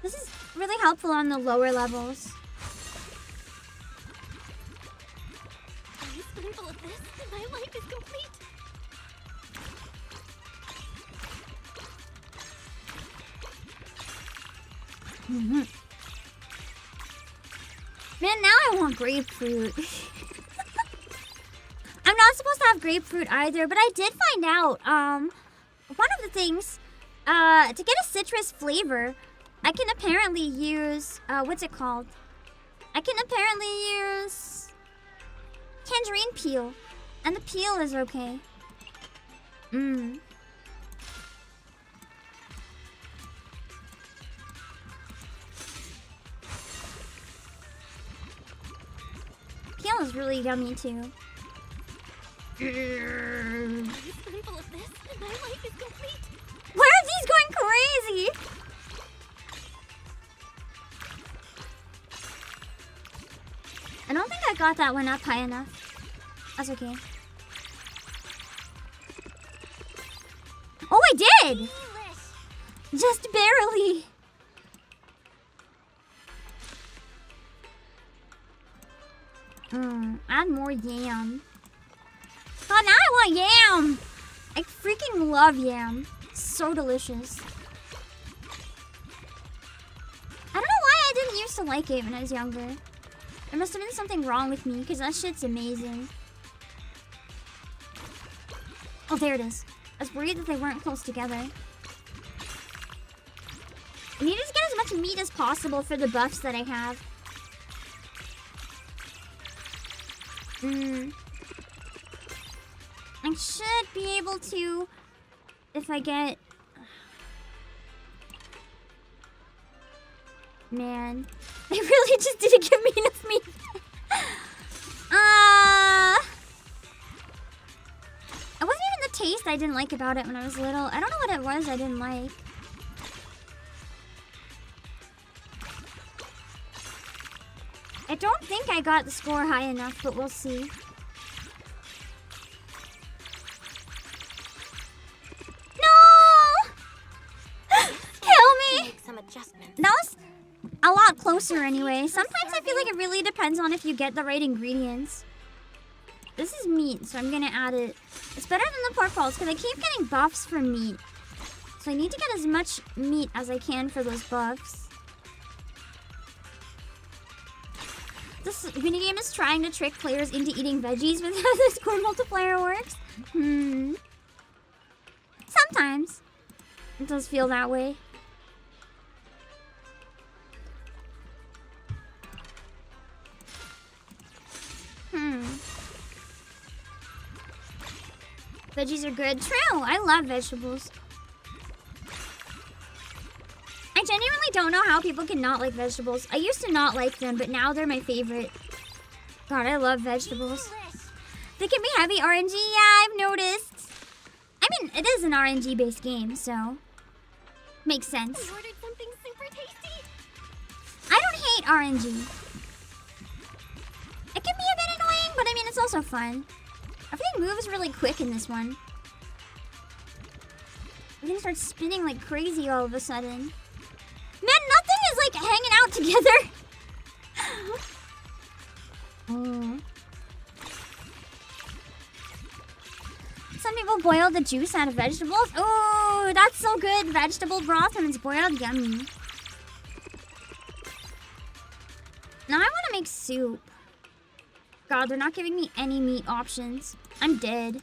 This is really helpful on the lower levels. A spoonful of this, and my life is complete. Man, now I want grapefruit. I'm not supposed to have grapefruit either, but I did find out, one of the things, to get a citrus flavor, I can apparently use, what's it called? I can apparently use tangerine peel, and the peel is okay. Peel is really yummy too. A spoonful of this, and my life is complete. Why are these going crazy? I don't think I got that one up high enough. That's okay. Oh, I did! Just barely. Add more yam. Oh, now I want yam! I freaking love yam. It's so delicious. I don't know why I didn't used to like it when I was younger. There must have been something wrong with me, because that shit's amazing. Oh, there it is. I was worried that they weren't close together. I need to get as much meat as possible for the buffs that I have. I should be able to, if I get... Man, they really just didn't give me enough meat. It wasn't even the taste I didn't like about it when I was little. I don't know what it was I didn't like. I don't think I got the score high enough, but we'll see. No! Kill me! Some adjustments. That was a lot closer anyway. Sometimes I feel like it really depends on if you get the right ingredients. This is meat, so I'm gonna add it. It's better than the pork balls because I keep getting buffs for meat. So I need to get as much meat as I can for those buffs. This minigame is trying to trick players into eating veggies with how the score multiplier works. Sometimes. It does feel that way. Veggies are good. True, I love vegetables. I genuinely don't know how people can not like vegetables. I used to not like them, but now they're my favorite. God, I love vegetables. They can be heavy RNG, yeah, I've noticed. I mean, it is an RNG-based game, so... Makes sense. We ordered something super tasty. I don't hate RNG. It can be a bit annoying, but I mean, it's also fun. Everything moves really quick in this one. Everything starts spinning like crazy all of a sudden. Man, nothing is like hanging out together. Some people boil the juice out of vegetables. Oh, that's so good. Vegetable broth when it's boiled. Yummy. Now I want to make soup. God, they're not giving me any meat options. I'm dead.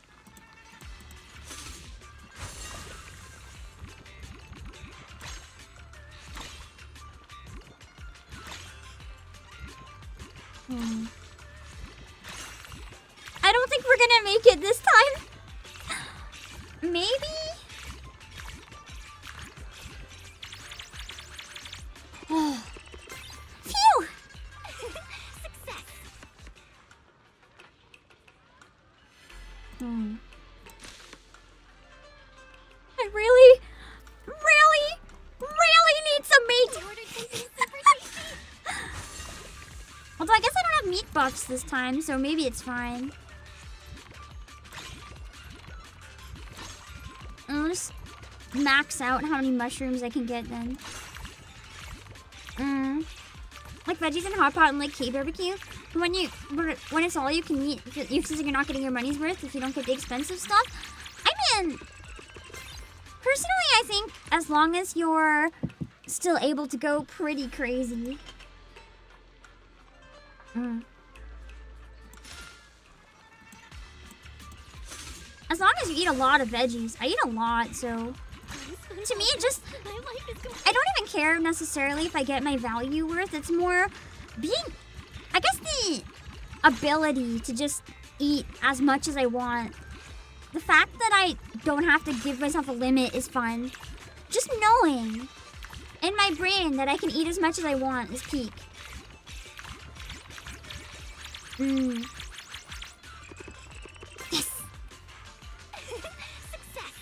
I don't think we're gonna make it this time. Maybe? Oh. Phew! Success. I really need some meat. Although I guess I don't have meat buffs this time, so maybe it's fine. I'll just max out how many mushrooms I can get then. Like veggies and hot pot and like K-barbecue. When it's all you can eat, since you're not getting your money's worth if you don't get the expensive stuff. I mean, personally, I think as long as you're still able to go pretty crazy. As long as you eat a lot of veggies. I eat a lot, so... To me, it just... I don't even care necessarily if I get my value worth. It's more being... I guess the ability to just eat as much as I want. The fact that I don't have to give myself a limit is fun. Just knowing in my brain that I can eat as much as I want is peak. Yes! Success.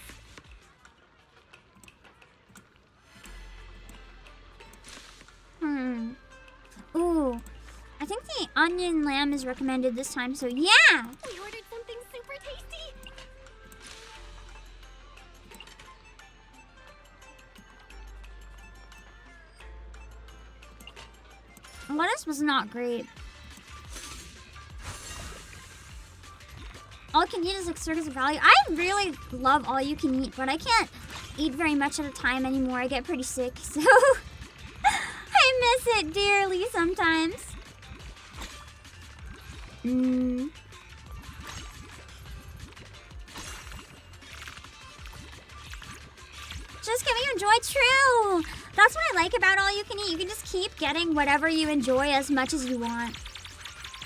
Ooh. I think the onion lamb is recommended this time, so yeah! We ordered something super tasty. Lettuce was not great. All you can eat is like circus of value. I really love all you can eat, but I can't eat very much at a time anymore. I get pretty sick, so I miss it dearly sometimes. Just can we enjoy? True. That's what I like about all you can eat. You can just keep getting whatever you enjoy as much as you want.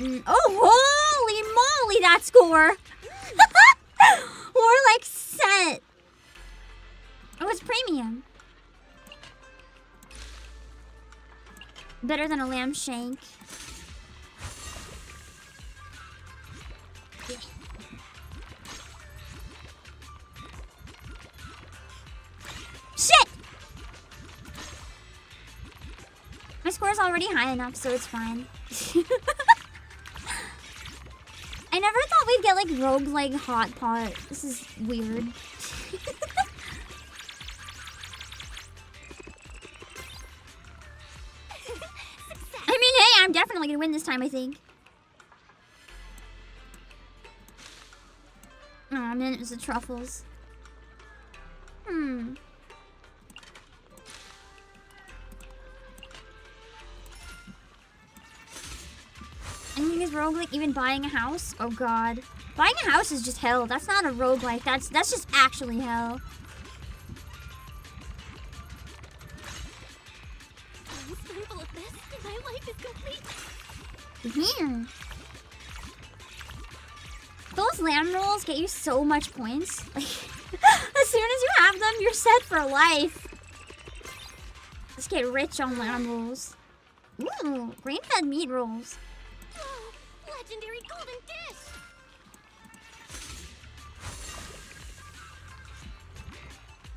Oh, holy moly, that score. More like set. Oh, it's premium. Better than a lamb shank. Shit! My score is already high enough, so it's fine. I never thought we'd get like roguelike hot pot. This is weird. I mean, hey, I'm definitely gonna win this time, I think. Oh man, it was the truffles. Anything is roguelike, even buying a house? Oh god. Buying a house is just hell. That's not a roguelike. That's just actually hell. I'm thankful of this. My life is complete. Here. Those lamb rolls get you so much points. Like, as soon as you have them, you're set for life. Let's get rich on lamb rolls. Ooh, grain-fed meat rolls. Whoa, legendary golden dish.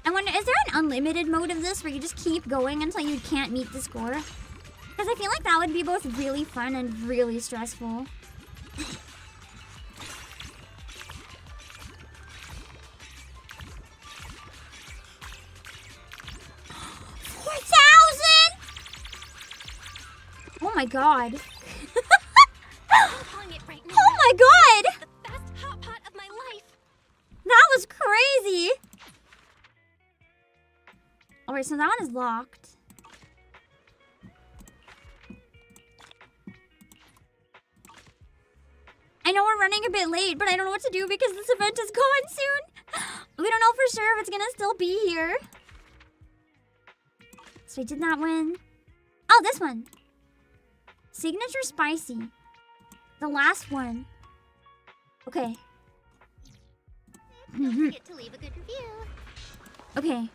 I wonder, is there an unlimited mode of this where you just keep going until you can't meet the score? Because I feel like that would be both really fun and really stressful. 4,000! Oh my god. Right now. Oh my god! The best hot pot of my life. That was crazy! Alright, so that one is locked. I know we're running a bit late, but I don't know what to do because this event is going soon. We don't know for sure if it's gonna still be here. So I did not win. Oh, this one. Signature spicy. The last one. Okay. Don't forget to leave a good review. Okay.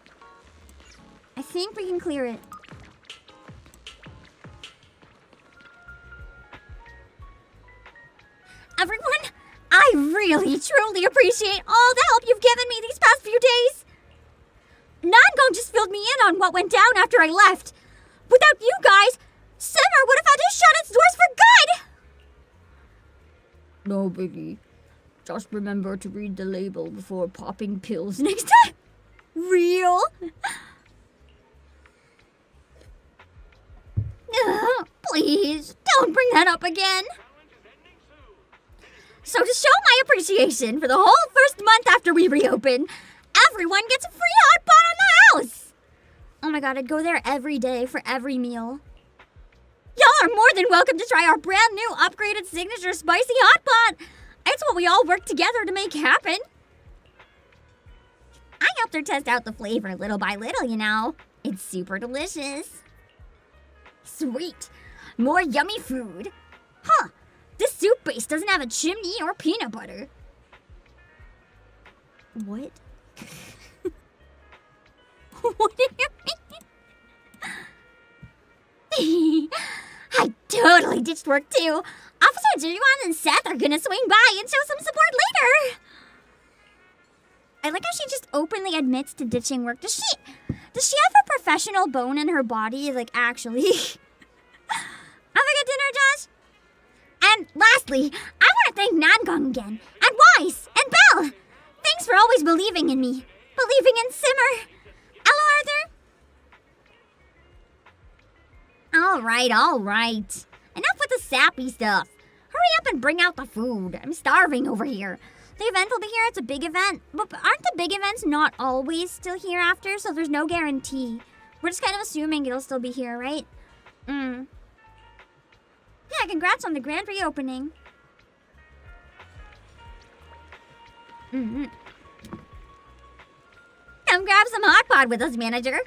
I think we can clear it. Everyone, I really, truly appreciate all the help you've given me these past few days. Nango just filled me in on what went down after I left. Without you guys, Simmer would have had to shut its doors for good. No biggie. Just remember to read the label before popping pills next time. Real? Please, don't bring that up again. So to show my appreciation for the whole first month after we reopen, everyone gets a free hot pot on the house. Oh my god, I'd go there every day for every meal. Y'all are more than welcome to try our brand new upgraded signature spicy hot pot. It's what we all work together to make happen. I helped her test out the flavor little by little, you know. It's super delicious. Sweet. More yummy food. Huh. This soup base doesn't have a chimney or peanut butter. What? What do you mean? I totally ditched work too. Officer Juwan and Seth are gonna swing by and show some support later. I like how she just openly admits to ditching work. Does she have a professional bone in her body? Like, actually. Have a good dinner, Josh. And lastly, I want to thank Nangong again, and Wise, and Belle. Thanks for always believing in me. Believing in Simmer. Hello, Arthur? All right. Enough with the sappy stuff. Hurry up and bring out the food. I'm starving over here. The event will be here. It's a big event. But aren't the big events not always still here after? So there's no guarantee. We're just kind of assuming it'll still be here, right? Yeah, congrats on the grand reopening. Come grab some hot pot with us, manager.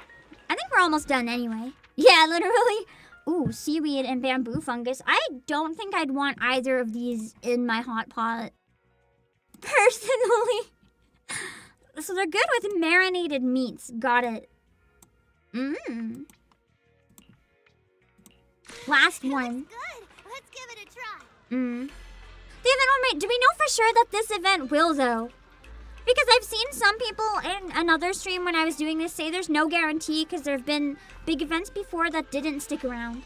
I think we're almost done anyway. Yeah, literally. Ooh, seaweed and bamboo fungus. I don't think I'd want either of these in my hot pot. Personally. So they're good with marinated meats. Got it. Last one. Good. Let's give it a try. The event will do we know for sure that this event will, though? Because I've seen some people in another stream when I was doing this say there's no guarantee because there have been big events before that didn't stick around.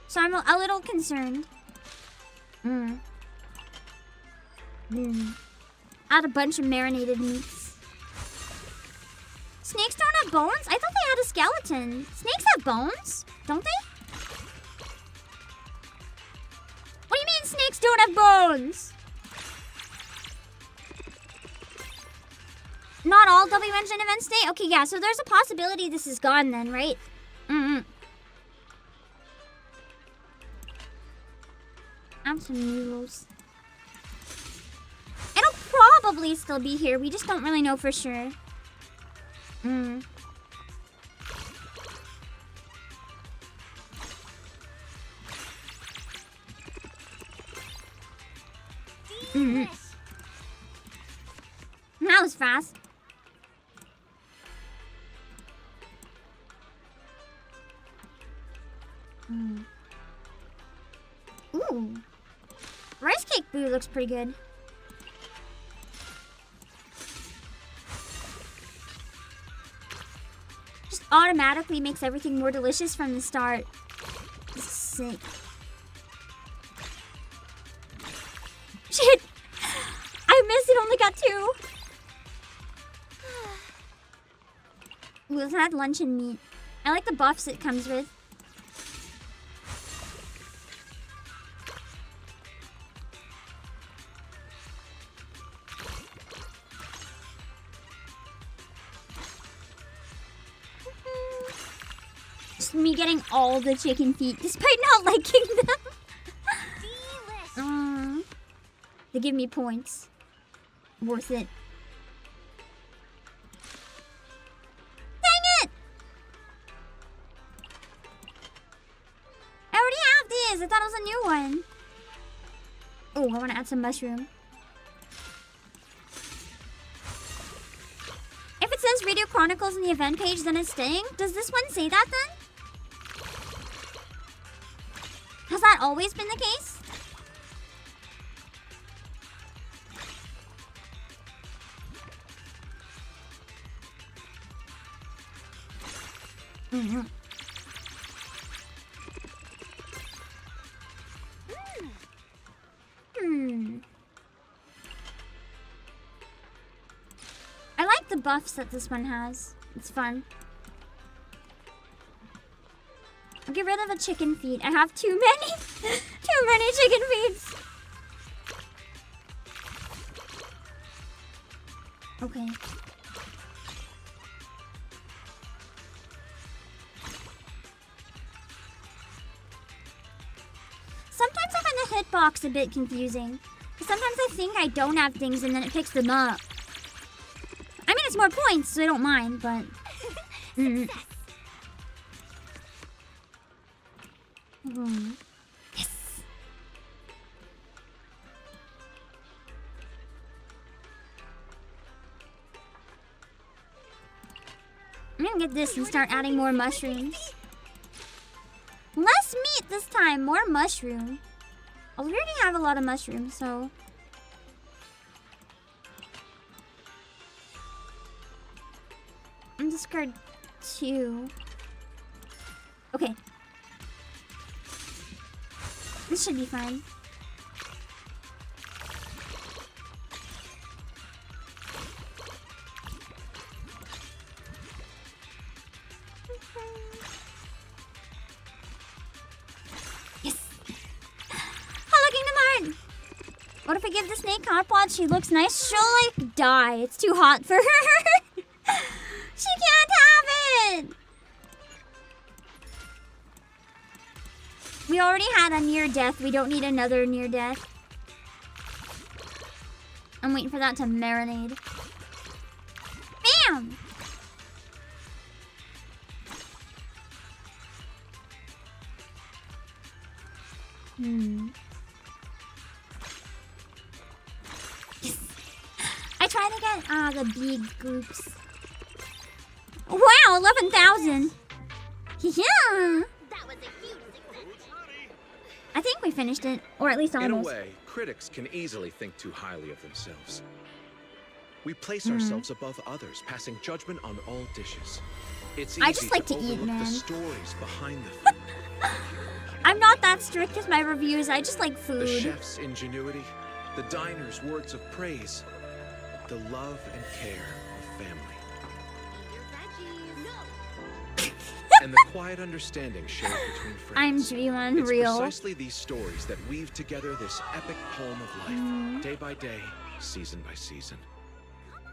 So I'm a little concerned. Add a bunch of marinated meats. Snakes don't have bones? I thought they had a skeleton. Snakes have bones, don't they? What do you mean snakes don't have bones? Not all W Engine events stay? Okay, yeah, so there's a possibility this is gone then, right? Have some noodles. It'll probably still be here. We just don't really know for sure. That was fast. Ooh. Rice cake food looks pretty good. Just automatically makes everything more delicious from the start. Sick. Shit! I missed it, only got 2. Ooh, let's add luncheon meat. I like the buffs it comes with. Just me getting all the chicken feet despite not liking them. They give me points. Worth it. Dang it! I already have these. I thought it was a new one. Oh, I want to add some mushroom. If it says Radio Chronicles in the event page, then it's staying. Does this one say that then? Has that always been the case? I like the buffs that this one has. It's fun. I'll get rid of the chicken feet. I have too many. Too many chicken feet. Okay. Sometimes I find the hitbox a bit confusing. Because sometimes I think I don't have things and then it picks them up. I mean, it's more points, so I don't mind, but... Yes! I'm gonna get this and start adding more mushrooms. Less meat this time, more mushroom. Oh, we already have a lot of mushrooms, so... I'm discard 2. Okay. This should be fine. Yes! Oh, looking to Martin! What if I give the snake hotpot? She looks nice. She'll like die. It's too hot for her. She can't have it! We already had a near death. We don't need another near death. I'm waiting for that to marinate. Bam! Yes. I tried to get the big groups. Wow, 11,000. Yeah. That was a huge success. I think we finished it, or at least In a almost. way, critics can easily think too highly of themselves. We place ourselves above others, passing judgment on all dishes. It's easy I just like to eat, overlook man. the stories behind the food. I'm not that strict with my reviews. I just like The food. chef's ingenuity, the diner's words of praise, the love and care of family, and the quiet understanding shared between friends. I'm dreaming It's real. precisely these stories that weave together this epic poem of life, day by day, season by season. Come on,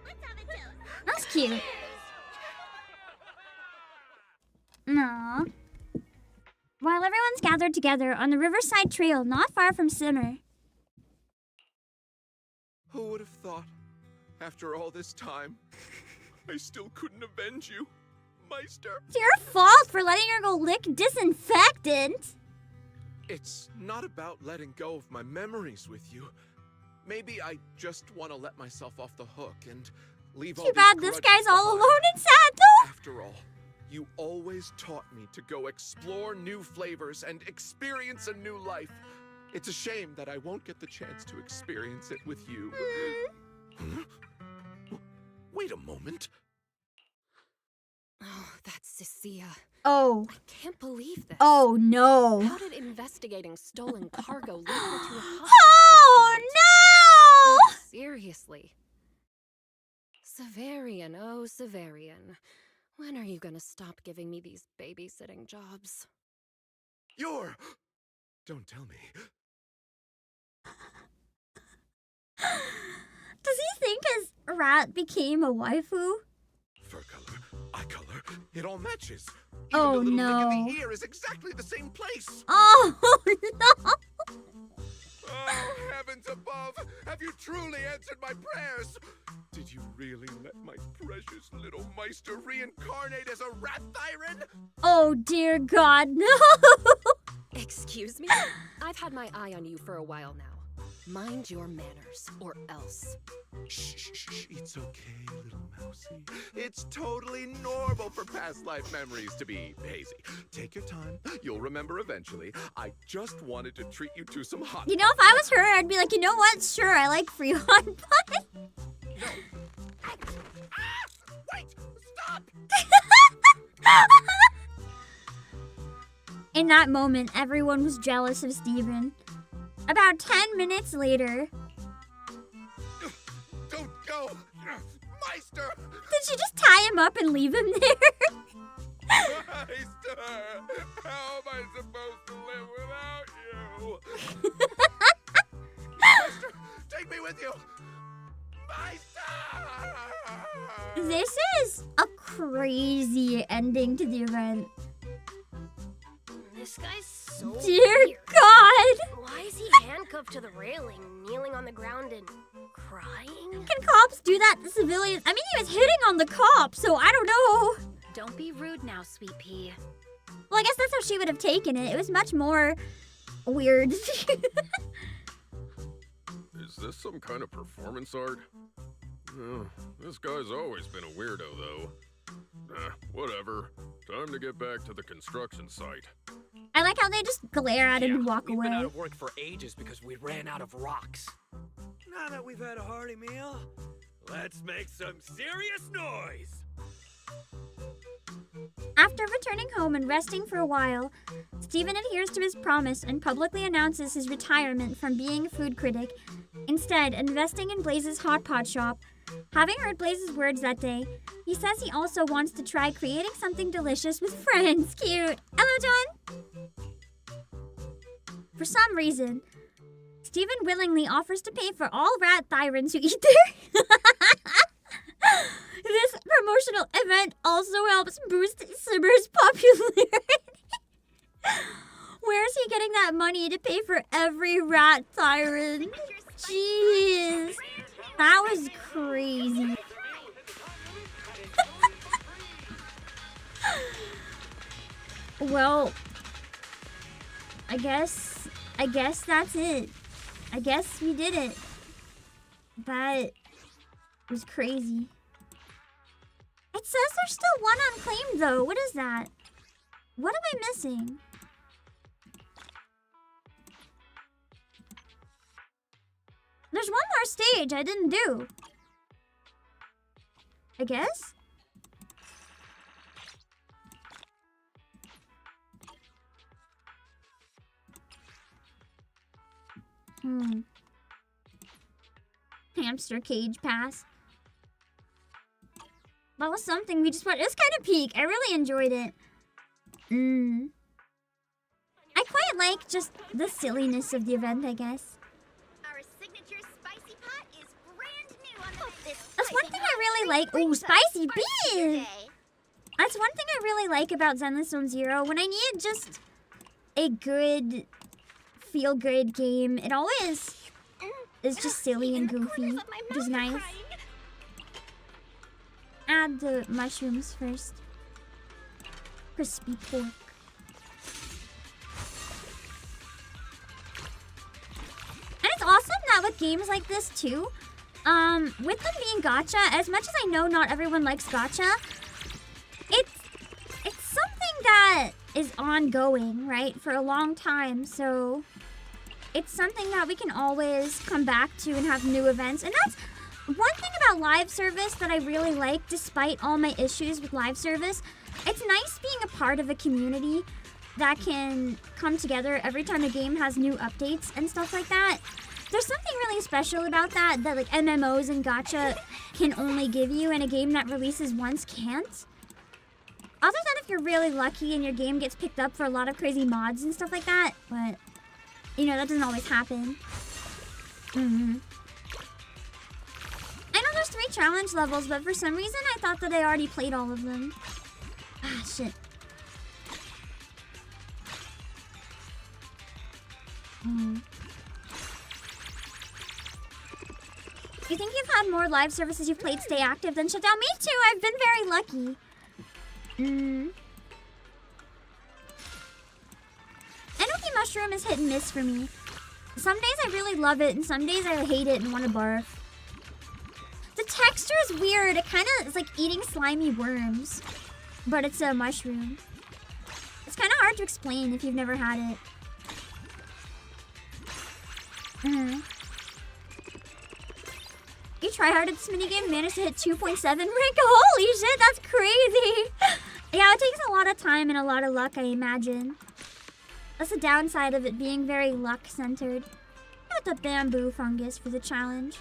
let's have a toast. That's cute. Aww. While everyone's gathered together on the Riverside Trail not far from Simmer. Who would have thought, after all this time, I still couldn't avenge you, Meister? It's your fault for letting her go lick disinfectant. It's not about letting go of my memories with you. Maybe I just want to let myself off the hook and leave all Too these bad this grudges guy's all behind. alone and sad though. After all, you always taught me to go explore new flavors and experience a new life. It's a shame that I won't get the chance to experience it with you. Huh? Wait a moment. Oh, that's Cecilia. Oh. I can't believe this. Oh no. How did investigating stolen cargo lead her to a hotpot Oh restaurant? no! Seriously. Severian, oh Severian. When are you gonna stop giving me these babysitting jobs? You're... Don't tell me. Does he think his rat became a waifu? Fur color, eye color, it all matches. Even Oh, the little no. nick in the ear is exactly the same place. Oh no! Oh, heavens above! Have you truly answered my prayers? Did you really let my precious little Meister reincarnate as a rat tyrant? Oh dear God, no! Excuse me? I've had my eye on you for a while now. Mind your manners, or else. Shh, shh, shh, it's okay, little mousey. It's totally normal for past life memories to be hazy. Take your time, you'll remember eventually. I just wanted to treat you to some hot You know, if I was her, I'd be like, you know what? Sure, I like free hot pot. No. Ah! Wait! Stop! In that moment, everyone was jealous of Steven. About 10 minutes later, Don't go! Meister! did she just tie him up and leave him there? Meister! How am I supposed to live without you? Meister, take me with you! Meister! This is a crazy ending to the event. This guy's so Dear weird. God! Why is he handcuffed to the railing, kneeling on the ground and crying? Can cops do that to civilians? I mean, he was hitting on the cop, so I don't know. Don't be rude now, sweet pea. Well, I guess that's how she would have taken it. It was much more weird. Is this some kind of performance art? This guy's always been a weirdo, though. Whatever. Time to get back to the construction site. I like how they just glare at him and walk We've away. been out of work for ages because we ran out of rocks. Now that we've had a hearty meal, let's make some serious noise. After returning home and resting for a while, Steven adheres to his promise and publicly announces his retirement from being a food critic, instead investing in Blaze's hot pot shop, Having heard Blaze's words that day, he says he also wants to try creating something delicious with friends. Cute. Hello, John. For some reason, Steven willingly offers to pay for all rat thyrans who eat there. This promotional event also helps boost Simmer's popularity. Where's he getting that money to pay for every rat tyrant? Jeez. That was crazy. Well, I guess that's it. I guess we did it. That was crazy. It says there's still one unclaimed though. What is that? What am I missing? There's one more stage I didn't do. I guess? Hamster cage pass. That was something we just watched. It was kind of peak. I really enjoyed it. I quite like just the silliness of the event, I guess. Our signature spicy pot is brand new on the That's one thing I really like. Ooh, spicy bean! That's one thing I really like about Zenless Zone Zero. When I need just a good, feel-good game, it always is just silly and goofy, which is nice. Add the mushrooms first. Crispy pork. And it's awesome that with games like this too, with them being gacha, as much as I know not everyone likes gacha, it's something that is ongoing, right, for a long time, so it's something that we can always come back to and have new events. And that's one thing about live service that I really like, despite all my issues with live service. It's nice being a part of a community that can come together every time a game has new updates and stuff like that. There's something really special about that like MMOs and gacha can only give you, and a game that releases once can't. Other than if you're really lucky and your game gets picked up for a lot of crazy mods and stuff like that, but you know, that doesn't always happen. I know there's 3 challenge levels, but for some reason I thought that I already played all of them. Ah, shit. You think you've had more live services you've played stay active than shutdown? Me too, I've been very lucky. Enoki mushroom is hit and miss for me. Some days I really love it, and some days I hate it and want to barf. The texture is weird. It kind of is like eating slimy worms, but it's a mushroom. It's kind of hard to explain if you've never had it. You try hard at this minigame, managed to hit 2.7 rank. Holy shit, that's crazy. Yeah, it takes a lot of time and a lot of luck, I imagine. That's the downside of it being very luck-centered. Got the bamboo fungus for the challenge.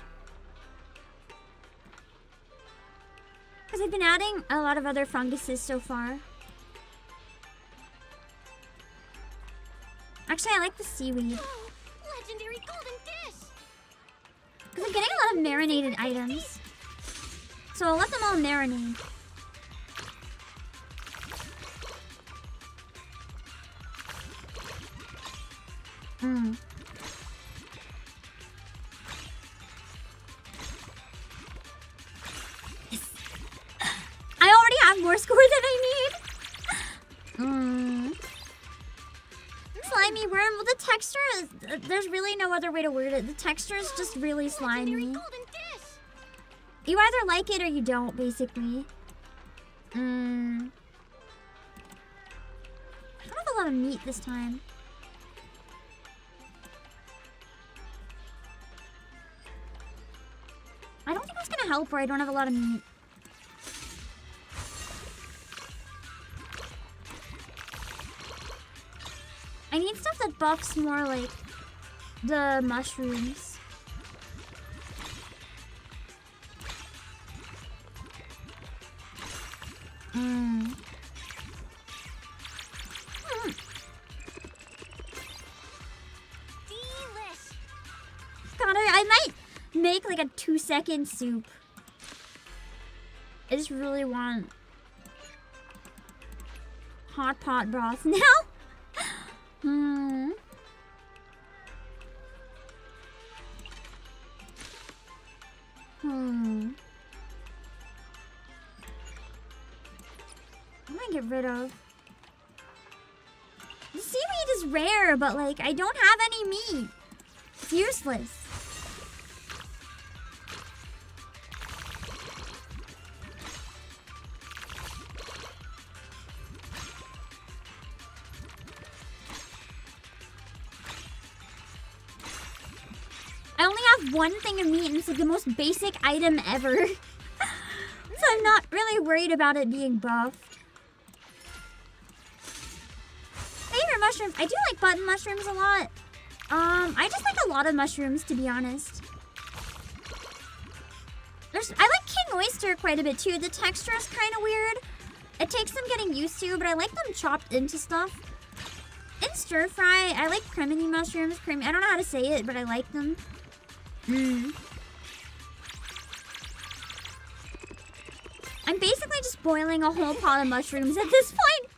Because I've been adding a lot of other funguses so far. Actually, I like the seaweed. legendary golden dish. Because I'm getting a lot of marinated items. So I'll let them all marinate. Yes. I already have more score than I need. Slimy worm. Well, the texture is... There's really no other way to word it. The texture is just really slimy. You either like it or you don't, basically. I don't have a lot of meat this time. I don't think that's gonna help where I don't have a lot of meat. I need stuff that buffs more like the mushrooms. Delish. God, I might make like a 2-second soup. I just really want hot pot broth now. What do I get rid of? The seaweed is rare, but like I don't have any meat. It's useless. I only have one thing of meat and it's like the most basic item ever. So I'm not really worried about it being buffed. Favorite mushrooms? I do like button mushrooms a lot. I just like a lot of mushrooms, to be honest. I like king oyster quite a bit too. The texture is kind of weird. It takes some getting used to, but I like them chopped into stuff. In stir fry, I like criminy mushrooms. I don't know how to say it, but I like them. I'm basically just boiling a whole pot of mushrooms at this point.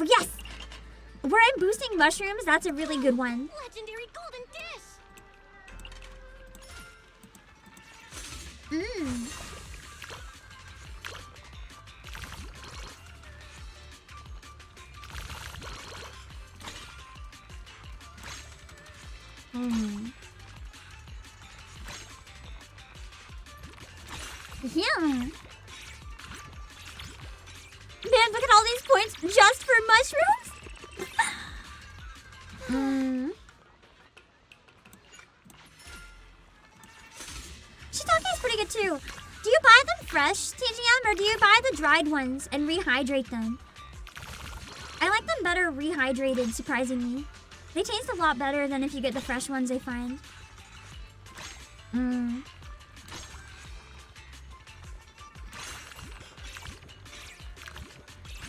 Yes! Where I'm boosting mushrooms, that's a really good one. Legendary golden dish. Yeah. Man, look at all these points just for mushrooms. Shiitake is pretty good too. Do you buy them fresh, TGM, or do you buy the dried ones and rehydrate them? I like them better rehydrated, surprisingly. They taste a lot better than if you get the fresh ones, I find.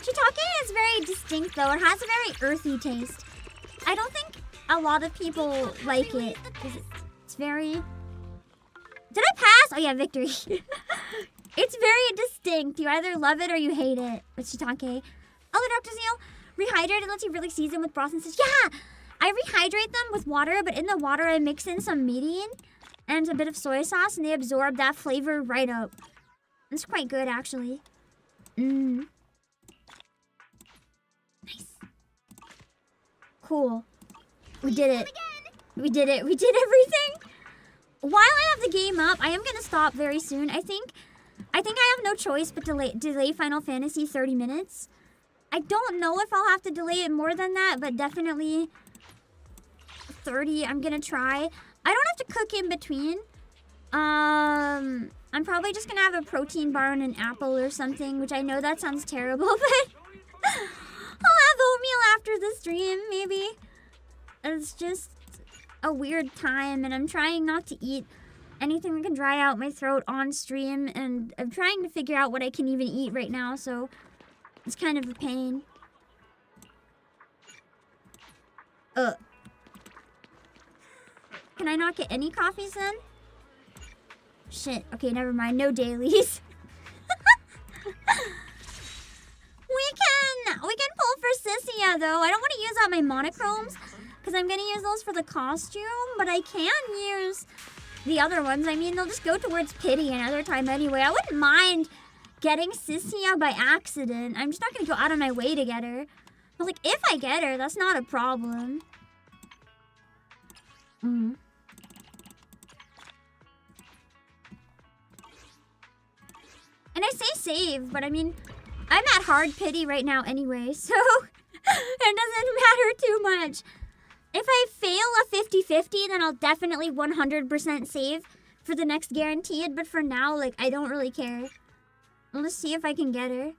Shiitake is very distinct though. It has a very earthy taste. I don't think a lot of people like it. It's very... Did I pass? Oh yeah, victory. It's very distinct. You either love it or you hate it with shiitake. Oh, Dr. Zeal, rehydrated lets you really season with broth and such. Yeah! I rehydrate them with water, but in the water I mix in some median and a bit of soy sauce, and they absorb that flavor right up. It's quite good, actually. Nice. Cool. We did it. We did it. We did everything. While I have the game up, I am going to stop very soon. I think I have no choice but to delay Final Fantasy 30 minutes. I don't know if I'll have to delay it more than that, but definitely 30, I'm gonna try. I don't have to cook in between. I'm probably just gonna have a protein bar and an apple or something, which I know that sounds terrible, but I'll have oatmeal after the stream, maybe. It's just a weird time, and I'm trying not to eat anything that can dry out my throat on stream, and I'm trying to figure out what I can even eat right now, so it's kind of a pain. Can I not get any coffees then? Shit. Okay, never mind. No dailies. We can pull for Sissia though. I don't want to use out my monochromes because I'm gonna use those for the costume, but I can use the other ones. I mean, they'll just go towards pity another time anyway. I wouldn't mind getting Sissia by accident. I'm just not gonna go out of my way to get her. But like, if I get her, that's not a problem. And I say save, but I mean, I'm at hard pity right now anyway, so it doesn't matter too much. If I fail a 50-50, then I'll definitely 100% save for the next guaranteed, but for now, like, I don't really care. Let's see if I can get her.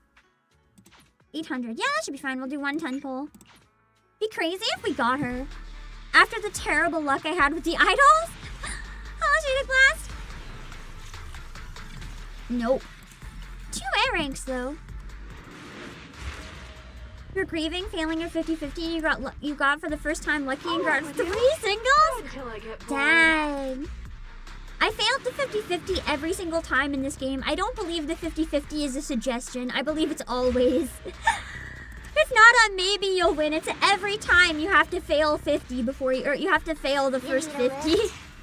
800. Yeah, that should be fine. We'll do 110 pull. Be crazy if we got her. After the terrible luck I had with the idols. Oh, Shaded Blast. Nope. 2 A ranks though. You're grieving, failing at 50-50. You got for the first time lucky and got 3 singles? Until I get bored. Dang. I failed the 50-50 every single time in this game. I don't believe the 50-50 is a suggestion. I believe it's always. It's not a maybe you'll win. It's every time you have to fail 50 before you, or you have to fail the first 50.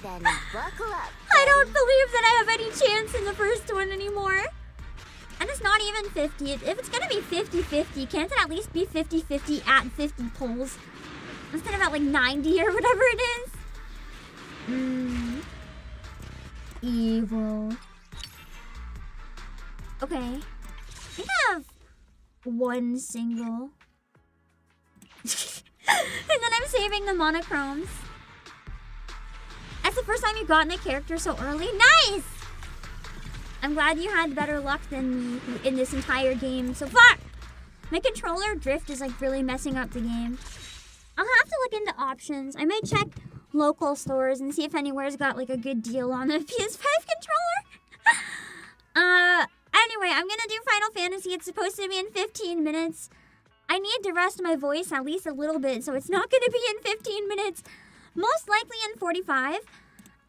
Then buckle up. I don't believe that I have any chance in the first one anymore. And it's not even 50. If it's gonna be 50-50, can't it at least be 50-50 at 50 pulls? Instead of at like 90 or whatever it is? Evil. Okay. I think I have 1 single. And then I'm saving the monochromes. That's the first time you've gotten a character so early. Nice! I'm glad you had better luck than me in this entire game so far. My controller drift is like really messing up the game. I'll have to look into options. I might check local stores and see if anywhere's got like a good deal on a PS5 controller. Anyway, I'm gonna do Final Fantasy. It's supposed to be in 15 minutes. I need to rest my voice at least a little bit, so it's not gonna be in 15 minutes. Most likely in 45.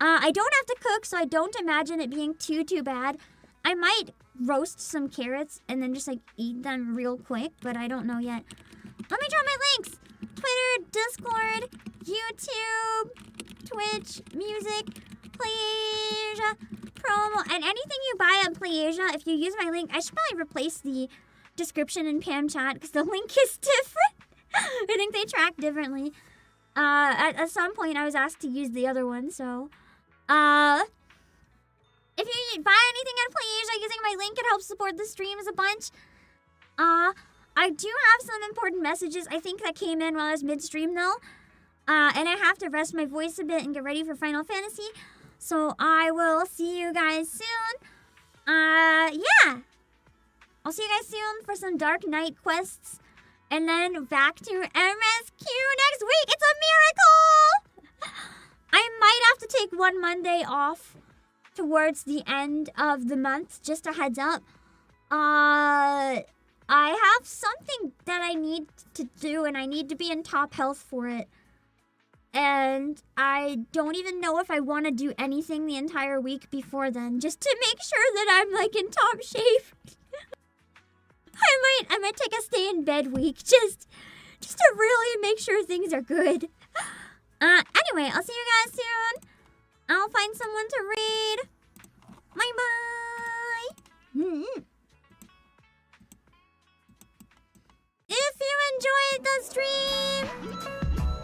I don't have to cook, so I don't imagine it being too bad. I might roast some carrots and then just like eat them real quick, but I don't know yet. Let me drop my links. Twitter, Discord, YouTube, Twitch, music, PlayAsia, promo, and anything you buy on PlayAsia, if you use my link, I should probably replace the description in Pam chat because the link is different. I think they track differently. At some point I was asked to use the other one, so if you buy anything on PlayAsia using my link, it helps support the streams a bunch. I do have some important messages I think that came in while I was midstream though. And I have to rest my voice a bit and get ready for Final Fantasy. So I will see you guys soon. Yeah. I'll see you guys soon for some Dark Knight quests. And then back to MSQ next week. It's a miracle! I might have to take 1 Monday off towards the end of the month. Just a heads up. I have something that I need to do, and I need to be in top health for it. And I don't even know if I want to do anything the entire week before then, just to make sure that I'm like in top shape. I might take a stay in bed week just to really make sure things are good. Anyway, I'll see you guys soon. I'll find someone to read. Bye-bye. If you enjoyed the stream,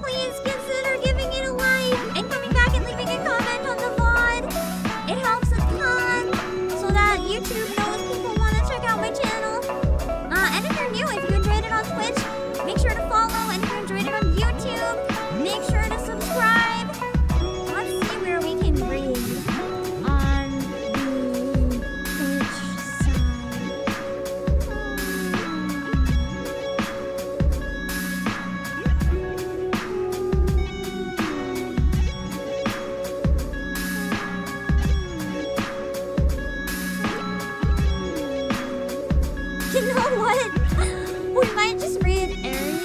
please consider giving it a like and coming back and leaving a comment on the VOD. It helps a ton so that YouTube knows people want to check out my channel. And if you're new, if you enjoyed it on Twitch, make sure to follow. And if you enjoyed it on YouTube, make sure to subscribe. Let's see where we can read on the Twitch You know what? We might just read Ari,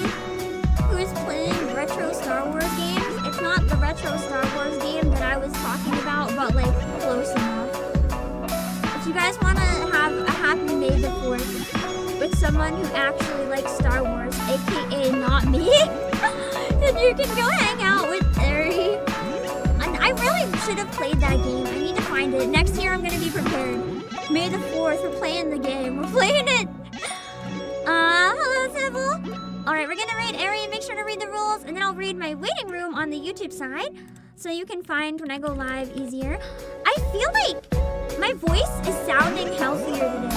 who is playing retro Star Wars games. It's not the retro Star Wars game that I was talking about, but like close enough. If you guys want to have a happy May the 4th with someone who actually likes Star Wars, aka not me, then you can go hang out with Ari. And I really should have played that game. I need to find it. Next year I'm going to be prepared. May the 4th, we're playing the game. We're playing it! Hello, Sybil! Alright, we're gonna raid Ari and make sure to read the rules, and then I'll read my waiting room on the YouTube side, so you can find when I go live easier. I feel like my voice is sounding healthier today.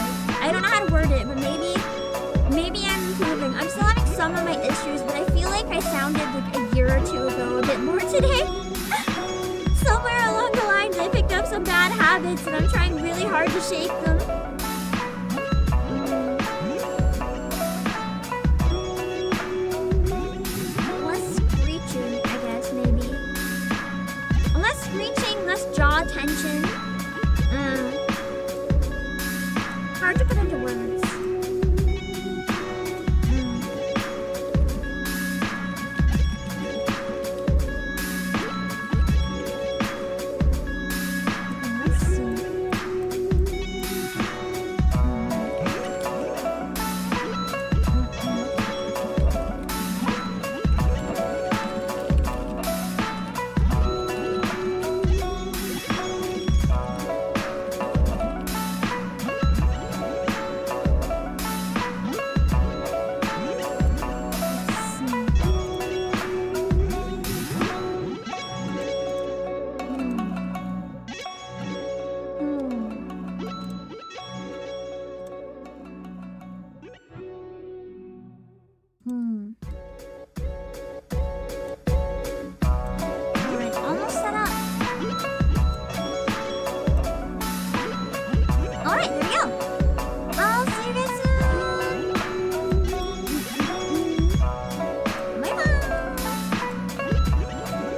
I don't know how to word it, but maybe I'm improving. I'm still having some of my issues, but I feel like I sounded like a year or two ago a bit more today. Somewhere along the lines, I picked up some bad habits, and I'm trying really hard to shake them. Less screeching, I guess, maybe. Less screeching, less jaw tension.